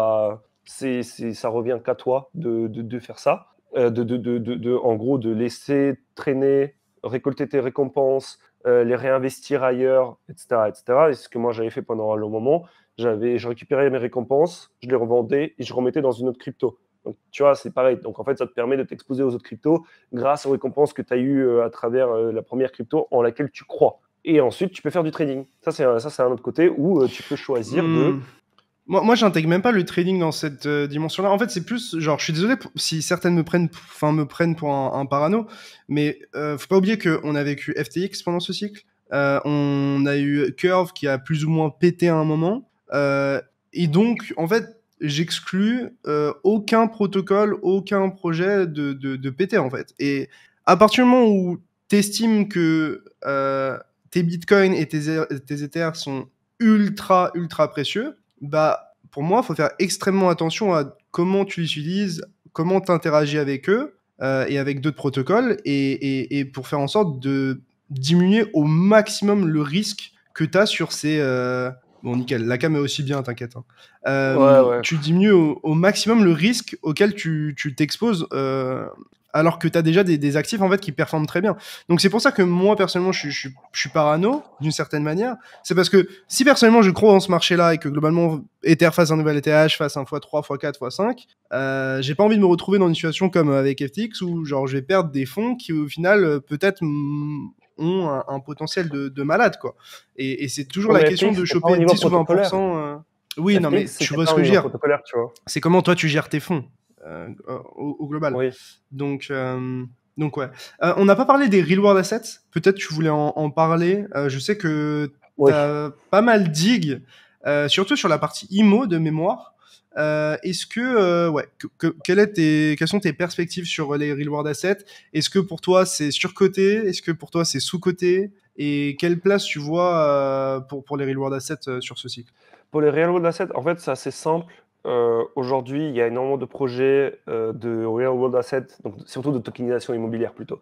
ça revient qu'à toi de faire ça. En gros, de laisser traîner, récolter tes récompenses, les réinvestir ailleurs, etc., etc. Et ce que moi j'avais fait pendant un long moment, je récupérais mes récompenses, je les revendais et je remettais dans une autre crypto. Donc, tu vois, c'est pareil. Donc, en fait, ça te permet de t'exposer aux autres cryptos grâce aux récompenses que tu as eues à travers la première crypto en laquelle tu crois. Et ensuite, tu peux faire du trading. Ça, c'est un autre côté où tu peux choisir de... Moi, j'intègre même pas le trading dans cette dimension-là. En fait, c'est plus genre, je suis désolé si certaines me prennent pour un parano, mais faut pas oublier qu'on a vécu FTX pendant ce cycle. On a eu Curve qui a plus ou moins pété à un moment. Et donc, en fait, j'exclus aucun protocole, aucun projet de péter, en fait. Et à partir du moment où t'estimes que tes bitcoins et tes Ethers sont ultra, ultra précieux, bah, pour moi, il faut faire extrêmement attention à comment tu les utilises, comment tu interagis avec eux et avec d'autres protocoles, et pour faire en sorte de diminuer au maximum le risque que tu as sur ces... Bon, nickel, la cam est aussi bien, t'inquiète. Ouais. Tu diminues au maximum le risque auquel tu t'exposes alors que tu as déjà des actifs en fait qui performent très bien. Donc c'est pour ça que moi personnellement je suis parano d'une certaine manière. C'est parce que si personnellement je crois en ce marché-là et que globalement Ether fasse un nouvel ETH, fasse un x3, x4, x5, j'ai pas envie de me retrouver dans une situation comme avec FTX où genre je vais perdre des fonds qui au final peut-être ont un potentiel de malade quoi. Et c'est toujours la Mais question FTX, de c'était pas au choper niveau 10 ou protocolaire. 20%. Oui, non FTX, mais tu c'était vois pas ce au que je veux niveau dire. protocolaire, tu vois. C'est comment toi tu gères tes fonds au global. Oui. Donc ouais. On n'a pas parlé des real world assets. Peut-être tu voulais en parler. Je sais que Oui. t'as pas mal dig, surtout sur la partie IMO de mémoire. Est-ce que, ouais, quelles sont tes perspectives sur les real world assets? Est-ce que pour toi c'est surcoté? Est-ce que pour toi c'est sous-coté? Et quelle place tu vois pour les real world assets sur ce cycle? Pour les real world assets, en fait, c'est assez simple. Aujourd'hui, il y a énormément de projets de real world assets, donc surtout de tokenisation immobilière plutôt,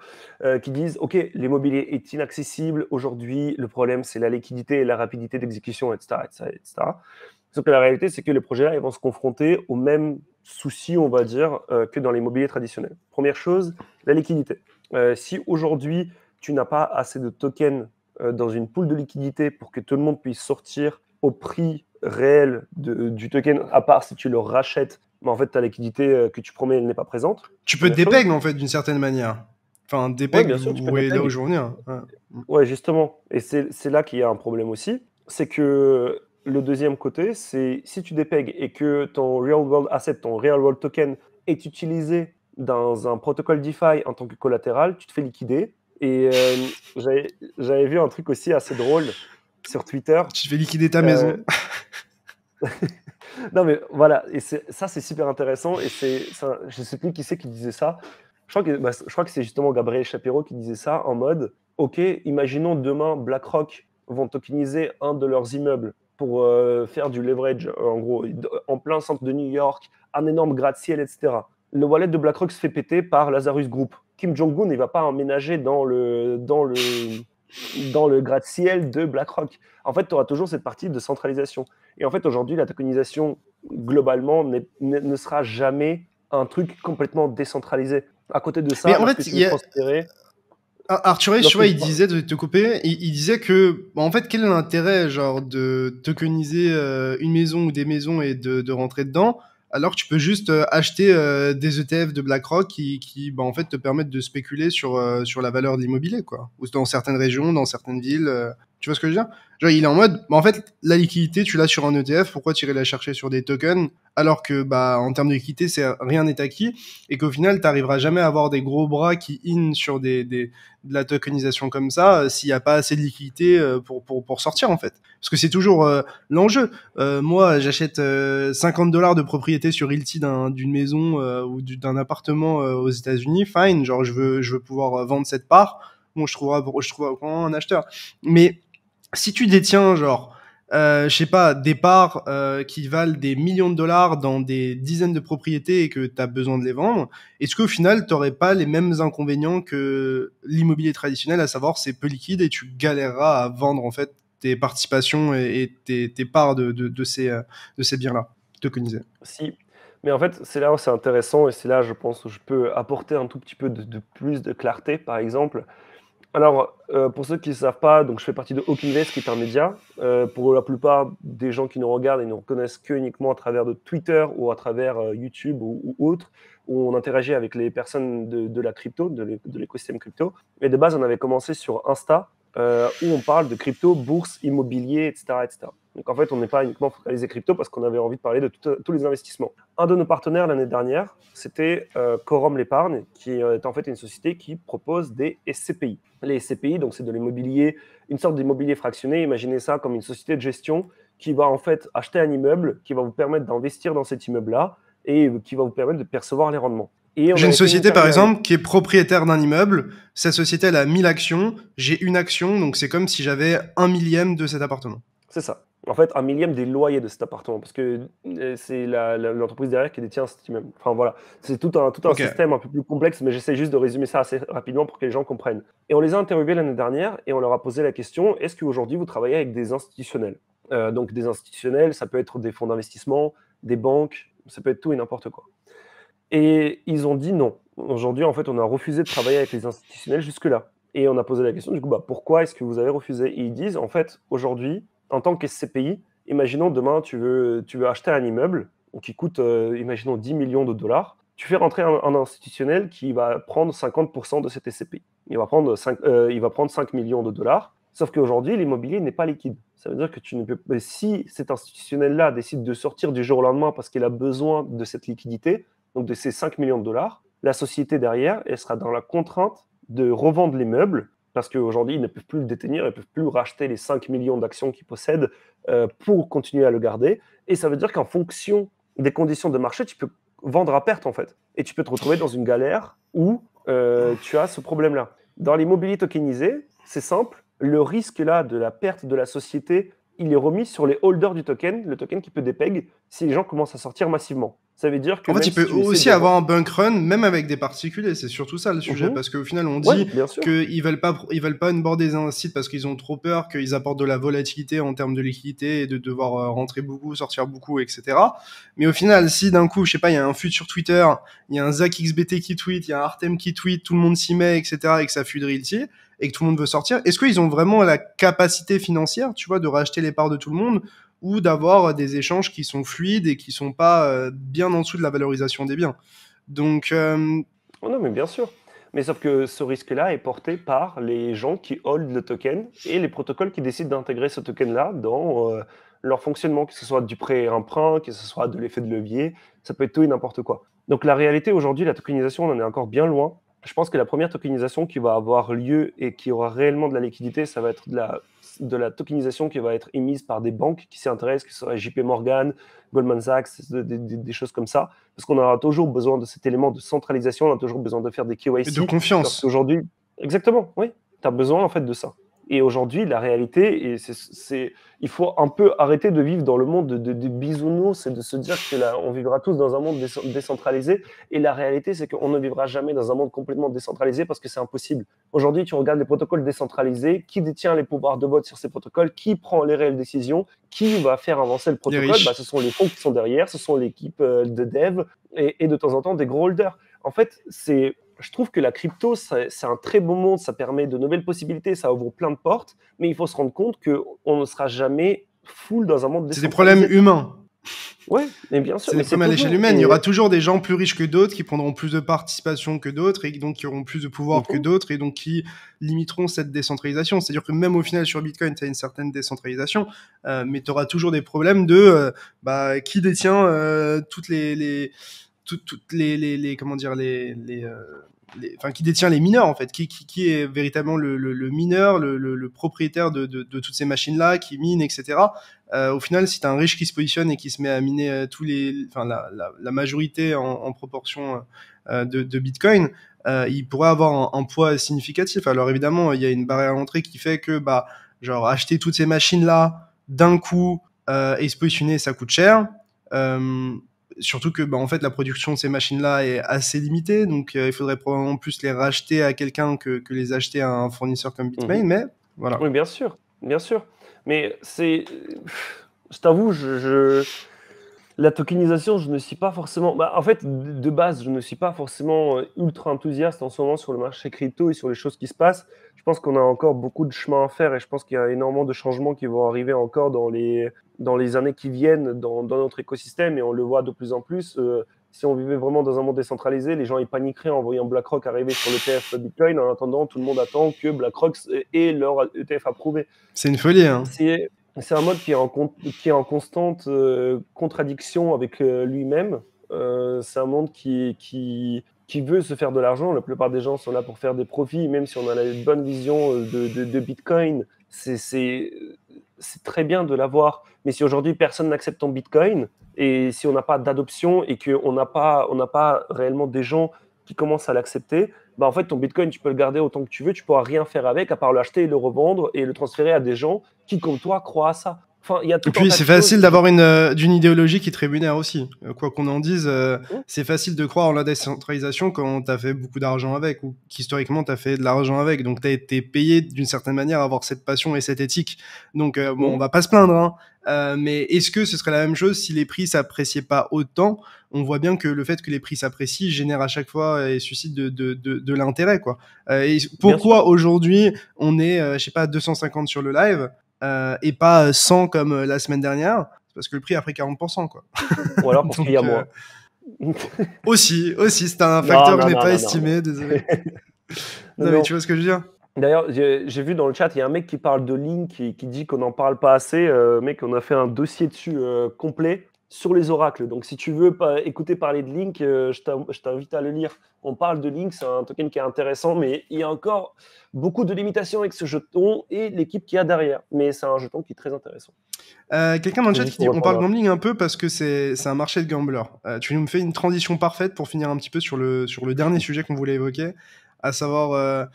qui disent OK, l'immobilier est inaccessible aujourd'hui, le problème c'est la liquidité et la rapidité d'exécution, etc., etc., etc. Sauf que la réalité, c'est que les projets-là, ils vont se confronter aux mêmes soucis, on va dire, que dans l'immobilier traditionnel. Première chose, la liquidité. Si aujourd'hui, tu n'as pas assez de tokens dans une pool de liquidité pour que tout le monde puisse sortir au prix réel du token, à part si tu le rachètes, mais en fait, ta liquidité que tu promets, elle n'est pas présente. Tu peux te Première chose. dépeg en fait d'une certaine manière. Enfin, Oui, dépeg, bien sûr, tu vous peux voyez là où dépeg. je veux en venir. Ouais. Ouais, justement. Et c'est là qu'il y a un problème aussi. C'est que le deuxième côté, c'est si tu dépeg et que ton real world asset, ton real world token est utilisé dans un protocole DeFi en tant que collatéral, tu te fais liquider. Et j'avais vu un truc aussi assez drôle sur Twitter. Tu te fais liquider ta Euh, maison. non, mais voilà. Et ça, c'est super intéressant. Et je sais plus qui c'est qui disait ça. Je crois que c'est justement Gabriel Shapiro qui disait ça en mode OK, imaginons demain BlackRock vont tokeniser un de leurs immeubles pour faire du leverage, en gros, en plein centre de New York, un énorme gratte-ciel, etc. Le wallet de BlackRock se fait péter par Lazarus Group. Kim Jong-un, il ne va pas emménager dans le gratte-ciel de BlackRock. En fait, tu auras toujours cette partie de centralisation. Et en fait, aujourd'hui, la tokenisation, globalement, ne sera jamais un truc complètement décentralisé. À côté de Mais ça, en lorsque fait, tu veux transférer, Arthur H, tu lorsque vois, tu... il disait de te couper, il disait que, bah, en fait, quel est l'intérêt, genre, de tokeniser une maison ou des maisons et de rentrer dedans, alors que tu peux juste acheter des ETF de BlackRock qui bah, en fait, te permettent de spéculer sur la valeur de l'immobilier, quoi. Ou dans certaines régions, dans certaines villes. Tu vois ce que je veux dire? Genre, il est en mode, bah, en fait, la liquidité, tu l'as sur un ETF, pourquoi tu irais la chercher sur des tokens, alors que, bah, en termes de liquidité, rien n'est acquis, et qu'au final, t'arriveras jamais à avoir des gros bras qui in sur de la tokenisation comme ça, s'il n'y a pas assez de liquidité pour sortir, en fait. Parce que c'est toujours l'enjeu. Moi, j'achète 50 dollars de propriété sur Realty d'une maison ou d'un appartement aux États-Unis, fine, genre, je veux pouvoir vendre cette part. Bon, je trouverai vraiment un acheteur. Mais si tu détiens, genre, je sais pas, des parts qui valent des millions de dollars dans des dizaines de propriétés et que tu as besoin de les vendre, est-ce qu'au final, tu n'aurais pas les mêmes inconvénients que l'immobilier traditionnel, à savoir c'est peu liquide et tu galéreras à vendre en fait tes participations et tes parts de ces biens-là, tokenisés. Si, mais en fait, c'est là où c'est intéressant et c'est là, je pense, où je peux apporter un tout petit peu de plus de clarté, par exemple. Alors, pour ceux qui ne savent pas, donc je fais partie de Hawkinvest, qui est un média. Pour la plupart des gens qui nous regardent, ils nous reconnaissent que uniquement à travers de Twitter ou à travers YouTube ou autre, où on interagit avec les personnes de la crypto, de l'écosystème crypto. Et de base, on avait commencé sur Insta, où on parle de crypto, bourse, immobilier, etc., etc. Donc en fait, on n'est pas uniquement focalisé crypto parce qu'on avait envie de parler de tous les investissements. Un de nos partenaires l'année dernière, c'était Quorum l'épargne, qui est en fait une société qui propose des SCPI. Les SCPI, donc c'est de l'immobilier, une sorte d'immobilier fractionné. Imaginez ça comme une société de gestion qui va en fait acheter un immeuble, qui va vous permettre d'investir dans cet immeuble-là et qui va vous permettre de percevoir les rendements. Et on J'ai une avait fait une société, par interview avec... exemple, qui est propriétaire d'un immeuble. Cette société, elle a 1000 actions. J'ai une action, donc c'est comme si j'avais un millième de cet appartement. C'est ça. En fait, un millième des loyers de cet appartement, parce que c'est l'entreprise derrière qui détient cet immeuble. Enfin voilà, c'est tout un Ok. système un peu plus complexe, mais j'essaie juste de résumer ça assez rapidement pour que les gens comprennent. Et on les a interviewés l'année dernière et on leur a posé la question, est-ce qu'aujourd'hui vous travaillez avec des institutionnels? Donc des institutionnels, ça peut être des fonds d'investissement, des banques, ça peut être tout et n'importe quoi. Et ils ont dit non. Aujourd'hui, en fait, on a refusé de travailler avec les institutionnels jusque-là. Et on a posé la question, du coup, bah, pourquoi est-ce que vous avez refusé? Et ils disent, en fait, aujourd'hui, en tant que SCPI, imaginons demain, tu veux acheter un immeuble qui coûte, imaginons, 10 millions de dollars. Tu fais rentrer un institutionnel qui va prendre 50% de cet SCPI. Il va prendre 5 millions de dollars. Sauf qu'aujourd'hui, l'immobilier n'est pas liquide. Ça veut dire que tu ne peux, si cet institutionnel-là décide de sortir du jour au lendemain parce qu'il a besoin de cette liquidité, donc de ces 5 millions de dollars, la société derrière, elle sera dans la contrainte de revendre les meubles, parce qu'aujourd'hui, ils ne peuvent plus le détenir, ils ne peuvent plus racheter les 5 millions d'actions qu'ils possèdent pour continuer à le garder. Et ça veut dire qu'en fonction des conditions de marché, tu peux vendre à perte, en fait. Et tu peux te retrouver dans une galère où tu as ce problème-là. Dans l'immobilier tokenisé, c'est simple, le risque là de la perte de la société, il est remis sur les holders du token, le token qui peut dépeg si les gens commencent à sortir massivement. Ça veut dire que En fait, même il si peut tu essaies aussi de... avoir un bank run, même avec des particuliers. C'est surtout ça le sujet, parce qu'au final, on Ouais, dit bien sûr. qu'ils veulent pas onboarder un site parce qu'ils ont trop peur qu'ils apportent de la volatilité en termes de liquidité et de devoir rentrer beaucoup, sortir beaucoup, etc. Mais au final, si d'un coup, je sais pas, il y a un feed sur Twitter, il y a un Zach XBT qui tweet, il y a un Artem qui tweet, tout le monde s'y met, etc., et que ça fuit de Realty, et que tout le monde veut sortir, est-ce qu'ils ont vraiment la capacité financière, tu vois, de racheter les parts de tout le monde, ou d'avoir des échanges qui sont fluides et qui sont pas bien en dessous de la valorisation des biens. Donc, Oh non, mais bien sûr. Mais sauf que ce risque-là est porté par les gens qui hold le token et les protocoles qui décident d'intégrer ce token-là dans leur fonctionnement, que ce soit du prêt-emprunt, que ce soit de l'effet de levier, ça peut être tout et n'importe quoi. Donc la réalité aujourd'hui, la tokenisation, on en est encore bien loin. Je pense que la première tokenisation qui va avoir lieu et qui aura réellement de la liquidité, ça va être de la tokenisation qui va être émise par des banques qui s'y intéressent, que ce soit JP Morgan, Goldman Sachs, des choses comme ça. Parce qu'on aura toujours besoin de cet élément de centralisation, on a toujours besoin de faire des et de KYC. Parce confiance. qu'aujourd'hui, exactement, oui, tu as besoin en fait de ça. Et aujourd'hui, la réalité, il faut un peu arrêter de vivre dans le monde de bisounours et de se dire que là, on vivra tous dans un monde décentralisé. Et la réalité, c'est qu'on ne vivra jamais dans un monde complètement décentralisé parce que c'est impossible. Aujourd'hui, tu regardes les protocoles décentralisés, qui détient les pouvoirs de vote sur ces protocoles, qui prend les réelles décisions, qui va faire avancer le protocole, bah, ce sont les fonds qui sont derrière, ce sont l'équipe de dev et de temps en temps des gros holders. En fait, je trouve que la crypto, c'est un très bon monde, ça permet de nouvelles possibilités, ça ouvre plein de portes, mais il faut se rendre compte qu'on ne sera jamais full dans un monde C'est des problèmes décentralisé. humains. Ouais, mais bien sûr, C'est mais des c'est problèmes à l'échelle toujours humaine. Il y aura toujours des gens plus riches que d'autres qui prendront plus de participation que d'autres et donc qui auront plus de pouvoir que Mmh. d'autres et donc qui limiteront cette décentralisation. C'est-à-dire que même au final sur Bitcoin, tu as une certaine décentralisation, mais tu auras toujours des problèmes de qui détient toutes toutes comment dire enfin qui détient les mineurs en fait, qui est véritablement le mineur, le propriétaire de toutes ces machines là qui mine, etc. Au final, si tu as un riche qui se positionne et qui se met à miner enfin la majorité en proportion de Bitcoin, il pourrait avoir un poids significatif. Alors évidemment, il y a une barrière à l'entrée qui fait que genre acheter toutes ces machines là d'un coup et se positionner, ça coûte cher. Euh, Surtout que en fait la production de ces machines-là est assez limitée, donc il faudrait probablement plus les racheter à quelqu'un que les acheter à un fournisseur comme Mmh. Bitmain, mais voilà. Oui, bien sûr, bien sûr. Mais c'est, je t'avoue, la tokenisation, je ne suis pas forcément en fait, de base, je ne suis pas forcément, ultra enthousiaste en ce moment sur le marché crypto et sur les choses qui se passent. Je pense qu'on a encore beaucoup de chemin à faire et je pense qu'il y a énormément de changements qui vont arriver encore dans les années qui viennent dans notre écosystème et on le voit de plus en plus. Si on vivait vraiment dans un monde décentralisé, les gens, ils paniqueraient en voyant BlackRock arriver sur l'ETF Bitcoin. En attendant, tout le monde attend que BlackRock ait leur ETF approuvé. C'est une folie, hein. C'est un mode qui est en constante contradiction avec lui-même. C'est un monde qui veut se faire de l'argent. La plupart des gens sont là pour faire des profits, même si on a la bonne vision de Bitcoin. C'est très bien de l'avoir. Mais si aujourd'hui personne n'accepte ton Bitcoin, et si on n'a pas d'adoption et qu'on n'a pas réellement des gens qui commencent à l'accepter, bah en fait, ton Bitcoin, tu peux le garder autant que tu veux, tu pourras rien faire avec à part l'acheter et le revendre et le transférer à des gens qui, comme toi, croient à ça. Enfin, il y a Et tout un puis tas de c'est choses. facile d'avoir d'une idéologie qui te rémunère aussi. Quoi qu'on en dise, Mmh, c'est facile de croire en la décentralisation quand t'as fait beaucoup d'argent avec ou qu'historiquement t'as fait de l'argent avec. Donc t'as été payé d'une certaine manière à avoir cette passion et cette éthique. Donc bon, on mmh. va pas se plaindre, hein. Mais est-ce que ce serait la même chose si les prix s'appréciaient pas autant? On voit bien que le fait que les prix s'apprécient génère à chaque fois et suscite de l'intérêt, quoi. Et Bien sûr. pourquoi aujourd'hui on est, je sais pas, 250 sur le live et pas 100 comme la semaine dernière, c'est parce que le prix a pris 40%, quoi. Ou alors parce qu'il y a Donc, moins. aussi, c'est un Non, facteur que je non, n'ai non, pas non, non, non. estimé, désolé. Non, Non, mais non. tu vois ce que je veux dire? D'ailleurs, j'ai vu dans le chat, il y a un mec qui parle de Link et qui dit qu'on n'en parle pas assez. Mec, on a fait un dossier dessus complet sur les oracles. Donc, si tu veux pas écouter parler de Link, je t'invite à le lire. On parle de Link, c'est un token qui est intéressant, mais il y a encore beaucoup de limitations avec ce jeton et l'équipe qu'il y a derrière. Mais c'est un jeton qui est très intéressant. Quelqu'un dans le C'est chat juste qui dit pour on parle répondre gambling un peu parce que c'est un marché de gamblers. Tu me fais une transition parfaite pour finir un petit peu sur sur le dernier sujet qu'on voulait évoquer, à savoir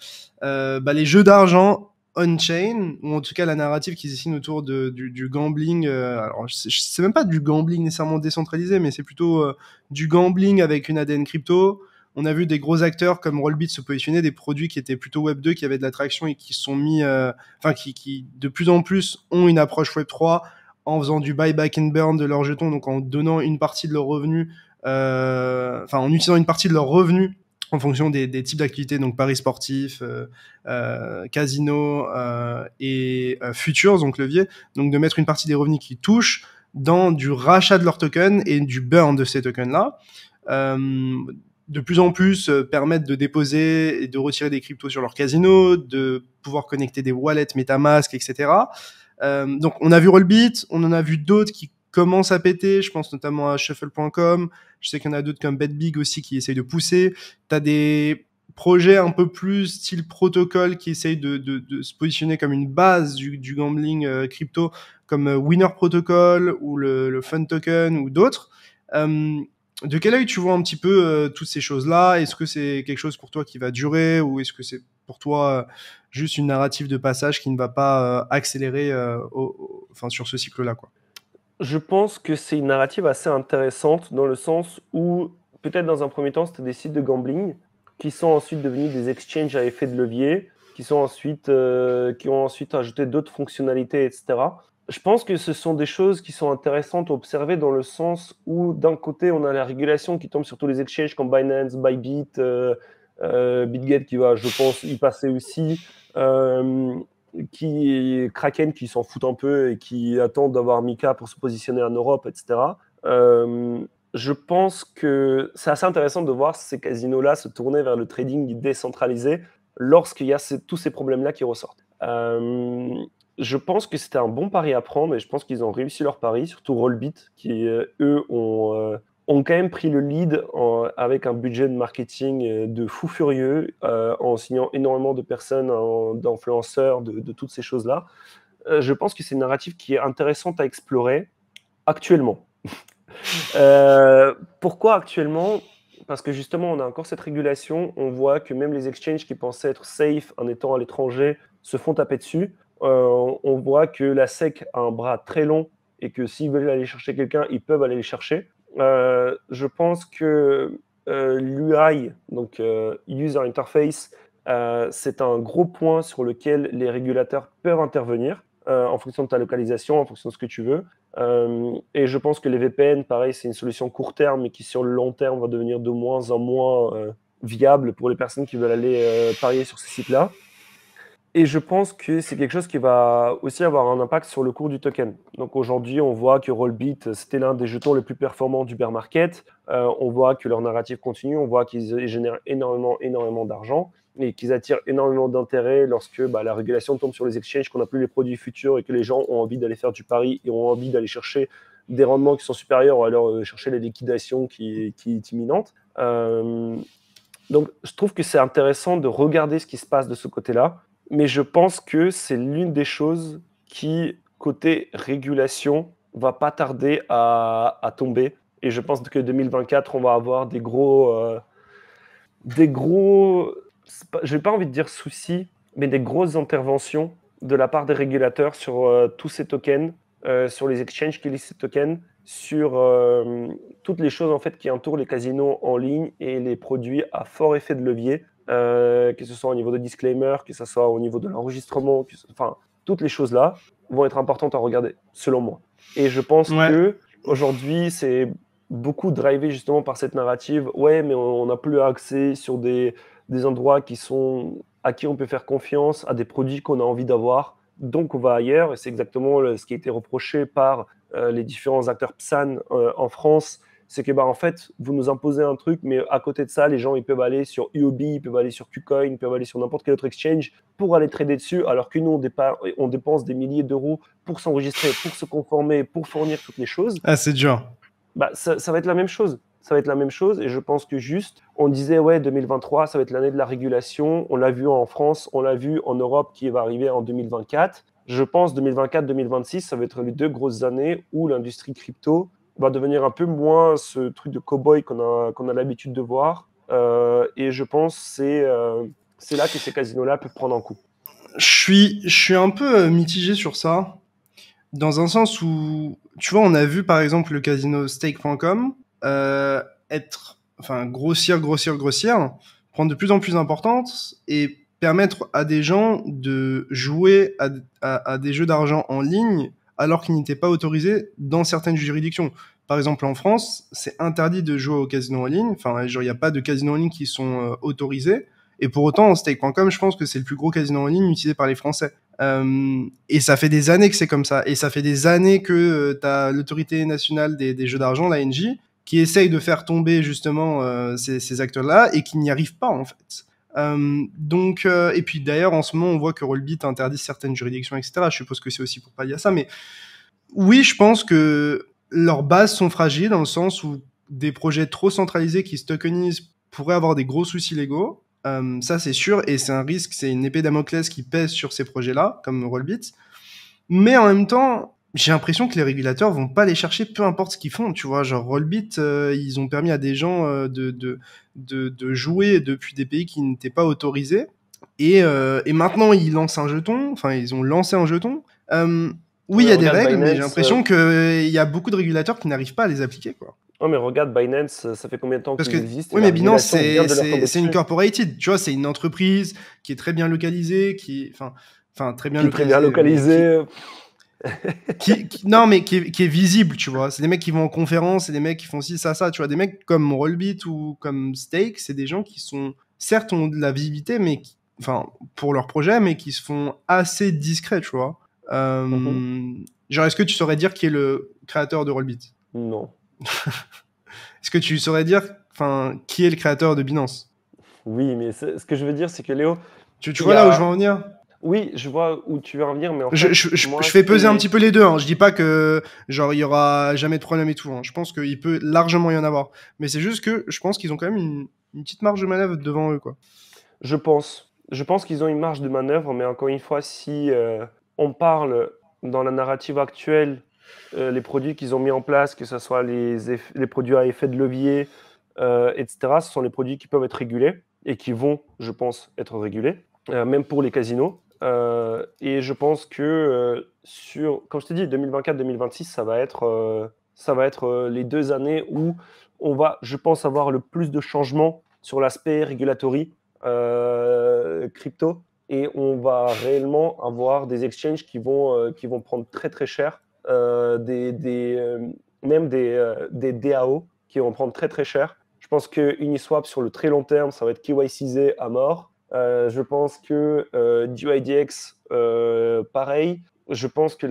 les jeux d'argent on-chain, ou en tout cas la narrative qui se dessine autour du gambling. Alors, je sais même pas du gambling nécessairement décentralisé, mais c'est plutôt du gambling avec une ADN crypto. On a vu des gros acteurs comme Rollbit se positionner, des produits qui étaient plutôt Web 2, qui avaient de l'attraction et qui se sont mis, qui de plus en plus ont une approche Web 3 en faisant du buy back and burn de leurs jetons, donc en donnant une partie de leurs revenus, en utilisant une partie de leurs revenus en fonction des types d'activités, donc paris sportifs, casino et futures, donc levier, donc de mettre une partie des revenus qu'ils touchent dans du rachat de leurs tokens et du burn de ces tokens-là. De plus en plus permettre de déposer et de retirer des cryptos sur leur casino, de pouvoir connecter des wallets MetaMask, etc. Donc on a vu Rollbit, on en a vu d'autres qui commencent à péter, je pense notamment à Shuffle.com, je sais qu'il y en a d'autres comme BetBig aussi qui essayent de pousser. T'as des projets un peu plus style protocole qui essayent de se positionner comme une base du gambling crypto, comme Winner Protocol ou le Fun Token ou d'autres. De quel œil tu vois un petit peu toutes ces choses-là? Est-ce que c'est quelque chose pour toi qui va durer ou est-ce que c'est pour toi juste une narrative de passage qui ne va pas accélérer sur ce cycle-là, quoi? Je pense que c'est une narrative assez intéressante dans le sens où, peut-être dans un premier temps, c'était des sites de gambling qui sont ensuite devenus des exchanges à effet de levier, qui ont ensuite ajouté d'autres fonctionnalités, etc. Je pense que ce sont des choses qui sont intéressantes à observer dans le sens où, d'un côté, on a la régulation qui tombe sur tous les exchanges comme Binance, Bybit, BitGet qui va, je pense, y passer aussi. Kraken qui s'en foutent un peu et qui attendent d'avoir Mika pour se positionner en Europe, etc. Je pense que c'est assez intéressant de voir ces casinos-là se tourner vers le trading décentralisé lorsqu'il y a tous ces problèmes-là qui ressortent. Je pense que c'était un bon pari à prendre et je pense qu'ils ont réussi leur pari, surtout Rollbit, qui eux ont quand même pris le lead avec un budget de marketing de fou furieux, en signant énormément de personnes, d'influenceurs, de toutes ces choses-là. Je pense que c'est une narrative qui est intéressante à explorer actuellement. Pourquoi actuellement? Parce que justement, on a encore cette régulation. On voit que même les exchanges qui pensaient être safe en étant à l'étranger se font taper dessus. On voit que la SEC a un bras très long et que s'ils veulent aller chercher quelqu'un, ils peuvent aller le chercher. Je pense que l'UI, donc User Interface, c'est un gros point sur lequel les régulateurs peuvent intervenir en fonction de ta localisation, en fonction de ce que tu veux. Et je pense que les VPN, pareil, c'est une solution court terme, mais qui sur le long terme va devenir de moins en moins viable pour les personnes qui veulent aller parier sur ces sites-là. Et je pense que c'est quelque chose qui va aussi avoir un impact sur le cours du token. Donc aujourd'hui, on voit que Rollbit, c'était l'un des jetons les plus performants du bear market. On voit que leur narrative continue, on voit qu'ils génèrent énormément d'argent et qu'ils attirent énormément d'intérêt lorsque la régulation tombe sur les exchanges, qu'on n'a plus les produits futurs et que les gens ont envie d'aller faire du pari et ont envie d'aller chercher des rendements qui sont supérieurs ou alors chercher la liquidation qui est imminente. Donc je trouve que c'est intéressant de regarder ce qui se passe de ce côté-là. Mais je pense que c'est l'une des choses qui, côté régulation, va pas tarder à tomber. Et je pense que 2024, on va avoir des gros, j'ai pas envie de dire soucis, mais des grosses interventions de la part des régulateurs sur tous ces tokens, sur les exchanges qui listent ces tokens, sur toutes les choses en fait qui entourent les casinos en ligne et les produits à fort effet de levier. Que ce soit au niveau de disclaimer, que ce soit au niveau de l'enregistrement, enfin, toutes les choses-là vont être importantes à regarder, selon moi. Et je pense que aujourd'hui, c'est beaucoup drivé justement par cette narrative. Ouais, mais on n'a plus accès sur des endroits à qui on peut faire confiance, à des produits qu'on a envie d'avoir. Donc, on va ailleurs. Et c'est exactement ce qui a été reproché par les différents acteurs PSAN en France. C'est que en fait, vous nous imposez un truc, mais à côté de ça, les gens ils peuvent aller sur UOB, ils peuvent aller sur KuCoin, ils peuvent aller sur n'importe quel autre exchange pour aller trader dessus, alors que nous, on dépense des milliers d'euros pour s'enregistrer, pour se conformer, pour fournir toutes les choses. Ah, c'est dur. Ça va être la même chose. Ça va être la même chose, et je pense que juste, on disait, ouais, 2023, ça va être l'année de la régulation. On l'a vu en France, on l'a vu en Europe, qui va arriver en 2024. Je pense 2024-2026, ça va être les 2 grosses années où l'industrie crypto va devenir un peu moins ce truc de cow-boy qu'on a l'habitude de voir. Et je pense que c'est là que ces casinos-là peuvent prendre un coup. Je suis un peu mitigé sur ça, dans un sens où, tu vois, on a vu par exemple le casino stake.com grossir, prendre de plus en plus d'importance et permettre à des gens de jouer à des jeux d'argent en ligne alors qu'ils n'étaient pas autorisés dans certaines juridictions. Par exemple, en France, c'est interdit de jouer au casino en ligne. Enfin, genre, il n'y a pas de casinos en ligne qui sont autorisés. Et pour autant, stake.com, je pense que c'est le plus gros casino en ligne utilisé par les Français. Et ça fait des années que c'est comme ça. Et ça fait des années que tu as l'autorité nationale des jeux d'argent, l'ANJ, qui essaye de faire tomber justement ces acteurs-là et qui n'y arrivent pas, en fait. Et puis d'ailleurs, en ce moment, on voit que Rollbit interdit certaines juridictions, etc. Je suppose que c'est aussi pour pallier à ça. Mais oui, je pense que leurs bases sont fragiles dans le sens où des projets trop centralisés qui se tokenisent pourraient avoir des gros soucis légaux. Ça, c'est sûr, et c'est un risque, c'est une épée Damoclès qui pèse sur ces projets-là, comme Rollbit. Mais en même temps, j'ai l'impression que les régulateurs vont pas les chercher, peu importe ce qu'ils font, tu vois. Genre, Rollbit, ils ont permis à des gens de jouer depuis des pays qui n'étaient pas autorisés. Et maintenant, ils lancent un jeton, enfin, ils ont lancé un jeton. Oui, il y a des règles, mais j'ai l'impression qu'il y a beaucoup de régulateurs qui n'arrivent pas à les appliquer, quoi. Oh, mais regarde, Binance, ça fait combien de temps qu'ils existent? Oui, mais Binance, c'est une corporated, tu vois, c'est une entreprise qui est très bien localisée, qui est très bien localisée. Non, mais qui est visible, tu vois. C'est des mecs qui vont en conférence, c'est des mecs qui font ci, ça, tu vois. Des mecs comme Rollbit ou comme Stake, c'est des gens qui sont, certes, ont de la visibilité, mais enfin, pour leur projet, mais qui se font assez discrets, tu vois. Mhm. Genre, est-ce que tu saurais dire qui est le créateur de Rollbit? Non. Est-ce que tu saurais dire, enfin, qui est le créateur de Binance? Oui, mais ce que je veux dire, c'est que Léo, Tu il y vois là où je veux a... en venir? Oui, je vois où tu veux en venir, mais en Je, fait, je, je, moi, je fais peser un c'est... petit peu les deux, hein. Je dis pas que genre il y aura jamais de problème et tout, hein. Je pense qu'il peut largement y en avoir. Mais c'est juste que je pense qu'ils ont quand même une petite marge de manœuvre devant eux, quoi. Je pense. Je pense qu'ils ont une marge de manœuvre, mais encore une fois, si on parle dans la narrative actuelle, les produits qu'ils ont mis en place, que ce soit les produits à effet de levier, etc., ce sont les produits qui peuvent être régulés et qui vont, je pense, être régulés, même pour les casinos. Et je pense que comme je t'ai dit, 2024-2026, ça va être les 2 années où on va, je pense, avoir le plus de changements sur l'aspect régulatory crypto et on va réellement avoir des exchanges qui vont prendre très très cher, même des DAO qui vont prendre très très cher. Je pense que Uniswap sur le très long terme, ça va être KYCisé à mort. Je pense que DYDX, pareil. Je pense que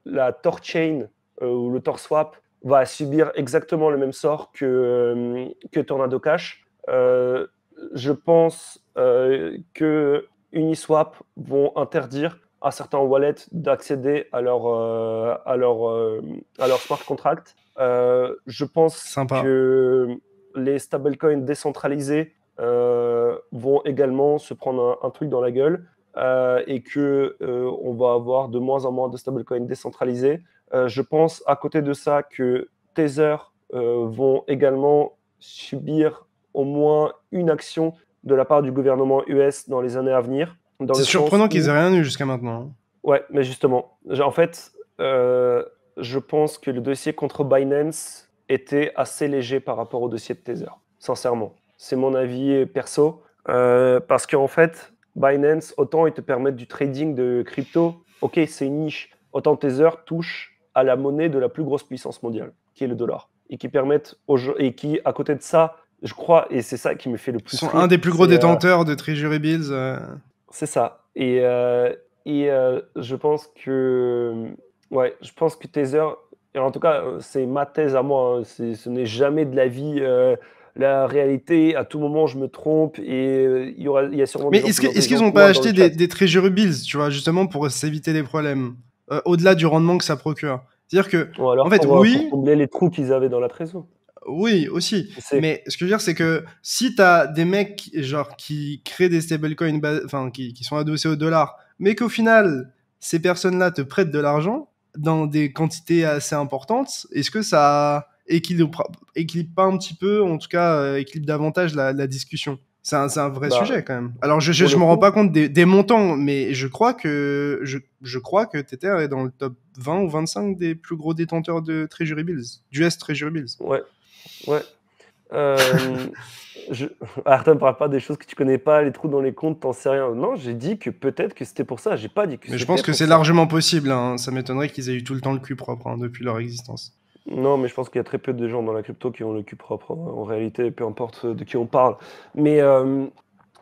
la TorChain ou le TorSwap va subir exactement le même sort que Tornado Cash. Je pense que Uniswap vont interdire à certains wallets d'accéder à leur smart contract. Je pense Sympa. que les stablecoins décentralisés vont également se prendre un truc dans la gueule et que on va avoir de moins en moins de stablecoins décentralisés. Je pense à côté de ça que Tether vont également subir au moins une action de la part du gouvernement US dans les années à venir, dans C'est le sens surprenant qu'ils aient où, rien eu jusqu'à maintenant, hein. ouais, mais justement, en fait, je pense que le dossier contre Binance était assez léger par rapport au dossier de Tether, sincèrement. C'est mon avis perso, parce qu'en fait, Binance, autant ils te permettent du trading de crypto, ok, c'est une niche, autant Tether touche à la monnaie de la plus grosse puissance mondiale, qui est le dollar, et qui permettent et qui, à côté de ça, je crois, et c'est ça qui me fait le Ils plus sont un rire, des plus gros détenteurs de Treasury Bills. c'est ça. Je pense que, ouais, je pense que Tether, et en tout cas, c'est ma thèse à moi, hein, ce n'est jamais de la vie, la réalité. À tout moment, je me trompe et il y a sûrement Mais des gens plus est-ce qu'ils intelligents ont que pas moi dans le acheté chat. des Treasury Bills, tu vois, justement pour s'éviter des problèmes, au-delà du rendement que ça procure? C'est-à-dire que, Ou en alors fait, pour oui, combler les trous qu'ils avaient dans la trésor. oui, aussi. Qui sait? Mais ce que je veux dire, c'est que si t'as des mecs genre qui créent des stablecoins, enfin qui sont adossés au dollar, mais qu'au final ces personnes-là te prêtent de l'argent dans des quantités assez importantes, est-ce que ça équilibre pas un petit peu, en tout cas équilibre davantage la discussion? C'est un vrai Bah, sujet quand même. Alors pour je le me rends coup, pas compte des montants, mais je crois que Tether est dans le top 20 ou 25 des plus gros détenteurs de Treasury Bills, d'US Treasury Bills. ouais, ouais. Euh, je... Arrête, ne parle pas des choses que tu connais pas, les trous dans les comptes, t'en sais rien. Non, j'ai dit que peut-être que c'était pour ça. J'ai pas dit que Mais je c'était pense que pour c'est ça. largement possible, hein. Ça m'étonnerait qu'ils aient eu tout le temps le cul propre, hein, depuis leur existence. Non, mais je pense qu'il y a très peu de gens dans la crypto qui ont le cul propre, hein, en réalité, peu importe de qui on parle. Mais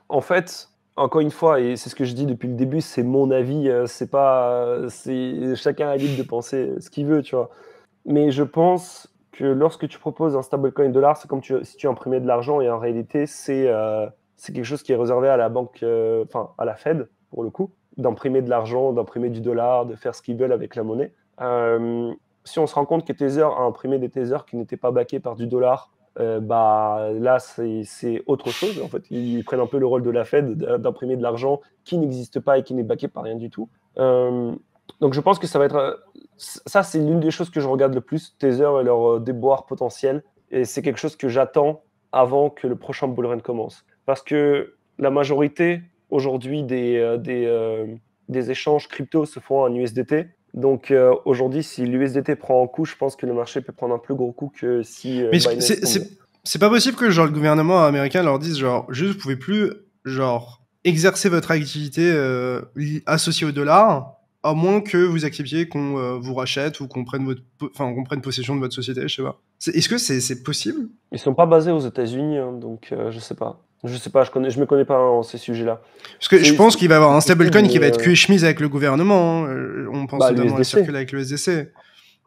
en fait, encore une fois, et c'est ce que je dis depuis le début, c'est mon avis, c'est pas, c'est chacun est libre de penser ce qu'il veut, tu vois. Mais je pense que lorsque tu proposes un stablecoin dollar, c'est comme si tu imprimais de l'argent et en réalité, c'est quelque chose qui est réservé à la banque, enfin à la Fed pour le coup, d'imprimer de l'argent, d'imprimer du dollar, de faire ce qu'ils veulent avec la monnaie. Euh, Si on se rend compte que Tether a imprimé des Tethers qui n'étaient pas backés par du dollar, bah là c'est autre chose. En fait, ils prennent un peu le rôle de la Fed d'imprimer de l'argent qui n'existe pas et qui n'est backé par rien du tout. Euh, donc je pense que ça va être ça, c'est l'une des choses que je regarde le plus, Tether et leur déboire potentiel. Et c'est quelque chose que j'attends avant que le prochain bull run commence. Parce que la majorité aujourd'hui des échanges crypto se font en USDT. Donc aujourd'hui, si l'USDT prend un coup, je pense que le marché peut prendre un plus gros coup que si Mais Binance tombe. c'est pas possible que genre le gouvernement américain leur dise genre juste vous pouvez plus genre exercer votre activité associée au dollar à moins que vous acceptiez qu'on vous rachète ou qu'on prenne enfin qu'on prenne possession de votre société, je sais pas. Est-ce que c'est possible? Ils sont pas basés aux États-Unis, hein, donc je sais pas. Je sais pas, je me connais pas en ces sujets-là. Parce que je pense qu'il va y avoir un C'est possible, stablecoin qui va mais être cul et chemise avec le gouvernement, hein. On pense bah, notamment à l'USDC. Circle avec le SDC.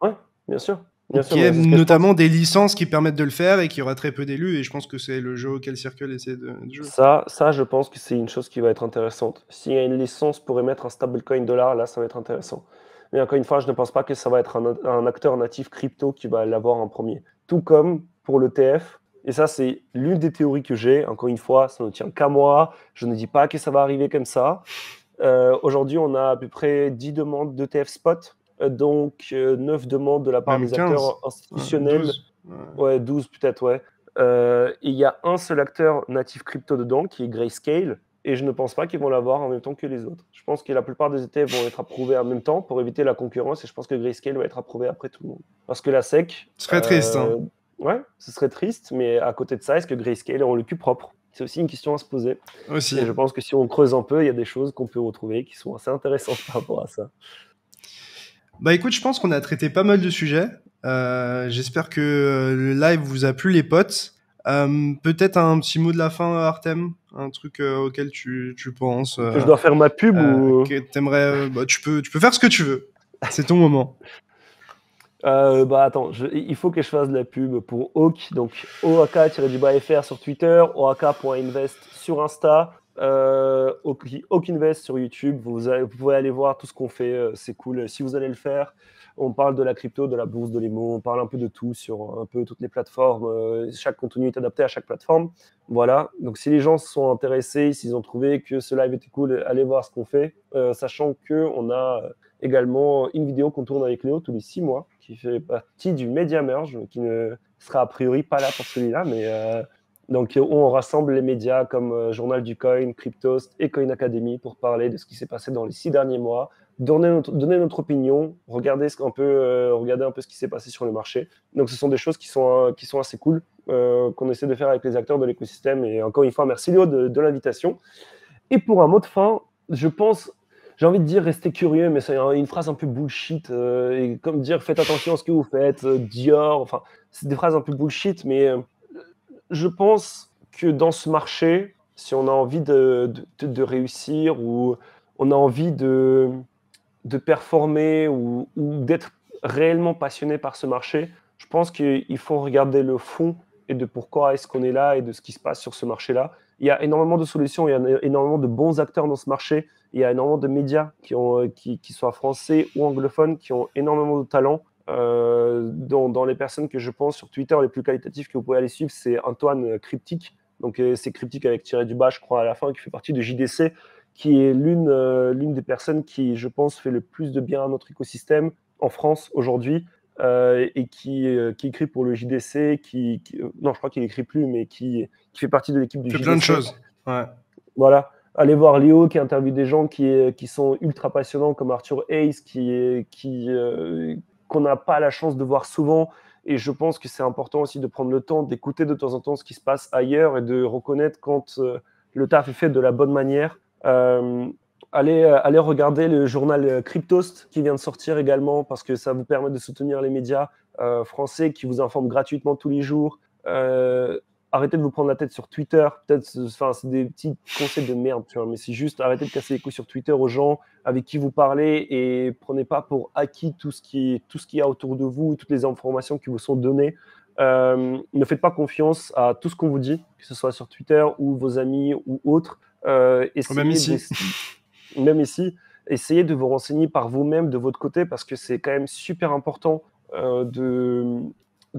Ouais, bien sûr. Bien sûr, Qui mais a c'est ce que je pense. notamment des licences qui permettent de le faire et qui aura très peu d'élus. Et je pense que c'est le jeu auquel Circle essaie de jouer. Ça, je pense que c'est une chose qui va être intéressante. S'il y a une licence pour émettre un stablecoin dollar, là, ça va être intéressant. Mais encore une fois, je ne pense pas que ça va être un acteur natif crypto qui va l'avoir en premier. Tout comme pour l'ETF. Et ça, c'est l'une des théories que j'ai. Encore une fois, ça ne tient qu'à moi. Je ne dis pas que ça va arriver comme ça. Aujourd'hui, on a à peu près 10 demandes d'ETF spot, donc 9 demandes de la part Même des 15, acteurs institutionnels. 12. Ouais, 12 peut-être, ouais. Il y a un seul acteur natif crypto dedans, qui est Grayscale, et je ne pense pas qu'ils vont l'avoir en même temps que les autres. Je pense que la plupart des ETF vont être approuvés en même temps pour éviter la concurrence, et je pense que Grayscale va être approuvé après tout le monde. Parce que la SEC, Ce serait triste. Hein. ouais, ce serait triste, mais à côté de ça, est-ce que Grayscale ont le cul propre? C'est aussi une question à se poser. Aussi. Et je pense que si on creuse un peu, il y a des choses qu'on peut retrouver qui sont assez intéressantes par rapport à ça. Bah écoute, je pense qu'on a traité pas mal de sujets. J'espère que le live vous a plu, les potes. Peut-être un petit mot de la fin, Artem, un truc auquel tu penses, Que je dois faire ma pub ou... que t'aimerais. Bah, tu peux faire ce que tu veux. C'est ton moment. Bah attends, il faut que je fasse de la pub pour Hawk, donc OAK-FR sur Twitter, oak.invest sur Insta, Hawk Invest sur YouTube. Vous pouvez aller voir tout ce qu'on fait, c'est cool. Si vous allez le faire, on parle de la crypto, de la bourse, de l'EMO, on parle un peu de tout sur un peu toutes les plateformes. Chaque contenu est adapté à chaque plateforme. Voilà, donc si les gens se sont intéressés, s'ils ont trouvé que ce live était cool, allez voir ce qu'on fait, sachant qu'on a également une vidéo qu'on tourne avec Léo tous les 6 mois, qui fait partie du Media Merge, qui ne sera a priori pas là pour celui-là, mais donc on rassemble les médias comme Journal du Coin, Cryptost et Coin Academy pour parler de ce qui s'est passé dans les 6 derniers mois, donner notre opinion, regarder un peu ce qui s'est passé sur le marché. Donc ce sont des choses qui sont assez cool, qu'on essaie de faire avec les acteurs de l'écosystème. Et encore une fois, merci Léo de l'invitation. Et pour un mot de fin, je pense, j'ai envie de dire restez curieux, mais c'est une phrase un peu bullshit. Et comme dire faites attention à ce que vous faites, Dior, enfin, c'est des phrases un peu bullshit, mais je pense que dans ce marché, si on a envie de réussir ou on a envie de performer ou d'être réellement passionné par ce marché, je pense qu'il faut regarder le fond et de pourquoi est-ce qu'on est là et de ce qui se passe sur ce marché-là. Il y a énormément de solutions, il y a énormément de bons acteurs dans ce marché, il y a énormément de médias qui soient français ou anglophones, qui ont énormément de talent. Dans les personnes que je pense sur Twitter, les plus qualitatifs que vous pouvez aller suivre, c'est Antoine Cryptic. Donc c'est Cryptic avec tiré du bas, je crois, à la fin, qui fait partie de JDC, qui est l'une des personnes qui, je pense, fait le plus de bien à notre écosystème en France aujourd'hui, et qui écrit pour le JDC, non, je crois qu'il n'écrit plus, mais qui fait partie de l'équipe du Fait JDC. plein de choses. Ouais. Voilà. Allez voir Léo qui interviewe des gens qui sont ultra passionnants comme Arthur Hayes, qu'on n'a pas la chance de voir souvent. Et je pense que c'est important aussi de prendre le temps d'écouter de temps en temps ce qui se passe ailleurs et de reconnaître quand le taf est fait de la bonne manière. Allez regarder le journal Cryptost qui vient de sortir également parce que ça vous permet de soutenir les médias français qui vous informent gratuitement tous les jours. Arrêtez de vous prendre la tête sur Twitter. Peut-être, enfin, c'est des petits conseils de merde, tu vois, mais c'est juste arrêtez de casser les couilles sur Twitter aux gens avec qui vous parlez et prenez pas pour acquis tout ce qu'il y a autour de vous, toutes les informations qui vous sont données. Ne faites pas confiance à tout ce qu'on vous dit, que ce soit sur Twitter ou vos amis ou autres. Même ici. Même ici, essayez de vous renseigner par vous-même de votre côté parce que c'est quand même super important de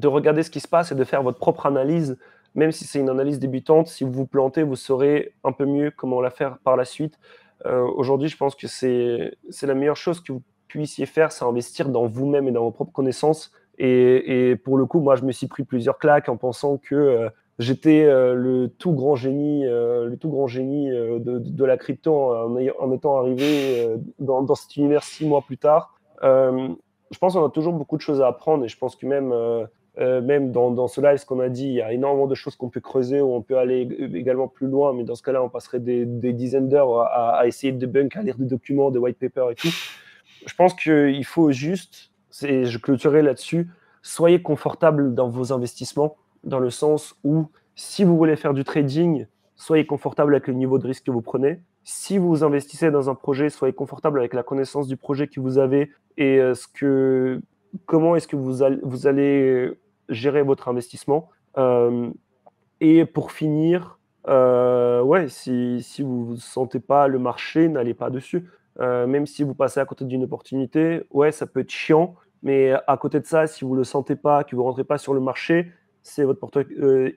regarder ce qui se passe et de faire votre propre analyse. Même si c'est une analyse débutante, si vous vous plantez, vous saurez un peu mieux comment la faire par la suite. Aujourd'hui, je pense que c'est la meilleure chose que vous puissiez faire, c'est investir dans vous-même et dans vos propres connaissances. Et pour le coup, moi, je me suis pris plusieurs claques en pensant que j'étais le tout grand génie de la crypto en étant arrivé dans cet univers 6 mois plus tard. Je pense qu'on a toujours beaucoup de choses à apprendre et je pense que même dans ce live, ce qu'on a dit, il y a énormément de choses qu'on peut creuser, où on peut aller également plus loin, mais dans ce cas-là, on passerait des dizaines d'heures à essayer de debunk, à lire des documents, des white papers et tout. Je pense qu'il faut juste, je clôturerai là-dessus, soyez confortable dans vos investissements, dans le sens où si vous voulez faire du trading, soyez confortable avec le niveau de risque que vous prenez. Si vous investissez dans un projet, soyez confortable avec la connaissance du projet que vous avez et comment est-ce que vous allez gérer votre investissement. Et pour finir, ouais, si vous ne sentez pas le marché, n'allez pas dessus. Même si vous passez à côté d'une opportunité, ouais, ça peut être chiant, mais à côté de ça, si vous ne le sentez pas, que vous ne rentrez pas sur le marché, c'est votre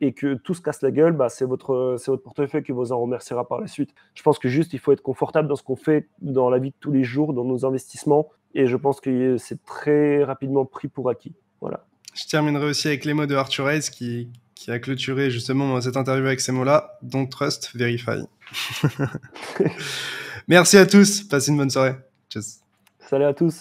et que tout se casse la gueule, bah, c'est votre portefeuille qui vous en remerciera par la suite. Je pense que juste, il faut être confortable dans ce qu'on fait dans la vie de tous les jours, dans nos investissements, et je pense que c'est très rapidement pris pour acquis. Voilà. Je terminerai aussi avec les mots de Arthur Hayes qui a clôturé justement cette interview avec ces mots-là. Don't trust, verify. Merci à tous. Passez une bonne soirée. Tchuss. Salut à tous.